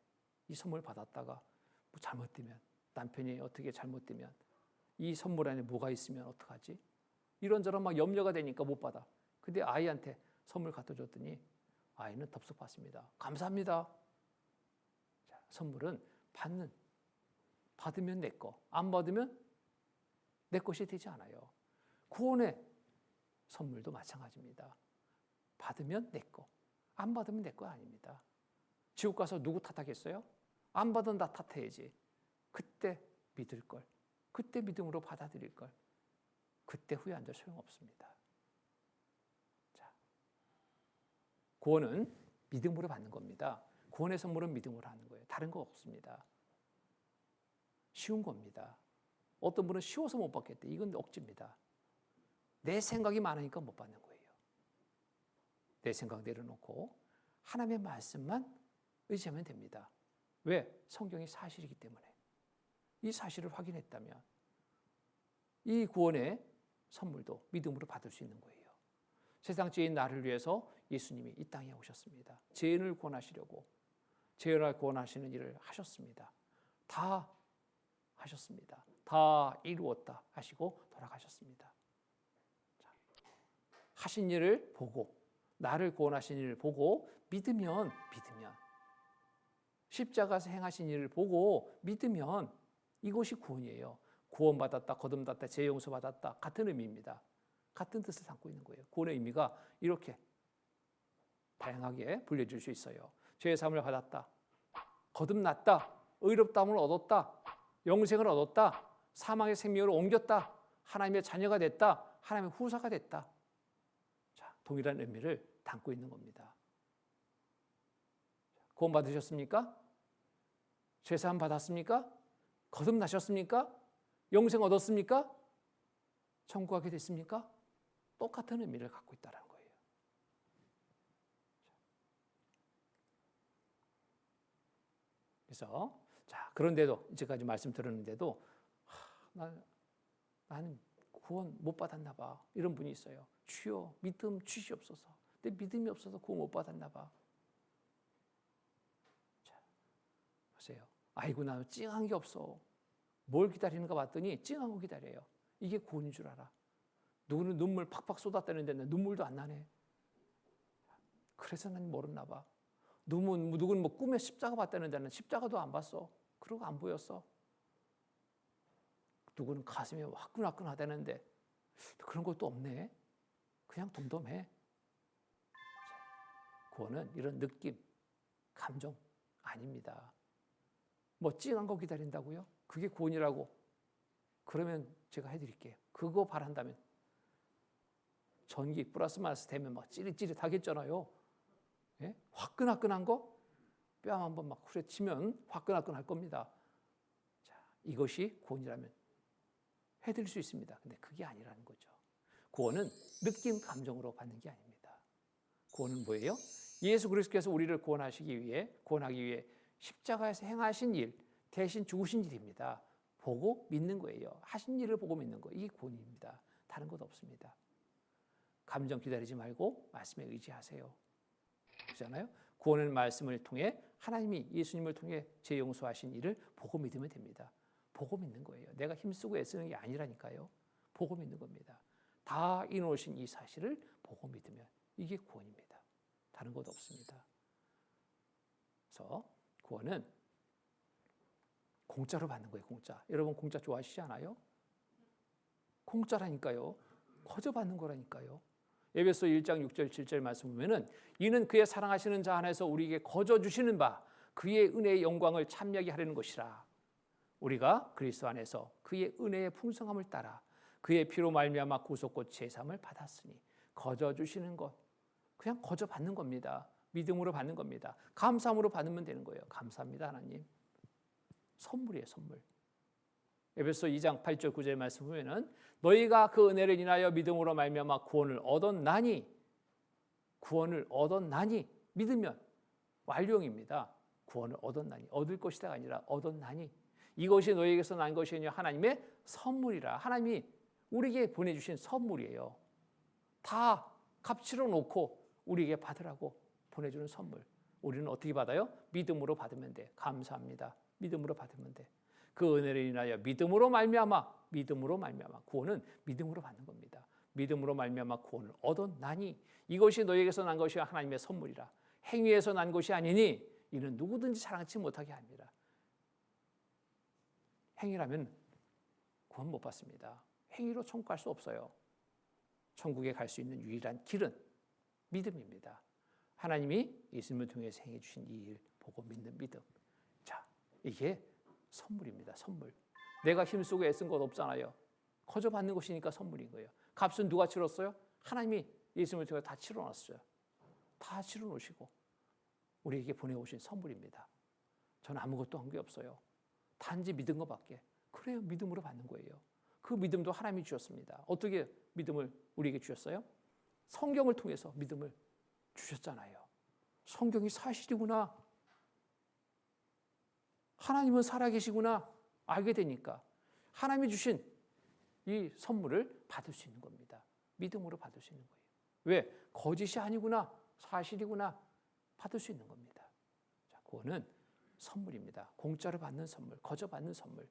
S1: 이 선물 받았다가 뭐 잘못되면 남편이 어떻게 잘못되면, 이 선물 안에 뭐가 있으면 어떡하지? 이런저런 막 염려가 되니까 못 받아. 근데 아이한테 선물 갖다 줬더니 아이는 덥석 받습니다. 감사합니다. 자, 선물은 받으면 내 거, 안 받으면 내 것이 되지 않아요. 구원의 선물도 마찬가지입니다. 받으면 내 거, 안 받으면 내 거 아닙니다. 지옥 가서 누구 탓하겠어요? 안 받은 나 탓해야지. 그때 믿을 걸, 그때 믿음으로 받아들일 걸, 그때 후회한들 소용없습니다. 자, 구원은 믿음으로 받는 겁니다. 구원의 선물은 믿음으로 하는 거예요. 다른 거 없습니다. 쉬운 겁니다. 어떤 분은 쉬워서 못 받겠대. 이건 억지입니다. 내 생각이 많으니까 못 받는 거예요. 내 생각 내려놓고 하나님의 말씀만 의지하면 됩니다. 왜? 성경이 사실이기 때문에. 이 사실을 확인했다면 이 구원의 선물도 믿음으로 받을 수 있는 거예요. 세상 죄인 나를 위해서 예수님이 이 땅에 오셨습니다. 죄인을 구원하시려고 죄인을 구원하시는 일을 하셨습니다. 다 하셨습니다. 다 이루었다 하시고 돌아가셨습니다. 자, 하신 일을 보고, 나를 구원하신 일을 보고 믿으면 십자가에서 행하신 일을 보고 믿으면 이것이 구원이에요. 구원받았다, 거듭났다, 죄 용서받았다 같은 의미입니다. 같은 뜻을 담고 있는 거예요. 구원의 의미가 이렇게 다양하게 분류해줄 수 있어요. 죄의 사함을 받았다, 거듭났다, 의롭다함을 얻었다, 영생을 얻었다, 사망의 생명으로 옮겼다, 하나님의 자녀가 됐다, 하나님의 후사가 됐다. 자, 동일한 의미를 담고 있는 겁니다. 구원 받으셨습니까? 죄사함 받았습니까? 거듭나셨습니까? 영생 얻었습니까? 천국 가게 됐습니까? 똑같은 의미를 갖고 있다는 거예요. 그래서 자, 그런데도 이제까지 말씀 들었는데도 나는 구원 못 받았나 봐. 이런 분이 있어요. 주여 믿음 주시옵소서. 내 믿음이 없어서 구원 못 받았나 봐. 자, 보세요. 아이고 나 찡한 게 없어. 뭘 기다리는가 봤더니 찡한 거 기다려요. 이게 구원인 줄 알아. 누구는 눈물 팍팍 쏟았다는데 눈물도 안 나네. 그래서 난 모르나 봐. 누구는 뭐 꿈에 십자가 봤다는데 나는 십자가도 안 봤어. 그러고 안 보였어. 누구는 가슴이 화끈화끈하다는데 그런 것도 없네. 그냥 덤덤해. 구원은 이런 느낌, 감정 아닙니다. 뭐 찡한 거 기다린다고요? 그게 구원이라고? 그러면 제가 해드릴게요. 그거 바란다면 전기 플러스 마이너스 되면 막 찌릿찌릿하겠잖아요. 예? 화끈화끈한 거? 뺨 한번 막 후려치면 화끈화끈할 겁니다. 자, 이것이 구원이라면 해드릴 수 있습니다. 근데 그게 아니라는 거죠. 구원은 느낌, 감정으로 받는 게 아닙니다. 구원은 뭐예요? 예수 그리스도께서 우리를 구원하기 위해 십자가에서 행하신 일, 대신 죽으신 일입니다. 보고 믿는 거예요. 하신 일을 보고 믿는 거. 이게 구원입니다. 다른 것 없습니다. 감정 기다리지 말고 말씀에 의지하세요. 그렇잖아요? 구원의 말씀을 통해 하나님이 예수님을 통해 죄 용서하신 일을 보고 믿으면 됩니다. 보고 믿는 거예요. 내가 힘쓰고 애쓰는 게 아니라니까요. 보고 믿는 겁니다. 다 이루어진 이 사실을 보고 믿으면 이게 구원입니다. 다른 것 없습니다. 그래서 구원은 공짜로 받는 거예요. 공짜. 여러분 공짜 좋아하시지 않아요? 공짜라니까요. 거저 받는 거라니까요. 에베소 1장 6절 7절 말씀 보면은 이는 그의 사랑하시는 자 안에서 우리에게 거저 주시는 바 그의 은혜의 영광을 참여하게 하려는 것이라. 우리가 그리스도 안에서 그의 은혜의 풍성함을 따라 그의 피로 말미암아 구속과 제사함을 받았으니 거저 주시는 것, 그냥 거저 받는 겁니다. 믿음으로 받는 겁니다. 감사함으로 받으면 되는 거예요. 감사합니다 하나님. 선물이에요, 선물. 에베소 2장 8절 9절 말씀 보면은 너희가 그 은혜를 인하여 믿음으로 말미암아 구원을 얻었나니 믿으면 완료형입니다. 구원을 얻었나니 얻을 것이다가 아니라 얻었나니 이것이 너희에게서 난 것이 아니라 하나님의 선물이라. 하나님이 우리에게 보내주신 선물이에요. 다 값치러 놓고 우리에게 받으라고 보내주는 선물. 우리는 어떻게 받아요? 믿음으로 받으면 돼. 감사합니다. 믿음으로 받으면 돼. 그 은혜를 인하여 믿음으로 말미암아 구원은 믿음으로 받는 겁니다. 믿음으로 말미암아 구원을 얻었나니 이것이 너희에게서 난 것이 하나님의 선물이라. 행위에서 난 것이 아니니 이는 누구든지 자랑치 못하게 합니다. 행위라면 구원 못 받습니다. 행위로 천국 갈 수 없어요. 천국에 갈 수 있는 유일한 길은 믿음입니다. 하나님이 예수님을 통해서 행해 주신 이 일 보고 믿는 믿음. 자, 이게 선물입니다. 선물. 내가 힘쓰고 애쓴 것 없잖아요. 거저 받는 것이니까 선물인 거예요. 값은 누가 치렀어요? 하나님이 예수님을 통해 다 치러놨어요. 다 치러놓으시고 우리에게 보내오신 선물입니다. 저는 아무것도 한 게 없어요. 단지 믿은 것밖에. 그래요. 믿음으로 받는 거예요. 그 믿음도 하나님이 주셨습니다. 어떻게 믿음을 우리에게 주셨어요? 성경을 통해서 믿음을 주셨잖아요. 성경이 사실이구나. 하나님은 살아계시구나. 알게 되니까 하나님이 주신 이 선물을 받을 수 있는 겁니다. 믿음으로 받을 수 있는 거예요. 왜? 거짓이 아니구나. 사실이구나. 받을 수 있는 겁니다. 자, 그거는 선물입니다. 공짜로 받는 선물, 거저 받는 선물.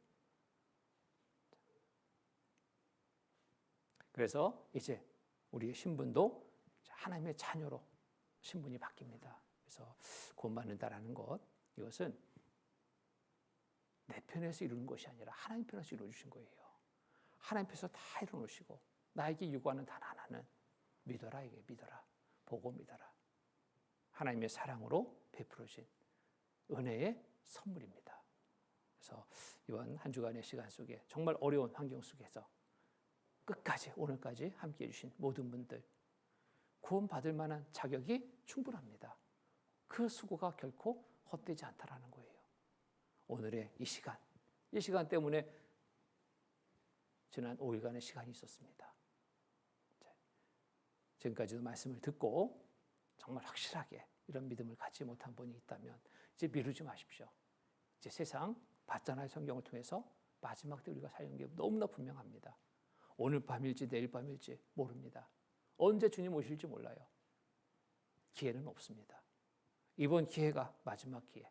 S1: 그래서 이제 우리의 신분도 하나님의 자녀로 신분이 바뀝니다. 그래서 구원받는다라는 것, 이것은 내 편에서 이루는 것이 아니라 하나님 편에서 이루어주신 거예요. 하나님 편에서 다 이루어놓으시고 나에게 요구하는 단 하나는 믿어라. 이게 믿어라. 보고 믿어라. 하나님의 사랑으로 베풀어진 은혜의 선물입니다. 그래서 이번 한 주간의 시간 속에 정말 어려운 환경 속에서 끝까지 오늘까지 함께해 주신 모든 분들 구원받을 만한 자격이 충분합니다. 그 수고가 결코 헛되지 않다라는 거예요. 오늘의 이 시간 때문에 지난 5일간의 시간이 있었습니다. 지금까지도 말씀을 듣고 정말 확실하게 이런 믿음을 갖지 못한 분이 있다면 이제 미루지 마십시오. 이제 세상 봤잖아요. 성경을 통해서 마지막 때 우리가 살는 게 너무나 분명합니다. 오늘 밤일지 내일 밤일지 모릅니다. 언제 주님 오실지 몰라요. 기회는 없습니다. 이번 기회가 마지막 기회.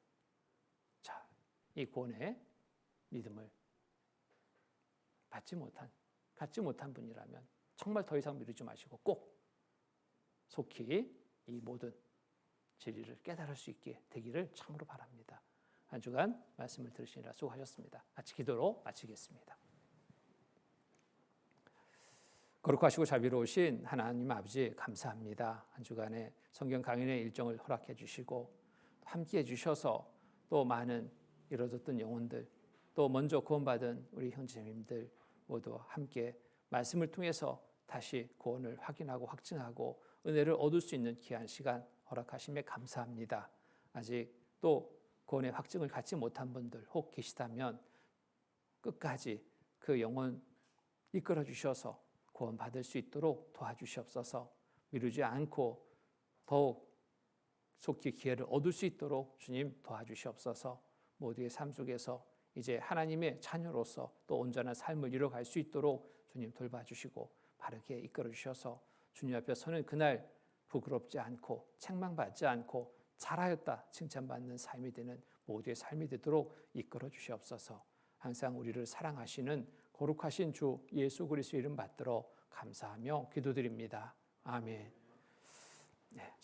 S1: 자, 이 구원의 믿음을 갖지 못한 분이라면 정말 더 이상 미루지 마시고 꼭 속히 이 모든 진리를 깨달을 수 있게 되기를 참으로 바랍니다. 한 주간 말씀을 들으시느라 수고하셨습니다. 같이 기도로 마치겠습니다. 거룩하시고 자비로우신 하나님 아버지 감사합니다. 한 주간의 성경 강연의 일정을 허락해 주시고 함께해 주셔서 또 많은 이뤄졌던 영혼들 또 먼저 구원받은 우리 형제님들 모두 함께 말씀을 통해서 다시 구원을 확인하고 확증하고 은혜를 얻을 수 있는 귀한 시간 허락하심에 감사합니다. 아직 또 구원의 확증을 갖지 못한 분들 혹 계시다면 끝까지 그 영혼 이끌어 주셔서 구원 받을 수 있도록 도와주시옵소서. 미루지 않고 더욱 속히 기회를 얻을 수 있도록 주님 도와주시옵소서. 모두의 삶 속에서 이제 하나님의 자녀로서 또 온전한 삶을 이뤄갈 수 있도록 주님 돌봐주시고 바르게 이끌어 주셔서 주님 앞에 서는 그날 부끄럽지 않고 책망받지 않고 잘하였다 칭찬받는 삶이 되는 모두의 삶이 되도록 이끌어 주시옵소서. 항상 우리를 사랑하시는 거룩하신 주 예수 그리스도의 이름 받들어 감사하며 기도드립니다. 아멘. 네,